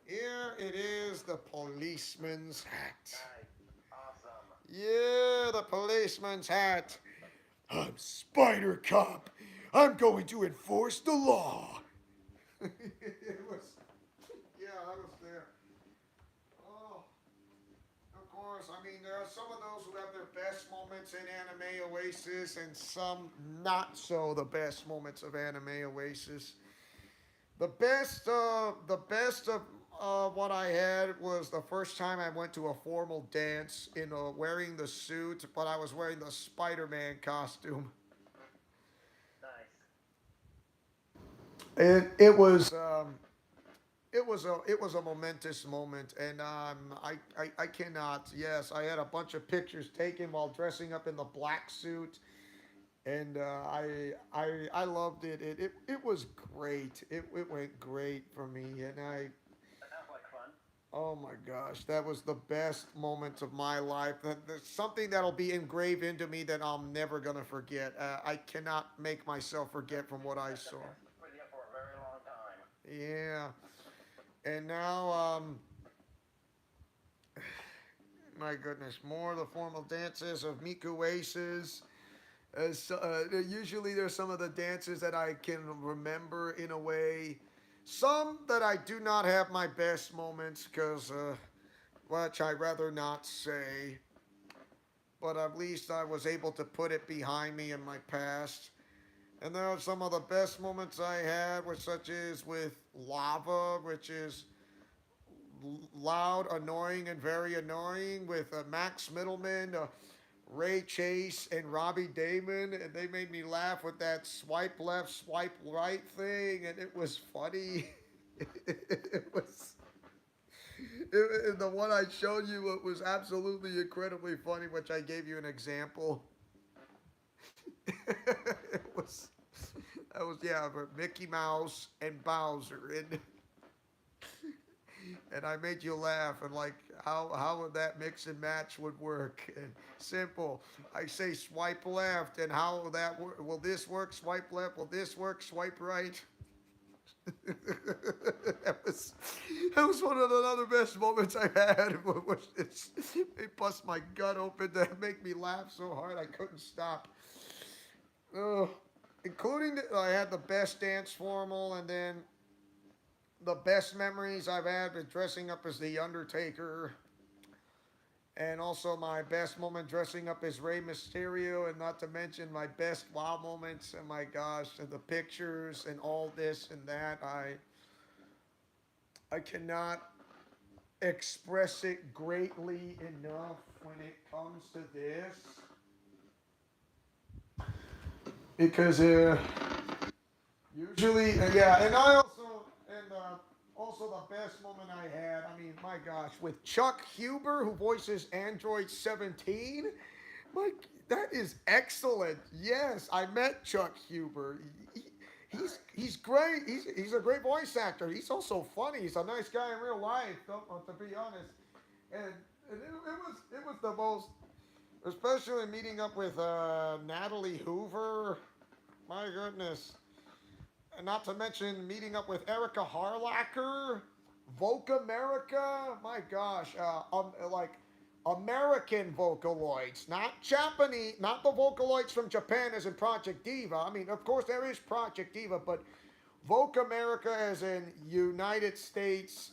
here it is, the policeman's hat. Nice. Awesome. Yeah, the policeman's hat. I'm Spider Cop. I'm going to enforce the law. It was, yeah, I was there. Oh, of course. I mean, there are some of those who have their best moments in Anime Oasis, and some not so the best moments of Anime Oasis. The best of what I had was the first time I went to a formal dance in wearing the suit, but I was wearing the Spider-Man costume. Nice. And it was a momentous moment, and I cannot. Yes, I had a bunch of pictures taken while dressing up in the black suit, and I loved it. It was great. It went great for me, and That sounds like fun. oh my gosh, that was the best moment of my life. That's something that'll be engraved into me that I'm never gonna forget. I cannot make myself forget from what I That saw. definitely sticks with you for a very long time. Yeah, and now my goodness, more of the formal dances of Miku Aces. Usually, there's some of the dances that I can remember in a way. Some that I do not have my best moments, because, which I rather not say. But at least I was able to put it behind me in my past. And there are some of the best moments I had, which such as with Lava, which is loud, annoying, and very annoying, with Max Middleman, Ray Chase, and Robbie Damon, and they made me laugh with that swipe left, swipe right thing, and it was funny. It was the one I showed you. It was absolutely incredibly funny, which I gave you an example. It was that was yeah, but Mickey Mouse and Bowser, and I made you laugh and like how would that mix and match would work. And simple. I say swipe left, and how will will this work? Swipe left. Will this work? Swipe right. that was that was one of the other best moments I had. It bust my gut open to make me laugh so hard I couldn't stop. Oh, including I had the best dance formal, and then the best memories I've had with dressing up as the Undertaker, and also my best moment dressing up as Rey Mysterio, and not to mention my best wow moments. And my gosh, and the pictures and all this and that. I cannot. express it greatly enough when it comes to this because usually, yeah, and I also and also the best moment I had. I mean, my gosh, with Chuck Huber, who voices Android 17. Like that is excellent. Yes, I met Chuck Huber. He's great. He's a great voice actor. He's also funny. He's a nice guy in real life, to be honest. And, and it was the most, especially meeting up with Natalie Hoover. My goodness. And not to mention meeting up with Erica Harlacher, Vogue America. My gosh, like American Vocaloids, not Japanese, not the Vocaloids from Japan as in Project Diva. I mean, of course there is Project Diva, but Vogue America as in United States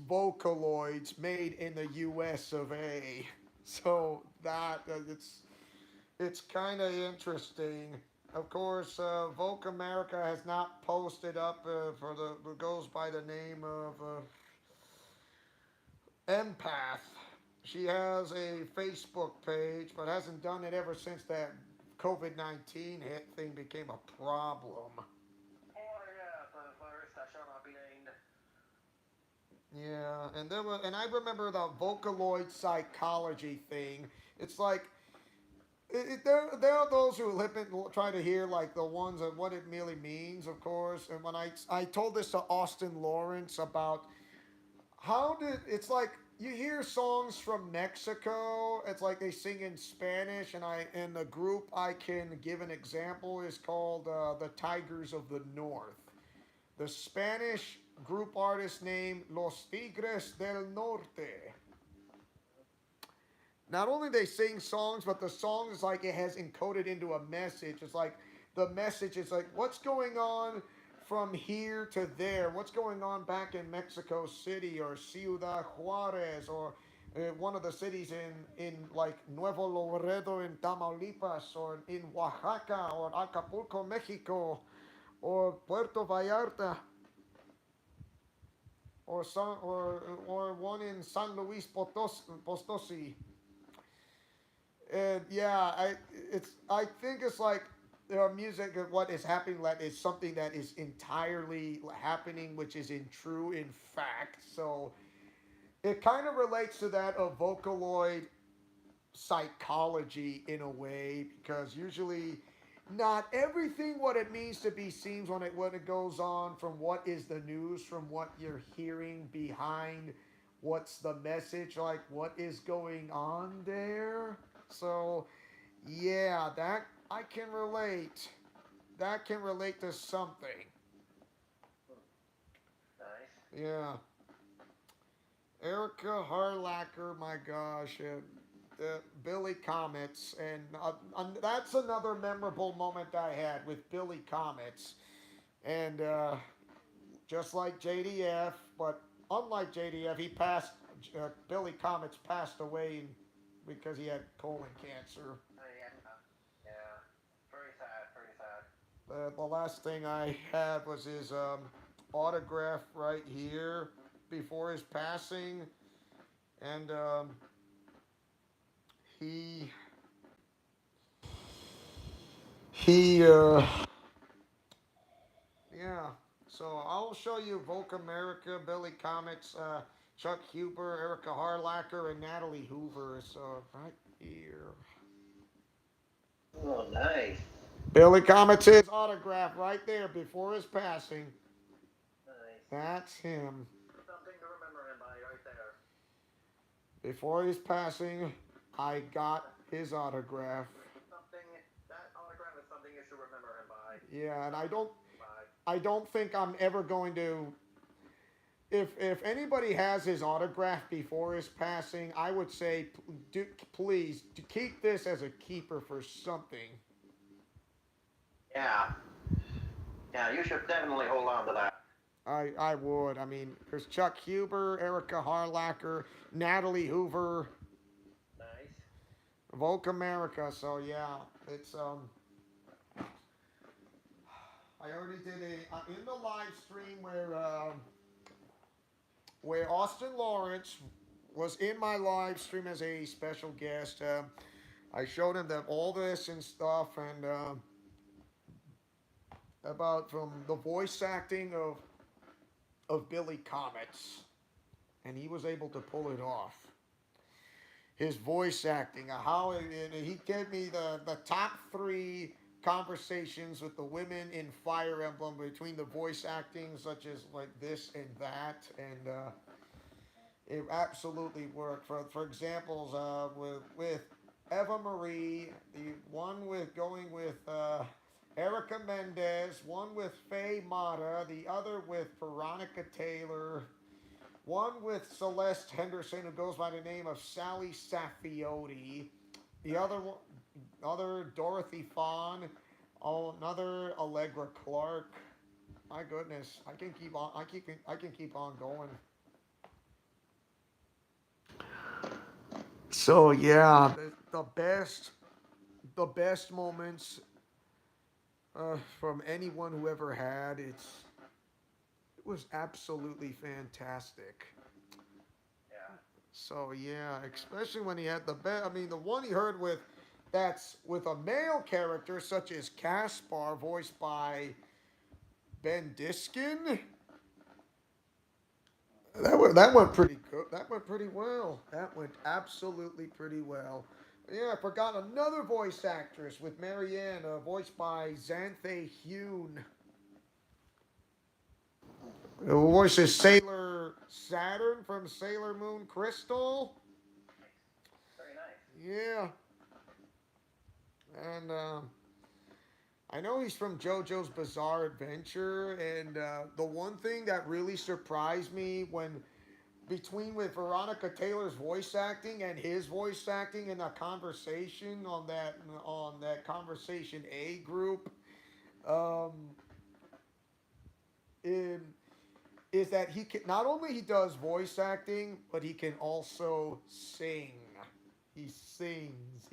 Vocaloids made in the U.S. of A. So that it's kind of interesting. Of course, Vogue America has not posted up for the goes by the name of Empath. She has a Facebook page, but hasn't done it ever since that COVID-19 hit thing became a problem. Oh yeah, the virus that shall not be named. Yeah, and I remember the Vocaloid psychology thing. It's like there are those who live and try to hear like the ones of what it really means, of course. And when I told this to Austin Lawrence about how did it's like you hear songs from Mexico, it's like they sing in Spanish, and I in the group I can give an example is called the Tigers of the North. The Spanish group artist name Los Tigres del Norte. Not only they sing songs, but the song is like it has encoded into a message. It's like the message is like what's going on from here to there. What's going on back in Mexico City or Ciudad Juarez or one of the cities in like Nuevo Laredo in Tamaulipas or in Oaxaca or Acapulco, Mexico or Puerto Vallarta or one in San Luis Potosi. And yeah, I think it's like music of what is happening that is something that is entirely happening, which is in true in fact. So it kind of relates to that of Vocaloid psychology in a way because usually not everything what it means to be seems when it goes on from what is the news from what you're hearing behind what's the message like what is going on there. So yeah, that I can relate. That can relate to something. Nice. Yeah. Erica Harlacher, my gosh, Billy Comets, and that's another memorable moment I had with Billy Comets, and just like JDF, but unlike JDF, he passed. Billy Comets passed away because he had colon cancer. Yeah. Yeah. Very sad. Very sad. The last thing I had was his autograph right here before his passing, and he he yeah. So I'll show you Volk America, Billy Comets, Chuck Huber, Erica Harlacher, and Natalie Hoover. So right here. Oh, nice. Billy Comets' his autograph right there before his passing. Nice. That's him. Something to remember him by right there. Before his passing, I got his autograph. Something that autograph is something you should remember him by. Yeah, and I don't By. I don't think I'm ever going to if anybody has his autograph before his passing, I would say please keep this as a keeper for something. Yeah. Yeah, you should definitely hold on to that. I would. I mean, there's Chuck Huber, Erica Harlacher, Natalie Hoover, Nice. Volk America. So yeah, it's I already did a in the live stream where where Austin Lawrence was in my live stream as a special guest. I showed him that all this and stuff, and about from the voice acting of Billy Comets, and he was able to pull it off. His voice acting, how and he gave me the top three conversations with the women in Fire Emblem between the voice acting, such as like this and that, and it absolutely worked. For examples, with Eva Marie, the one with going with Erica Mendez, one with Faye Mata, the other with Veronica Taylor, one with Celeste Henderson, who goes by the name of Sally Saffioti, the other Dorothy Fawn, oh, another Allegra Clark. My goodness, I can keep on. I can keep on going. So yeah, the best moments from anyone who ever had it was absolutely fantastic. Yeah. So yeah, especially when he had the best. I mean, the one he heard with that's with a male character such as Caspar, voiced by Ben Diskin. That went pretty good. That went pretty well. That went absolutely pretty well. Yeah, I forgot another voice actress with Marianne, voiced by Xanthe Hune. Who voices Sailor Saturn from Sailor Moon Crystal. Very nice. Yeah, and I know he's from JoJo's Bizarre Adventure, and the one thing that really surprised me when between with Veronica Taylor's voice acting and his voice acting in a conversation on that conversation A group, um, in, is that he can not only he does voice acting, but he can also sing. He sings.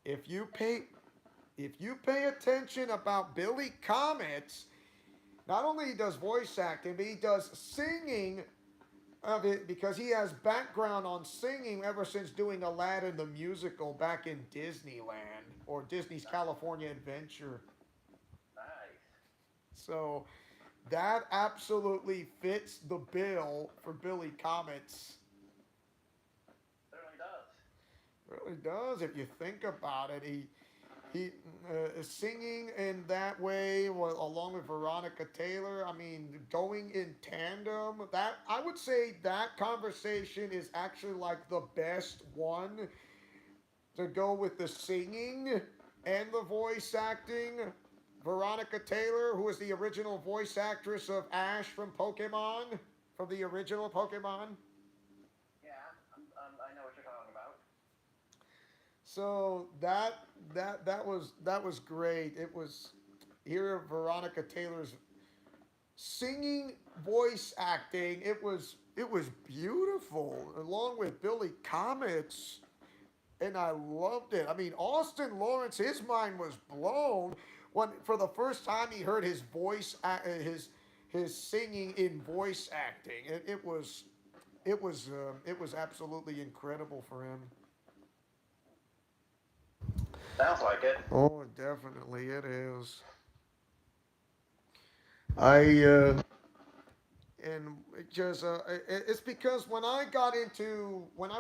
If you pay if you pay attention about Billy Comets, not only he does voice acting, but he does singing of it because he has background on singing ever since doing Aladdin the musical back in Disneyland or Disney's California Adventure. Nice. So that absolutely fits the bill for Billy Comets. Certainly does. Really does if you think about it. He is singing in that way along with Veronica Taylor. I mean, going in tandem. That I would say that conversation is actually like the best one to go with the singing and the voice acting. Veronica Taylor, who is the original voice actress of Ash from Pokemon, from the original Pokemon. Yeah, I know what you're talking about. So that was great. It was hear Veronica Taylor's singing, voice acting. It was beautiful, along with Billy Comets, and I loved it. I mean, Austin Lawrence, his mind was blown when for the first time he heard his his singing in voice acting. It was absolutely incredible for him. Sounds like it. Oh, definitely it is. I and just it's because when I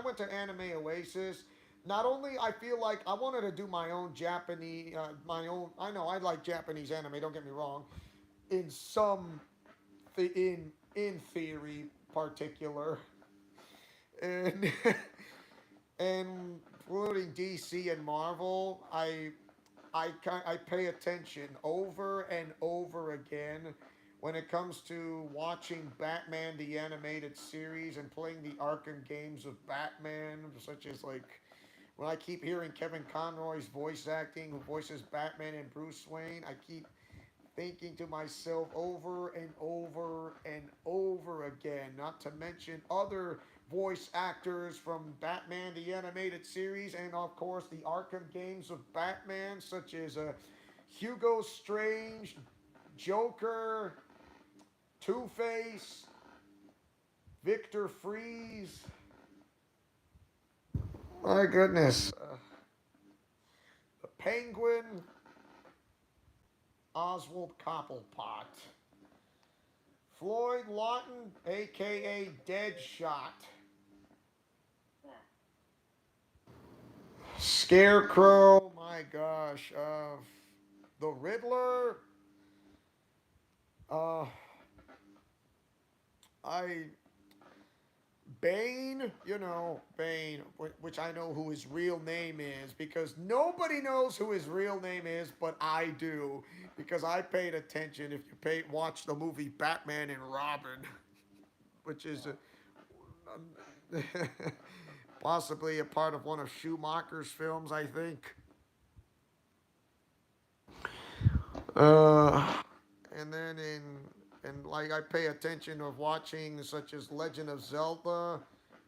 went to Anime Oasis, not only I feel like I wanted to do my own Japanese, my own. I know I like Japanese anime. Don't get me wrong. In some, in theory, particular, and and including DC and Marvel, I pay attention over and over again when it comes to watching Batman the animated series and playing the Arkham games of Batman, such as like when I keep hearing Kevin Conroy's voice acting, who voices Batman and Bruce Wayne, I keep thinking to myself over and over and over again, not to mention other voice actors from Batman the Animated Series and, of course, the Arkham games of Batman, such as Hugo Strange, Joker, Two Face, Victor Freeze. My goodness. The Penguin, Oswald Cobblepot. Floyd Lawton, aka Deadshot. Scarecrow, my gosh. The Riddler. Uh, I Bane, Bane, which I know who his real name is because nobody knows who his real name is, but I do because I paid attention. If you watch the movie Batman and Robin, which is possibly a part of one of Schumacher's films, I think. Uh, and then and like I pay attention of watching such as Legend of Zelda,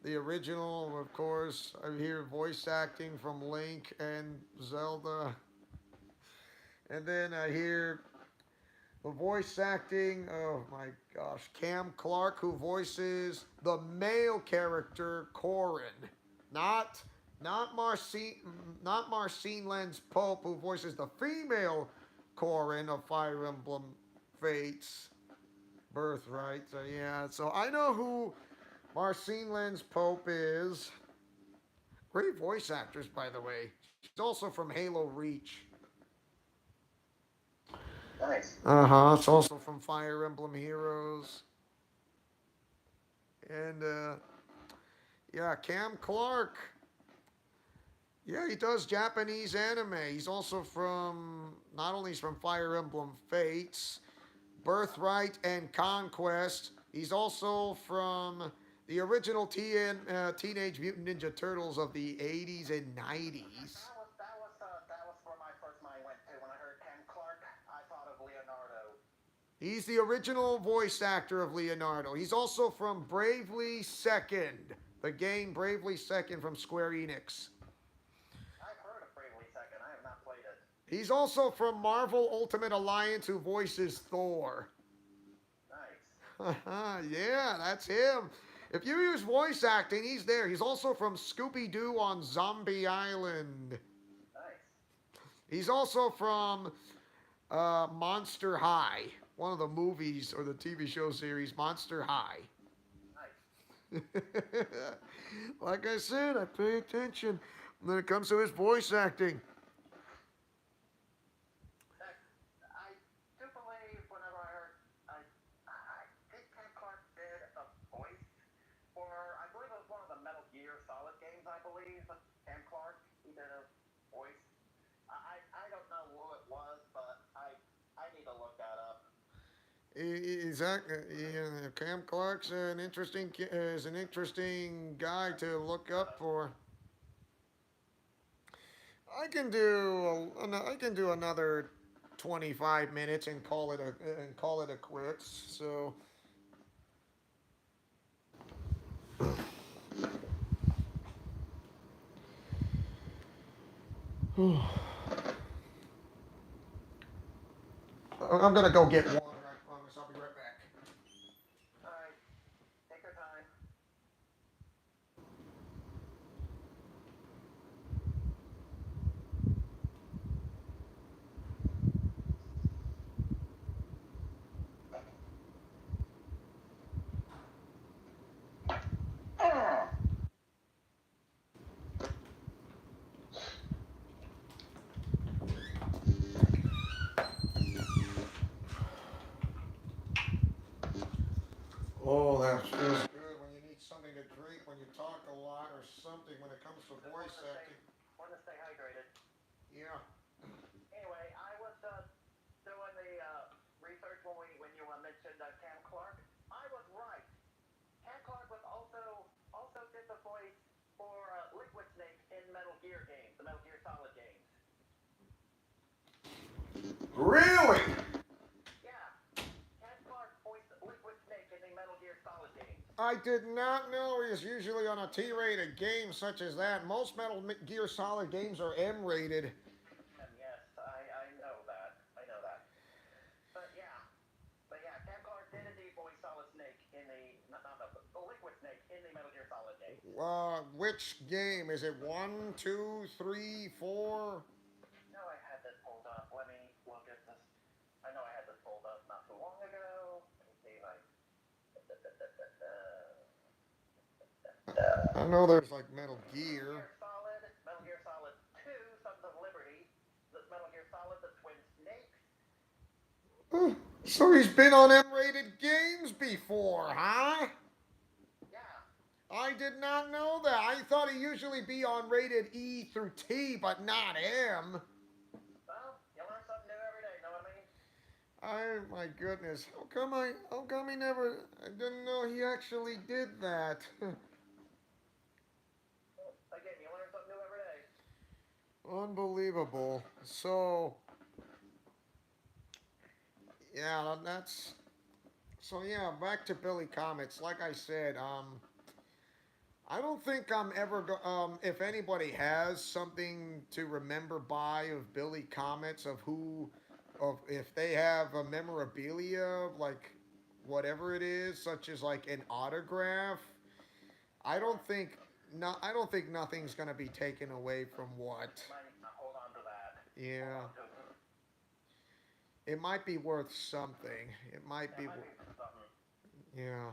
the original, of course. I hear voice acting from Link and Zelda, and then I hear the voice acting. Oh my gosh, Cam Clark, who voices the male character Corrin, not Marcine Lenz Pope, who voices the female Corrin of Fire Emblem Fates Birthright. So yeah, so I know who Marcine Lenz Pope is. Great voice actress, by the way. She's also from Halo Reach. Nice. It's also from Fire Emblem Heroes. And yeah, Cam Clark. Yeah, he does Japanese anime. He's also from not only he's from Fire Emblem Fates, Birthright, and Conquest. He's also from the original Teenage Mutant Ninja Turtles of the 80s and 90s. That was where my first mind went to. When I heard Ken Clark, I thought of Leonardo. He's the original voice actor of Leonardo. He's also from Bravely Second, the game Bravely Second from Square Enix. I've heard of Bravely Second. I have not played it. He's also from Marvel Ultimate Alliance, who voices Thor. Nice. Yeah, that's him. If you use voice acting, he's there. He's also from Scooby Doo on Zombie Island. Nice. He's also from Monster High, one of the movies or the TV show series Monster High. Nice. Like I said, I pay attention when it comes to his voice acting. I do believe whenever I think Ken Clark did a voice for, I believe it was one of the Metal Gear Solid games, I believe. Ken Clark, he did a voice. I don't know who it was, but I need to look that up. Exactly. Yeah, Cam Clark's is an interesting guy to look up for. I can do another 25 minutes and call it a quits. So I'm gonna go get water. I promise. I'll be right back. Alright, take your time. Oh, that feels good when you need something to drink, when you talk a lot or something when it comes to voice acting. Want to stay hydrated. Yeah. Anyway, I was doing the research when you mentioned Cam Clark. I was right. Cam Clark was also did the voice for Liquid Snake in Metal Gear games, the Metal Gear Solid games. Really? Yeah, Cam Clark voiced Liquid Snake in the Metal Gear Solid games. I did not know he is usually on a T-rated game such as that. Most Metal Gear Solid games are M-rated. And yes, I know that. I know that. But yeah, Cam Clark did indeed voice Solid Snake in the not the Liquid Which game? Is it one, two, three, four? No, I had this pulled up. Let me look at this. I know I had this pulled up not too long ago. Let me see, like, I know there's like Metal Metal Gear. Gear Solid, Metal Gear Solid 2, Sons of Liberty, this Metal Gear Solid, The Twin Snakes. Oh, so he's been on M-rated games before, huh? Yeah. I did not know that. I thought he usually be on rated E through T, but not M. Well, you learn something new every day. Know what I mean? My goodness. How come he never, I didn't know he actually did that. Well, again, you learn something new every day. Unbelievable. So, yeah, that's, so yeah, back to Billy Comets. Like I said, I don't think I'm ever if anybody has something to remember by of Billy Comets of who, of if they have a memorabilia like whatever it is, such as like an autograph. I don't think I don't think nothing's gonna be taken away from what. Might need to hold on to that. Hold Yeah, on to it. it might be worth something. It might That be. might be something. Yeah.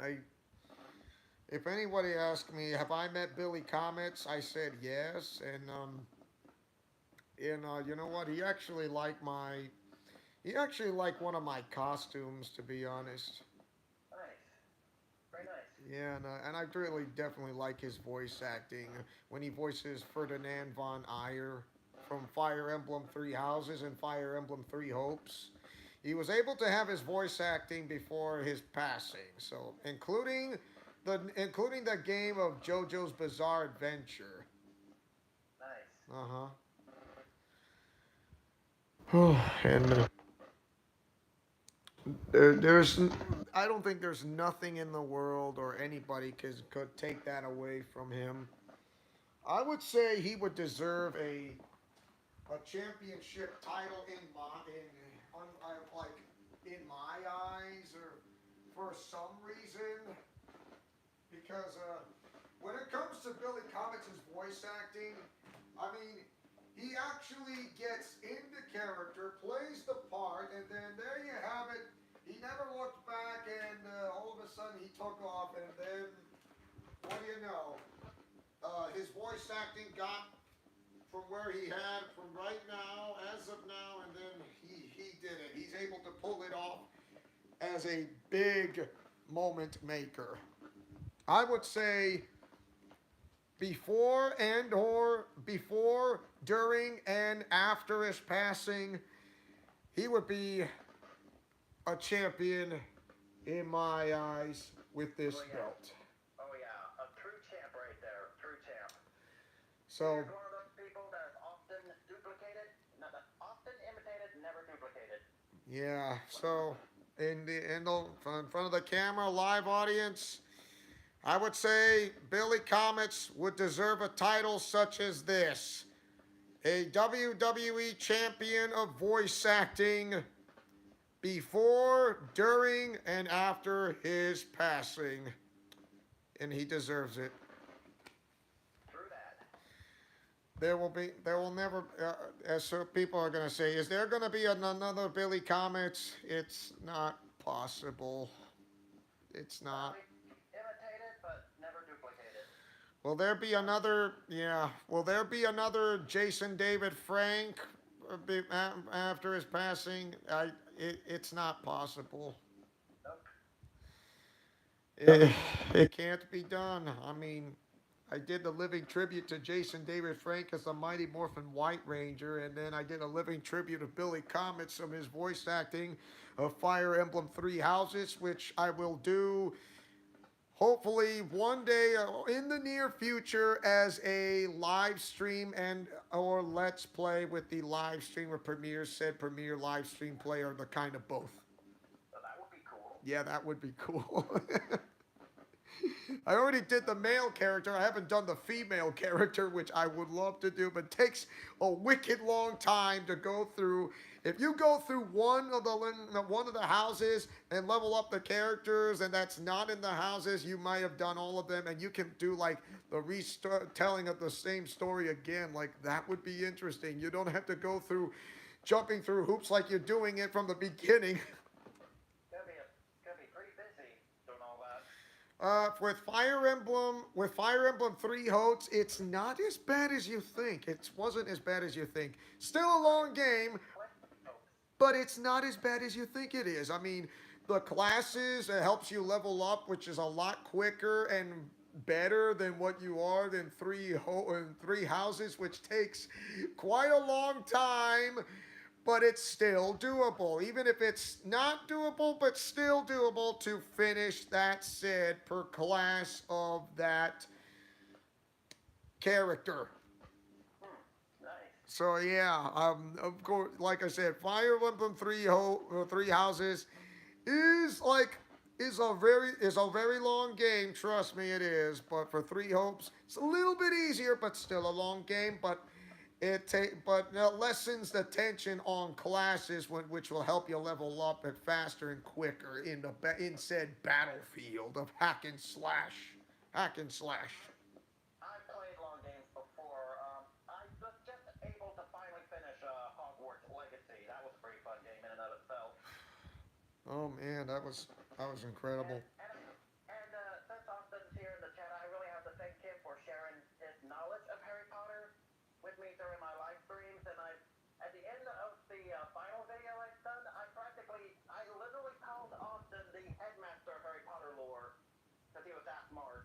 I If anybody asked me, have I met Billy Comets? I said yes, and you know what? He actually liked one of my costumes, to be honest. Nice. Very nice. Yeah, and I really definitely like his voice acting when he voices Ferdinand von Ayer from Fire Emblem Three Houses and Fire Emblem Three Hopes. He was able to have his voice acting before his passing, so including the game of JoJo's Bizarre Adventure. Nice. Uh huh. and there's I don't think there's nothing in the world or anybody could take that away from him. I would say he would deserve a championship title like in my eyes, or for some reason, because when it comes to Billy Comets' voice acting, I mean, he actually gets into character, plays the part, and then there you have it. He never looked back, and all of a sudden he took off, and then what do you know? His voice acting got from where he had from right now, as of now, and then he did it. He's able to pull it off as a big moment maker. I would say before, during, and after his passing, he would be a champion in my eyes with this Oh, yeah. belt. Oh, yeah. A true champ right there. True champ. So, He's one of those people that is often duplicated, not often imitated, never duplicated. yeah. So, in front of the camera, live audience, I would say Billy Comets would deserve a title such as this: a WWE champion of voice acting before, during, and after his passing. And he deserves it. True that. There will never, as so people are going to say, is there going to be another Billy Comets? It's not possible. It's not. Imitated, but never duplicated. Will there be another, yeah, will there be another Jason David Frank after his passing? It's not possible. Nope. It can't be done. I mean, I did the living tribute to Jason David Frank as the Mighty Morphin White Ranger, and then I did a living tribute of Billy Comets from his voice acting of Fire Emblem Three Houses, which I will do hopefully one day in the near future as a live stream and or let's play with the live streamer premiere, said premiere live stream play, or the kind of both. So that would be cool. Yeah, that would be cool. I already did the male character. I haven't done the female character, which I would love to do, but takes a wicked long time to go through. If you go through one of the houses and level up the characters, and that's not in the houses, you might have done all of them, and you can do like the retelling of the same story again. Like that would be interesting. You don't have to go through jumping through hoops like you're doing it from the beginning. Gonna be pretty busy doing all that. With Fire Emblem Three Hopes, it's not as bad as you think. It wasn't as bad as you think. Still a long game, but it's not as bad as you think it is. I mean, the classes it helps you level up, which is a lot quicker and better than what you are in three houses, which takes quite a long time. But it's still doable, even if it's not doable, but still doable to finish that said per class of that character. Nice. So yeah, of course, like I said, Fire Emblem Three Houses is like is a very long game. Trust me, it is. But for Three Hopes, it's a little bit easier, but still a long game. But lessens the tension on classes, which will help you level up and faster and quicker in said battlefield of hack and slash. I've played long games before. I was just able to finally finish Hogwarts Legacy. That was a pretty fun game in and of itself. Oh man, that was incredible. And since Austin's here in the chat, I really have to thank him for sharing his knowledge of Harry Potter with me during my live streams. And at the end of the final video I've done, I literally called Austin the headmaster of Harry Potter lore because he was that smart.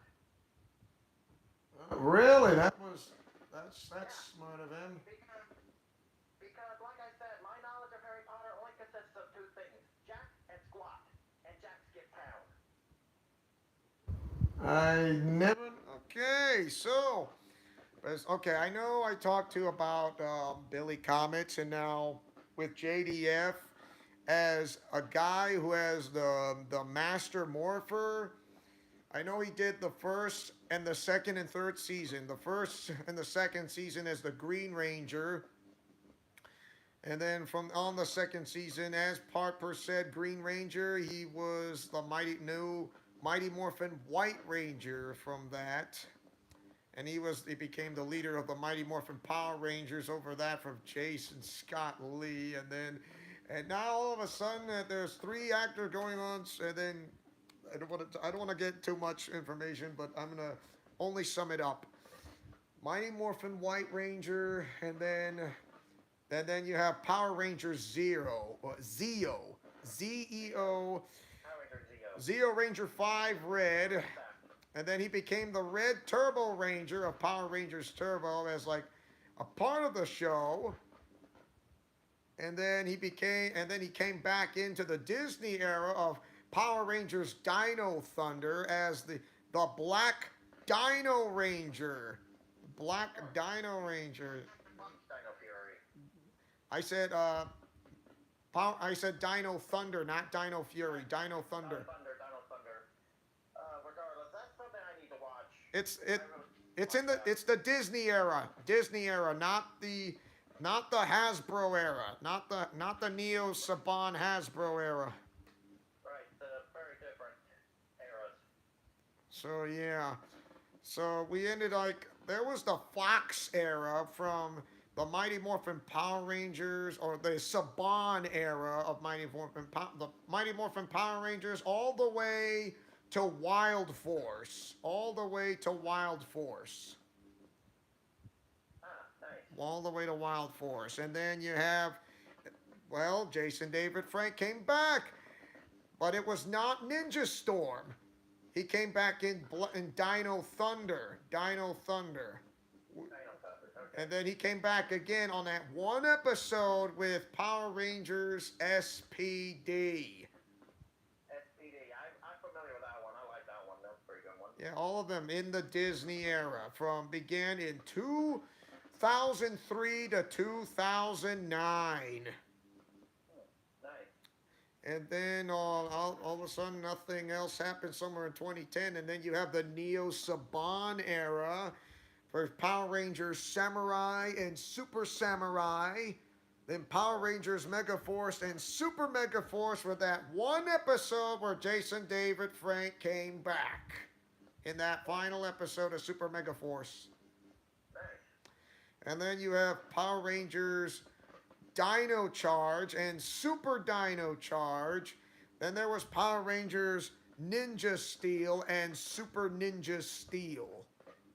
Really, that's Yeah, smart of him. because like I said, my knowledge of Harry Potter only consists of two things: Jack and Squat, and Jack skip town. I never. Okay, so. Okay, I know I talked to you about Billy Comets, and now with JDF as a guy who has the Master Morpher. I know he did the first and the second and third season. The first and the second season as the Green Ranger, and then from on the second season, as Parker said, Green Ranger, he was the Mighty Morphin White Ranger from that. And he became the leader of the Mighty Morphin Power Rangers over that from Jason Scott Lee. And now all of a sudden there's three actors going on, and then I don't want to get too much information, but I'm going to only sum it up. Mighty Morphin White Ranger, and then you have Power Ranger Zero, or Zeo, Zeo, Zeo Ranger 5 Red, and then he became the Red Turbo Ranger of Power Rangers Turbo as like a part of the show. And then he came back into the Disney era of Power Rangers Dino Thunder as the Black Dino Ranger. Black Dino Ranger. Dino Fury. I said Dino Thunder, not Dino Fury. Dino Thunder. Dino Thunder. Regardless, that's something I need to watch. It's the Disney era. Disney era, not the Hasbro era. Not the Neo Saban Hasbro era. Right, very different eras. So yeah. So we ended like there was the Fox era from the Mighty Morphin Power Rangers, or the Saban era of the Mighty Morphin Power Rangers, all the way to Wild Force. All the way to Wild Force. Nice. All the way to Wild Force. And then you have, well, Jason David Frank came back, but it was not Ninja Storm. He came back in Dino Thunder. Dino Thunder. Okay. And then he came back again on that one episode with Power Rangers SPD. I'm familiar with that one. I like that one. That's a pretty good one. Yeah, all of them in the Disney era began in 2003 to 2009. Nice. And then all of a sudden, nothing else happened somewhere in 2010. And then you have the Neo Saban era for Power Rangers Samurai and Super Samurai. Then Power Rangers Mega Force and Super Mega Force with that one episode where Jason David Frank came back in that final episode of Super Mega Force. And then you have Power Rangers Dino Charge and Super Dino Charge. Then there was Power Rangers Ninja Steel and Super Ninja Steel.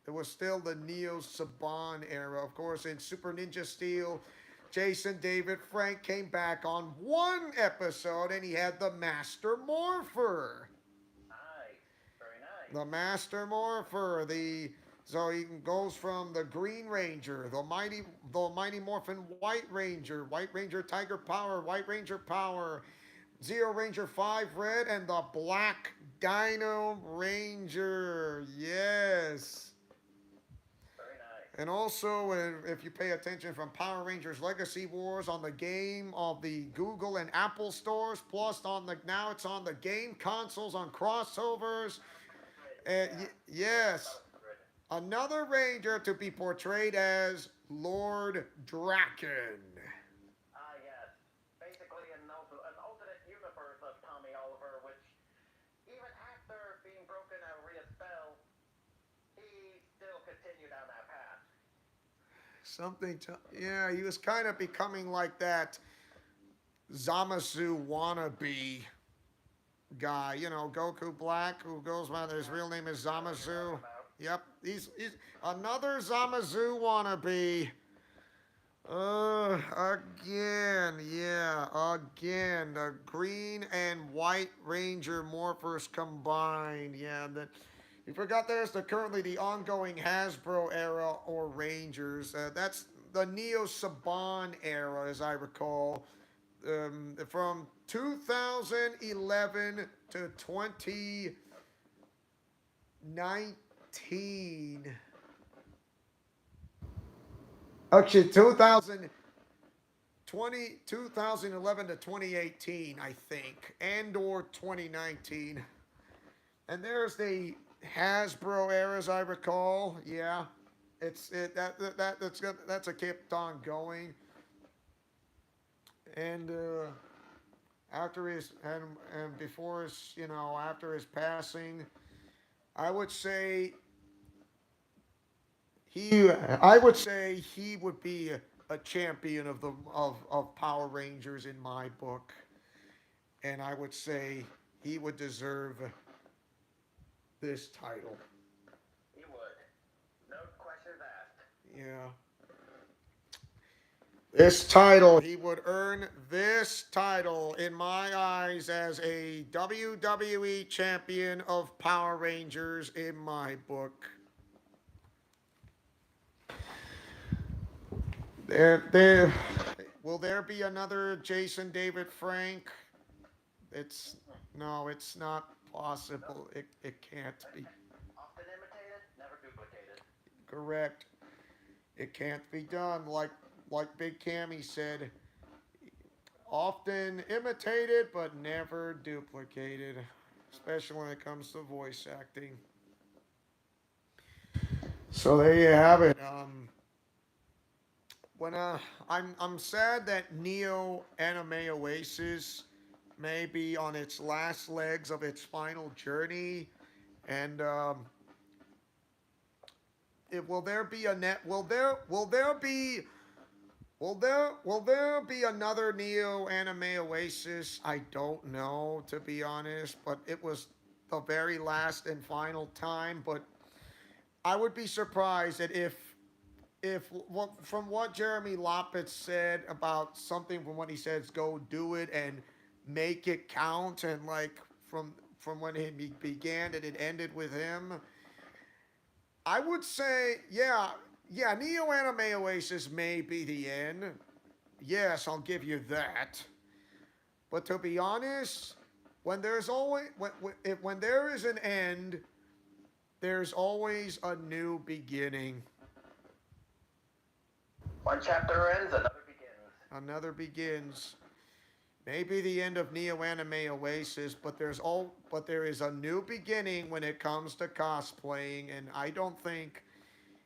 It was still the Neo Saban era. Of course, in Super Ninja Steel, Jason David Frank came back on one episode and he had the Master Morpher. Nice. Very nice. The Master Morpher, so he goes from the Green Ranger, the Mighty Morphin White Ranger Tiger Power, White Ranger Power, Zero Ranger 5 Red, and the Black Dino Ranger. Yes. Very nice. And also, if you pay attention, from Power Rangers Legacy Wars on the game of the Google and Apple stores, plus now it's on the game consoles on crossovers. Yes, another Ranger to be portrayed as Lord Draken. Yes. Basically an alternate universe of Tommy Oliver, which even after being broken out via spell, he still continued on that path. Yeah, he was kind of becoming like that Zamasu wannabe guy. Goku Black, who goes by his real name is Zamasu. Yep, he's another Zamasu wannabe. Again, the Green and White Ranger morphers combined. Yeah, you forgot there's currently the ongoing Hasbro era or Rangers. That's the Neo Saban era, as I recall, from 2011 to 2019. Actually, 2011 to 2018, I think, and or 2019. And there's the Hasbro era, as I recall. Yeah, that's a kept on going. And after his and before his after his passing, I would say he would be a champion of Power Rangers in my book, and I would say he would deserve this title. He would. No questions asked. Yeah. He would earn this title in my eyes as a WWE champion of Power Rangers in my book. Will there be another Jason David Frank? It's not possible. It can't be. Often imitated, never duplicated. Correct. It can't be done. Like Big Cammy said, often imitated but never duplicated, especially when it comes to voice acting. So there you have it. When I'm sad that Neo Anime Oasis may be on its last legs of its final journey, and will there be a net? Will there be another Neo Anime Oasis? I don't know, to be honest, but it was the very last and final time. But I would be surprised that from what Jeremy Lopez said about something, from what he says, go do it and make it count, and like from when it began and it ended with him. I would say, yeah, Neo Anime Oasis may be the end. Yes, I'll give you that. But to be honest, when there is an end, there's always a new beginning. One chapter ends, another begins. Another begins. maybe the end of Neo Anime Oasis, but there is a new beginning when it comes to cosplaying, and I don't think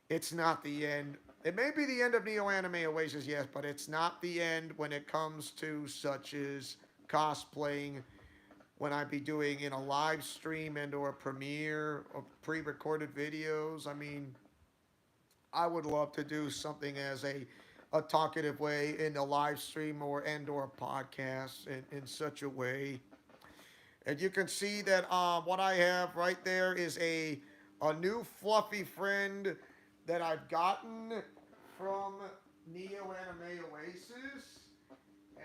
it's not the end. It may be the end of Neo Anime Oasis, yes, but it's not the end when it comes to such as cosplaying. When I be doing in a live stream and or a premiere of pre-recorded videos, I mean, I would love to do something as a talkative way in a live stream or and or a podcast in such a way. And you can see that what I have right there is a new fluffy friend that I've gotten from Neo Anime Oasis.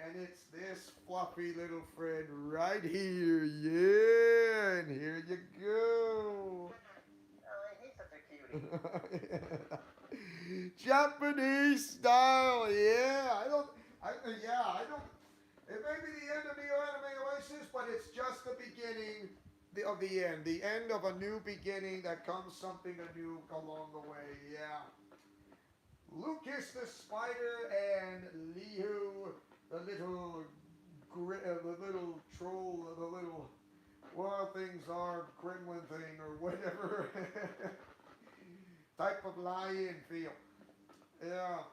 And it's this fluffy little friend right here. Yeah, and here you go. He's such a cutie. Japanese style, yeah. I don't. It may be the end of Neo Anime Oasis, but it's just the beginning of the end. The end of a new beginning that comes something new along the way, yeah. Lucas the spider and Liu the little the little troll, the little wild things are gremlin thing or whatever type of lion feel. Yeah,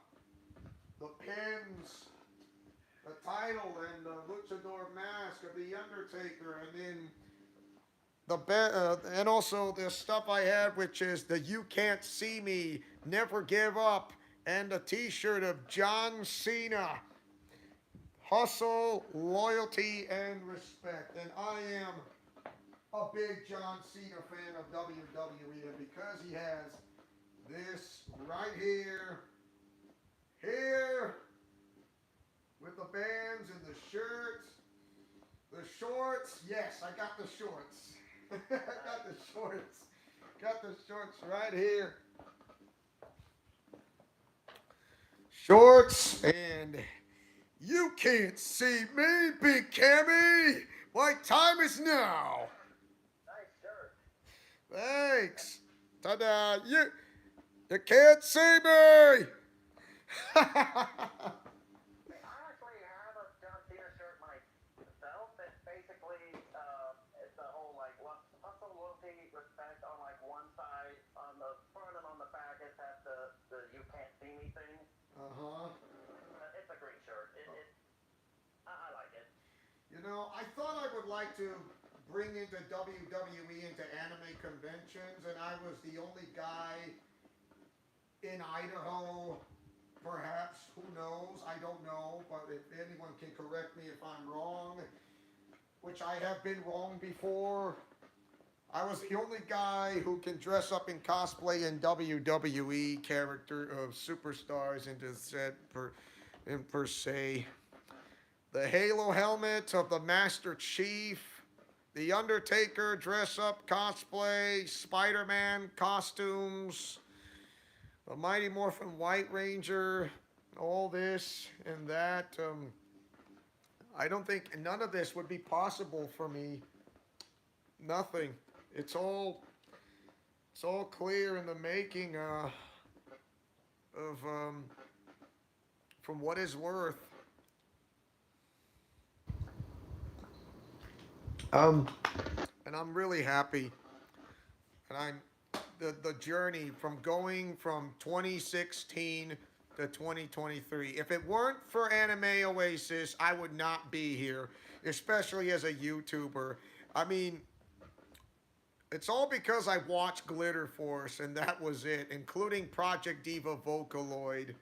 the pins, the title, and the luchador mask of the Undertaker, and then and also the stuff I had, which is the "You Can't See Me, Never Give Up," and a T-shirt of John Cena. Hustle, loyalty, and respect. And I am a big John Cena fan of WWE, and because he has this right here, here, with the bands and the shirts, the shorts. Yes, I got the shorts. I got the shorts. Got the shorts right here. Shorts and you can't see me, Big Cammy. My time is now. Nice shirt. Thanks. Ta-da. You can't see me. I actually have a John Cena shirt myself. That basically it's the whole like hustle, loyalty, respect on like one side. On the front and on the back, it has the you can't see me thing. Uh-huh. It's a great shirt. I like it. You know, I thought I would like to bring into WWE into anime conventions, and I was the only guy in Idaho. Perhaps, who knows? I don't know, but if anyone can correct me if I'm wrong, which I have been wrong before. I was the only guy who can dress up in cosplay in WWE character of superstars into set per se. The Halo helmet of the Master Chief, the Undertaker dress up cosplay, Spider-Man costumes, the Mighty Morphin White Ranger, all this and that. I don't think none of this would be possible for me. Nothing. It's all clear in the making of from what is worth. Um, and I'm really happy. And I'm the journey from going from 2016 to 2023. If it weren't for Anime Oasis, I would not be here, especially as a YouTuber. I mean, it's all because I watched Glitter Force, and that was it, including Project Diva Vocaloid.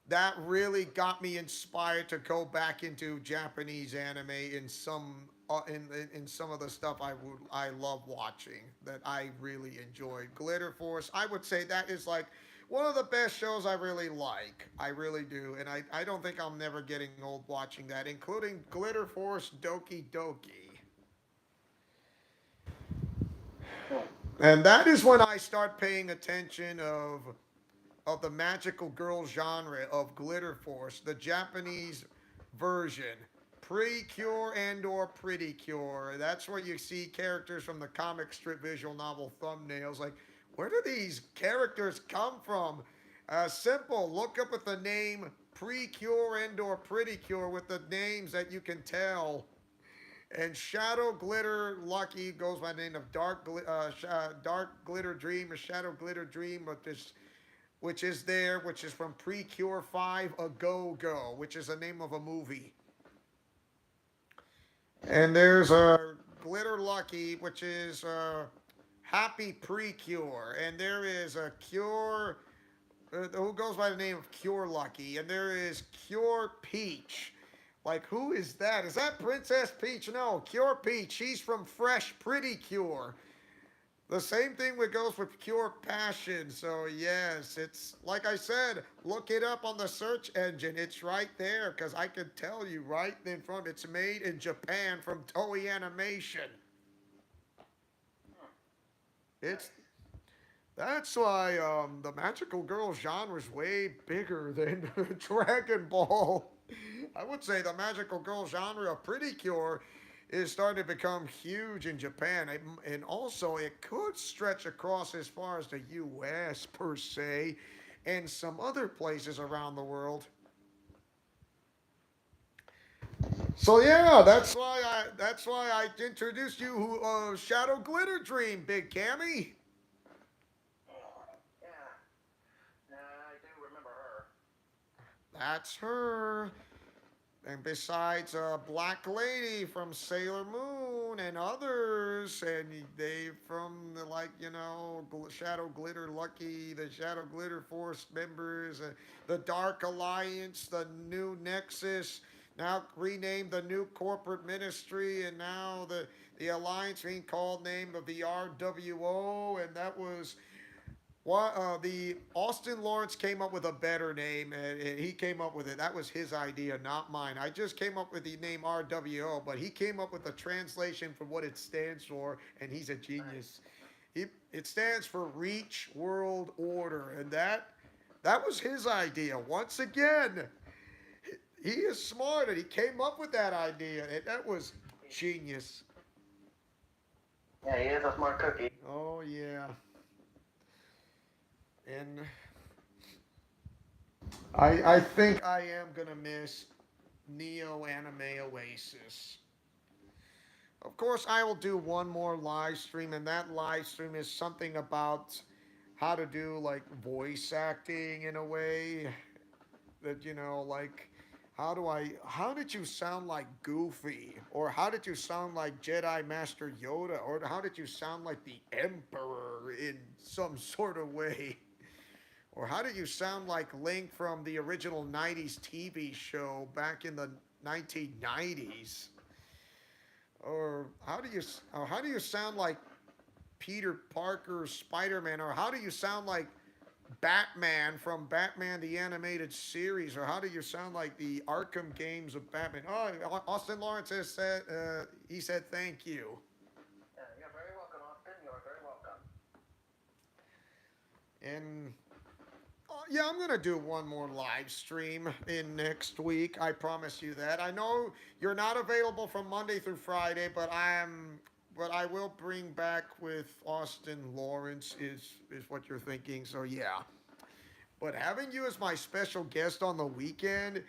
That really got me inspired to go back into Japanese anime in some of the stuff I love watching that I really enjoyed. Glitter Force, I would say that is like one of the best shows I really like. I really do, and I don't think I'm never getting old watching that, including Glitter Force Doki Doki. And that is when I start paying attention of the magical girl genre of Glitter Force, the Japanese version, pre-cure and or pretty cure. That's where you see characters from the comic strip visual novel thumbnails. Like, where do these characters come from? Simple. Look up at the name Precure and or Pretty Cure with the names that you can tell. And Shadow Glitter Lucky goes by the name of Dark Glitter Dream or Shadow Glitter Dream, which is from Precure 5 A Go Go, which is the name of a movie. And there's a Glitter Lucky, which is Happy Precure. And there is a Cure, who goes by the name of Cure Lucky. And there is Cure Peach. Like, who is that? Is that Princess Peach? No, Cure Peach. She's from Fresh Pretty Cure. The same thing that goes with Pure Passion. So, yes, it's like I said, look it up on the search engine. It's right there because I can tell you right in front. It's made in Japan from Toei Animation. It's That's why the magical girl genre is way bigger than Dragon Ball. I would say the magical girl genre of Pretty Cure is starting to become huge in Japan, and also it could stretch across as far as the U.S. per se, and some other places around the world. So yeah, that's why I introduced you who Shadow Glitter Dream, Big Cammy. Yeah. I do remember her. That's her. And besides Black Lady from Sailor Moon and others, and they from the Shadow Glitter Lucky, the Shadow Glitter Force members, the Dark Alliance, the New Nexus, now renamed the New Corporate Ministry, and now the Alliance being called name of the RWO, and that was the Austin Lawrence came up with a better name, and he came up with it. That was his idea, not mine. I just came up with the name RWO, but he came up with the translation for what it stands for, and he's a genius. It stands for Reach World Order, and that was his idea. Once again, he is smart, and he came up with that idea, and that was genius. Yeah, he is a smart cookie. Oh yeah, and I think I am gonna miss Neo Anime Oasis. Of course, I will do one more live stream, and that live stream is something about how to do like voice acting in a way that like how did you sound like Goofy, or how did you sound like Jedi Master Yoda, or how did you sound like the Emperor in some sort of way? Or how did you sound like Link from the original 90s TV show back in the 1990s? Or how do you sound like Peter Parker, Spider-Man? Or how do you sound like Batman from Batman the Animated Series? Or how do you sound like the Arkham games of Batman? Oh, Austin Lawrence has said, he said thank you. Yeah, you're very welcome, Austin. You're very welcome. And yeah, I'm gonna do one more live stream in next week. I promise you that. I know you're not available from Monday through Friday, but I will bring back with Austin Lawrence is what you're thinking. So yeah. But having you as my special guest on the weekend,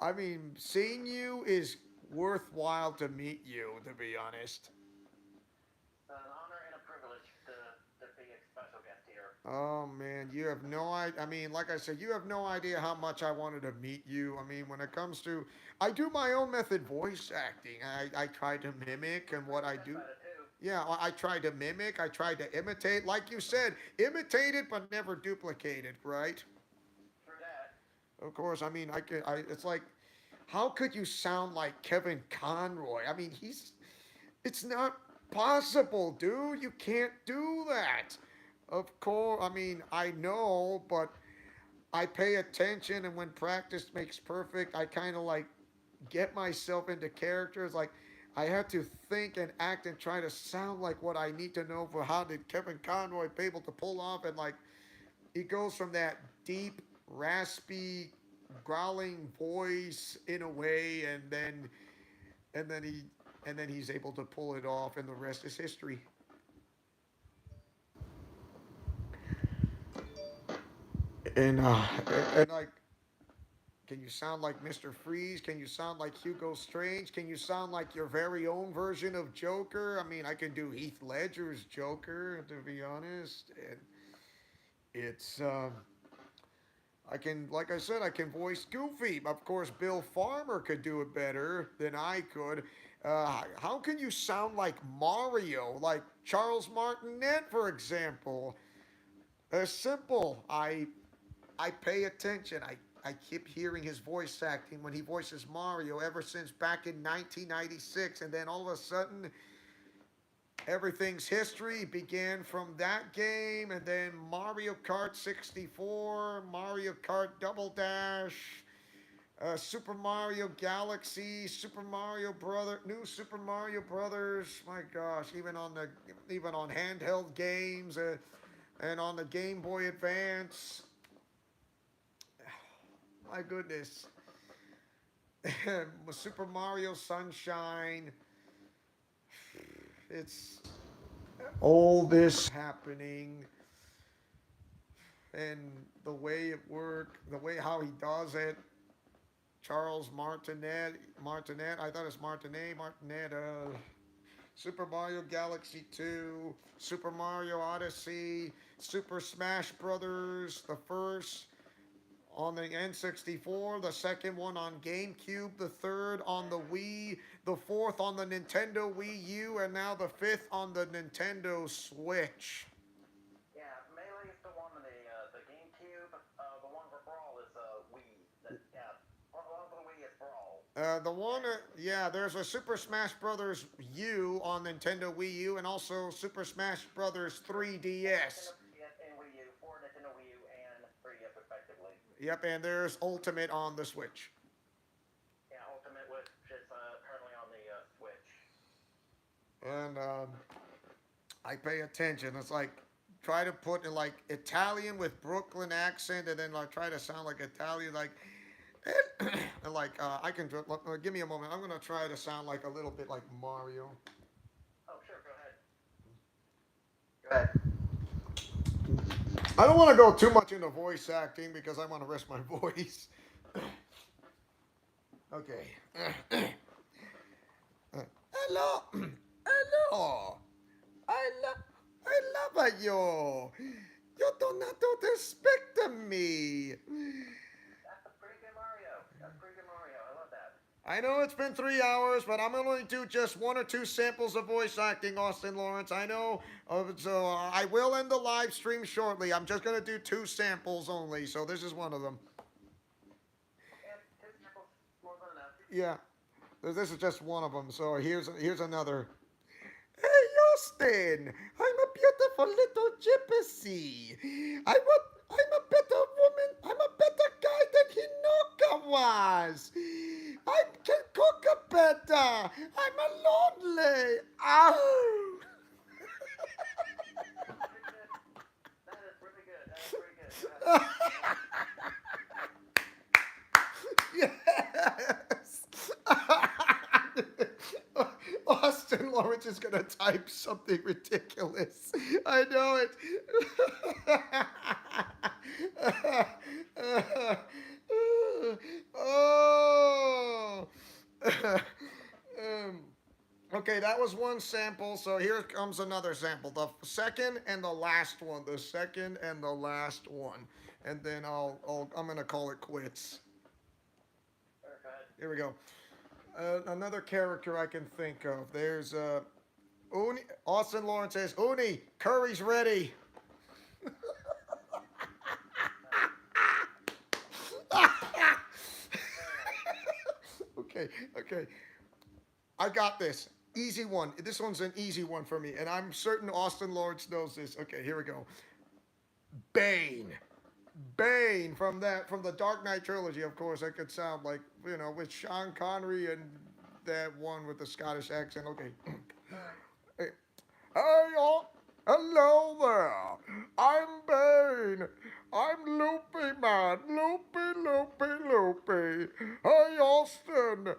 I mean, seeing you is worthwhile to meet you, to be honest. It's an honor and a privilege to be a special guest here. Oh man, you have no idea. I mean, like I said, you have no idea how much I wanted to meet you. I mean, when it comes to, I do my own method voice acting. I try to mimic, and what I That's do, about it, too. yeah, I try to mimic. I try to imitate. Like you said, imitate it but never duplicate it, right? True that. Of course, I mean, it's like, how could you sound like Kevin Conroy? I mean, it's not possible, dude. You can't do that. Of course, I mean, I know, but I pay attention, and when practice makes perfect, I kind of like get myself into characters. Like, I have to think and act and try to sound like what I need to know for how did Kevin Conroy be able to pull off, and like, he goes from that deep, raspy, growling voice in a way, and then he and then he's able to pull it off, and the rest is history. And and like Can you sound like Mr. Freeze? Can you sound like Hugo Strange? Can you sound like your very own version of Joker? I mean, I can do Heath Ledger's Joker, to be honest. And it's I can, like I said, I can voice Goofy. Of course, Bill Farmer could do it better than I could. How can you sound like Mario, like Charles Martinet, for example? Simple. I pay attention. I keep hearing his voice acting when he voices Mario ever since back in 1996, and then all of a sudden everything's history began from that game, and then Mario Kart 64, Mario Kart Double Dash, Super Mario Galaxy, Super Mario Brother, New Super Mario Brothers. My gosh, even on handheld games and on the Game Boy Advance. My goodness, Super Mario Sunshine. It's all this happening, and the way it worked, the way how he does it. Charles Martinet. I thought it's Martinet. Super Mario Galaxy 2, Super Mario Odyssey, Super Smash Brothers, the first on the N64, the second one on GameCube, the third on the Wii, the fourth on the Nintendo Wii U, and now the fifth on the Nintendo Switch. Yeah, Melee is the one on the GameCube. The one for Brawl is Wii. Yeah, one for the Wii is Brawl. Yeah, there's a Super Smash Brothers U on Nintendo Wii U, and also Super Smash Brothers 3DS. And Wii U, for Nintendo Wii U and 3DS respectively. Yep, and there's Ultimate on the Switch. Yeah, Ultimate, which is currently on the Switch. And I pay attention. It's like try to put in like Italian with Brooklyn accent, and then like try to sound like Italian, like and like I can give me a moment. I'm gonna try to sound like a little bit like Mario. Oh, sure, go ahead. I don't want to go too much into voice acting because I want to rest my voice. Okay. Hello, hello. I love you. You do not disrespect me. That's a pretty good Mario. That's pretty good Mario. I love that. I know it's been 3 hours, but I'm only do just 1 or 2 samples of voice acting, Austin Lawrence. I know, so I will end the live stream shortly. I'm just gonna do 2 samples only, so this is one of them. And 2 samples, more than enough. Yeah, this is just one of them. So here's another. Hey, Austin, I'm a beautiful little gypsy. I'm a better woman. I'm a better guy than Hinoka was. I can cook a better. I'm a lonely. Ow. That is really good. That is pretty good. Yes. Austin Lawrence is going to type something ridiculous. I know it. Oh. Okay, that was one sample. So here comes another sample. The second and the last one. The second and the last one. And then I'm going to call it quits. Here we go. Another character I can think of. There's Uni. Austin Lawrence says, Uni, curry's ready. Okay. I got this. Easy one. This one's an easy one for me, and I'm certain Austin Lawrence knows this. Okay, here we go. Bane from the Dark Knight trilogy, of course. That could sound like, with Sean Connery and that one with the Scottish accent. Okay. Hey, hello there. I'm Bane. I'm Loopy Man. Loopy. Hey, Austin.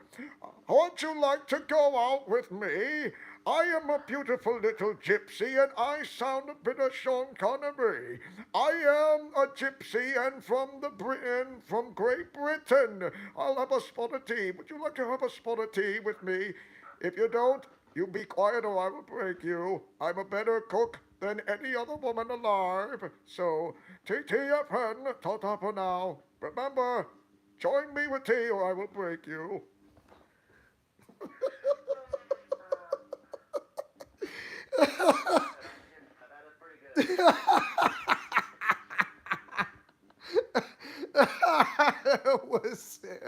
Would you like to go out with me? I am a beautiful little gypsy and I sound a bit of Sean Connery. I am a gypsy and from the Britain, from Great Britain. I'll have a spot of tea. Would you like to have a spot of tea with me? If you don't, you be quiet or I will break you. I'm a better cook than any other woman alive. So, TTFN, ta-ta for now. Remember, join me with tea or I will break you. That is pretty good.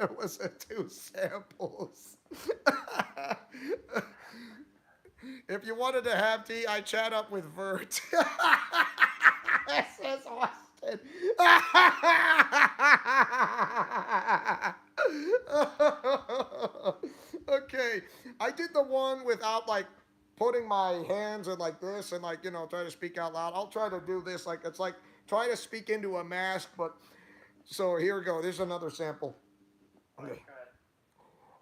It was two samples. If you wanted to have tea, I chat up with Vert. This is Austin. Okay, I did the one without like putting my hands in like this and like try to speak out loud. I'll try to do this like it's like try to speak into a mask, but so here we go. There's another sample. Okay.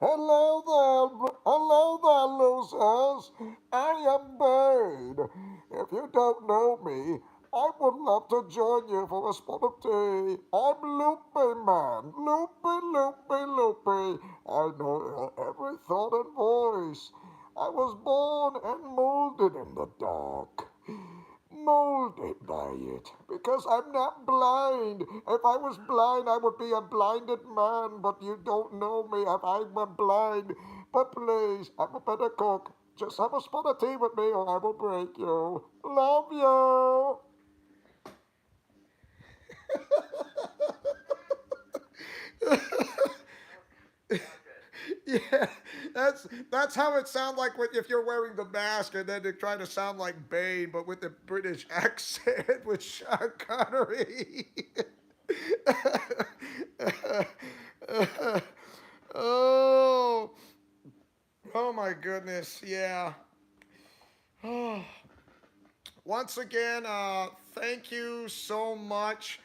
Hello there, losers. I am Bane. If you don't know me, I would love to join you for a spot of tea. I'm Loopy Man. Loopy. I know every thought and voice. I was born and molded in the dark, molded by it because I'm not blind. If I was blind, I would be a blinded man, but you don't know me if I'm blind. But please, I'm a better cook. Just have a spot of tea with me or I will break you. Love you. Yeah, that's how it sounds like if you're wearing the mask and then they try to sound like Bane, but with the British accent with Sean Connery. Oh, oh my goodness, yeah. Once again, thank you so much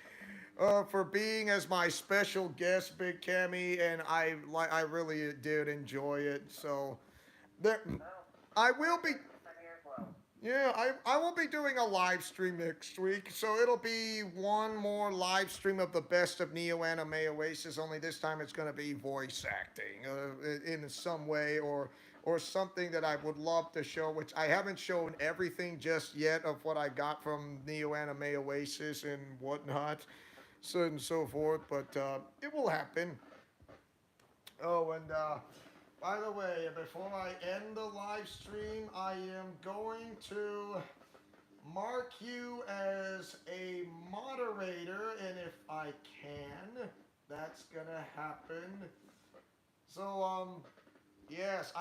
for being as my special guest, Big Cammy, and I really did enjoy it. So there, Well, I will be. I'm here as well. Yeah, I will be doing a live stream next week, so it'll be one more live stream of the best of Neo Anime Oasis. Only this time it's going to be voice acting in some way or something that I would love to show, which I haven't shown everything just yet of what I got from Neo Anime Oasis and whatnot, so and so forth. But it will happen. Oh, and by the way, before I end the live stream, I am going to mark you as a moderator, and if I can, that's gonna happen. So, yes,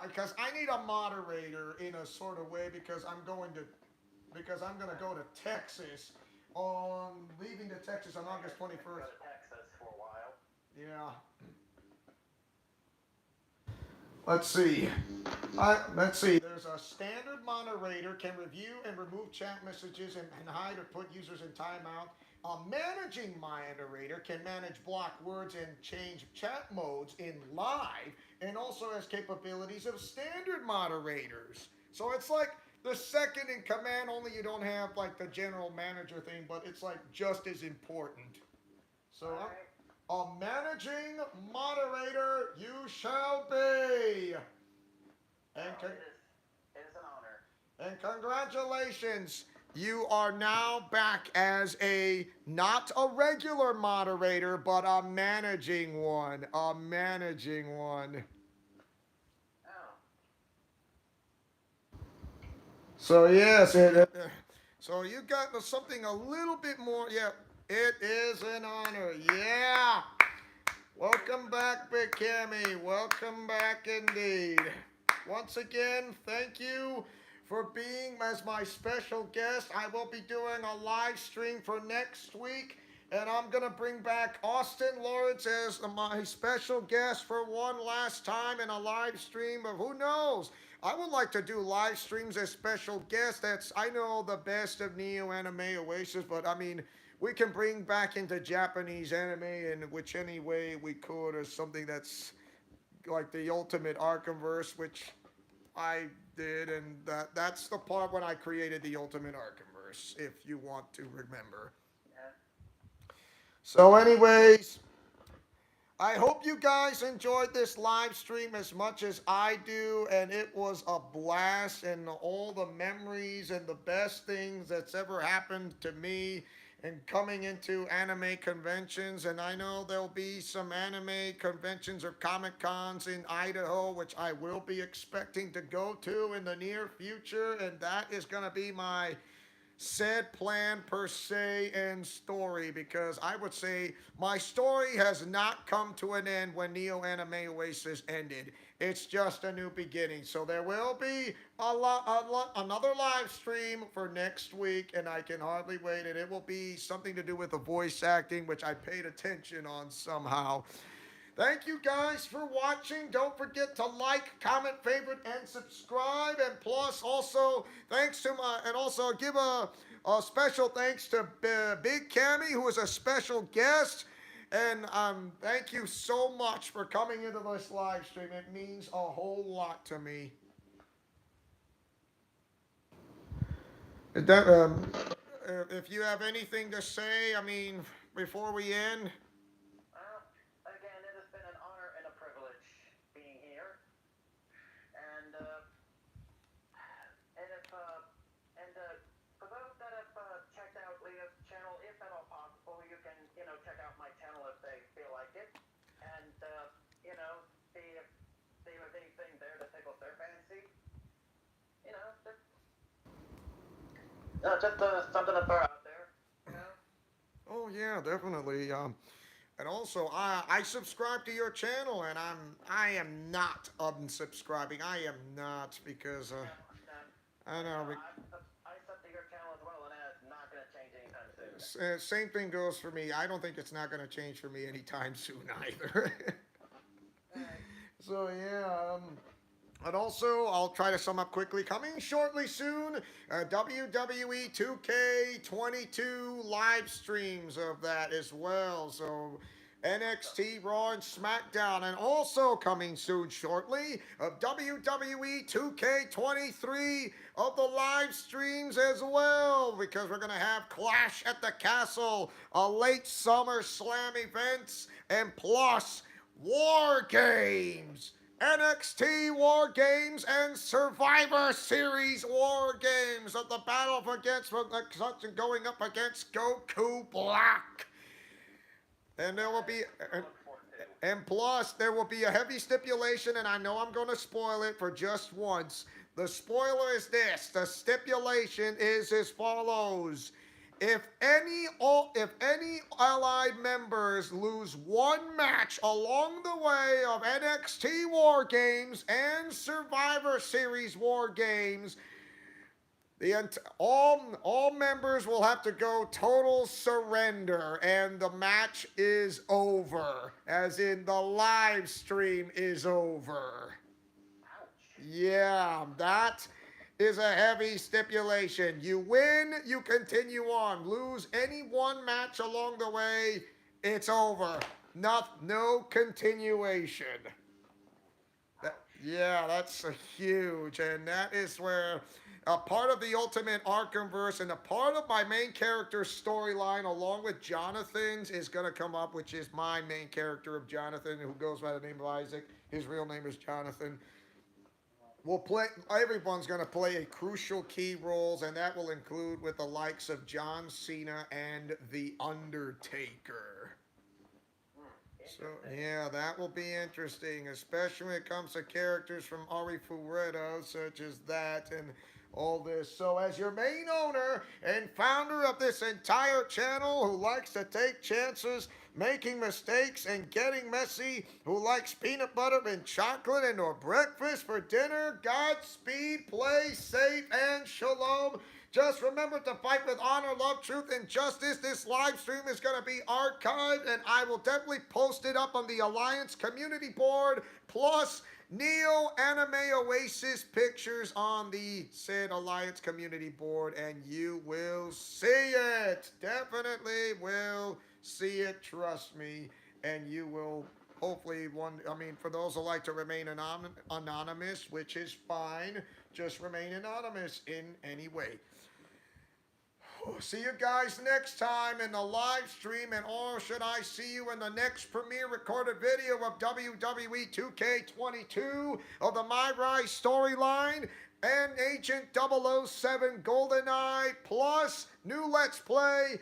because I need a moderator in a sort of way because I'm gonna go to Texas on leaving to Texas on August Go 21st. to Texas for a while. Yeah. Let's see. Let's see. There's a standard moderator can review and remove chat messages and hide or put users in timeout. A managing moderator can manage block words and change chat modes in live, and also has capabilities of standard moderators. So it's like the second in command, only you don't have like the general manager thing, but it's like just as important. So All right. a managing moderator you shall be. And, Well, it is an honor. and congratulations. You are now back as a not a regular moderator, but a managing one. A managing one. Oh, So yes, so you got something a little bit more. Yeah, it is an honor. Yeah. Welcome back, Big Cammy. Welcome back indeed. Once again, thank you for being as my special guest. I will be doing a live stream for next week, and I'm going to bring back Austin Lawrence as my special guest for one last time in a live stream. But who knows? I would like to do live streams as special guests. That's I know the best of Neo Anime Oasis, but I mean we can bring back into Japanese anime in which any way we could, or something that's like the ultimate Arkhamverse, which I did, and that's the part when I created the Ultimate Arkhamverse, if you want to remember. Yeah. So, anyways, I hope you guys enjoyed this live stream as much as I do, and it was a blast, and all the memories and the best things that's ever happened to me and coming into anime conventions. And I know there'll be some anime conventions or Comic Cons in Idaho, which I will be expecting to go to in the near future, and that is going to be my said plan per se and story, because I would say my story has not come to an end when Neo Anime Oasis ended. It's just a new beginning. So there will be another live stream for next week, and I can hardly wait. And it will be something to do with the voice acting, which I paid attention on somehow. Thank you guys for watching. Don't forget to like, comment, favorite, and subscribe. And plus, also, thanks to my, and also give a special thanks to Big Cammy, who is a special guest. And thank you so much for coming into this live stream. It means a whole lot to me. That, if you have anything to say, I mean, before we end. Well, again, it has been an honor and a privilege being here. And and if and for those that have checked out Leah's channel, if at all possible, you can check out my channel if they feel like it, and see if there's anything there that tickles their fancy. Just something to throw out there. You know. Oh yeah, definitely. And also, I subscribe to your channel, and I am not unsubscribing. I am not, because No, no. I No, know. I sub to your channel as well, and that's not going to change anytime soon. Same thing goes for me. I don't think it's not going to change for me anytime soon either. Alright. So yeah. And also, I'll try to sum up quickly. Coming shortly soon, WWE 2K22 live streams of that as well. So NXT, Raw, and SmackDown. And also coming soon shortly, WWE 2K23 of the live streams as well. Because we're going to have Clash at the Castle, a late summer slam events, and plus War Games. NXT War Games and Survivor Series War Games of the battle against going up against Goku Black. And there will be, and plus there will be a heavy stipulation, and I know I'm going to spoil it for just once. The spoiler is this: the stipulation is as follows. If any allied members lose one match along the way of NXT War Games and Survivor Series War Games, all members will have to go total surrender, and the match is over, as in the live stream is over. Ouch. Yeah, that is a heavy stipulation. You win, you continue on. Lose any one match along the way, it's over. No continuation. Yeah, that's a huge, and that is where a part of the Ultimate Arkhamverse and a part of my main character's storyline, along with Jonathan's, is going to come up, which is my main character of Jonathan, who goes by the name of Isaac. His real name is Jonathan. Everyone's going to play a crucial key roles, and that will include with the likes of John Cena and The Undertaker. So, yeah, that will be interesting, especially when it comes to characters from Ari Furedo, such as that and all this. So, as your main owner and founder of this entire channel, who likes to take chances, making mistakes, and getting messy, who likes peanut butter and chocolate and or breakfast for dinner, Godspeed, play safe, and shalom. Just remember to fight with honor, love, truth, and justice. This live stream is going to be archived, and I will definitely post it up on the Alliance community board, plus Neo Anime Oasis pictures on the said Alliance community board, and you will see it. Definitely will see it, trust me, and you will hopefully for those who like to remain anonymous, which is fine, just remain anonymous in any way. See you guys next time in the live stream, and or should I see you in the next premiere recorded video of WWE 2K22 of the My Rise storyline and Agent 007 GoldenEye, plus new Let's Play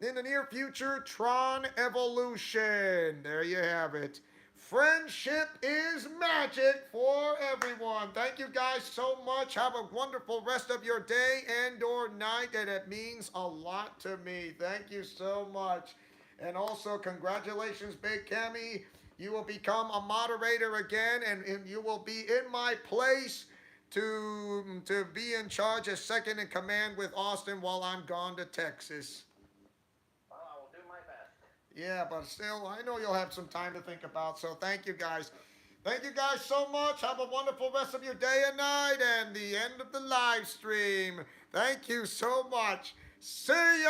in the near future, Tron Evolution. There you have it. Friendship is magic for everyone. Thank you guys so much. Have a wonderful rest of your day and or night, and it means a lot to me. Thank you so much. And also, congratulations, Big Cammy. You will become a moderator again, and you will be in my place to be in charge as second in command with Austin while I'm gone to Texas. Yeah, but still, I know you'll have some time to think about, so thank you guys. Thank you guys so much. Have a wonderful rest of your day and night and the end of the live stream. Thank you so much. See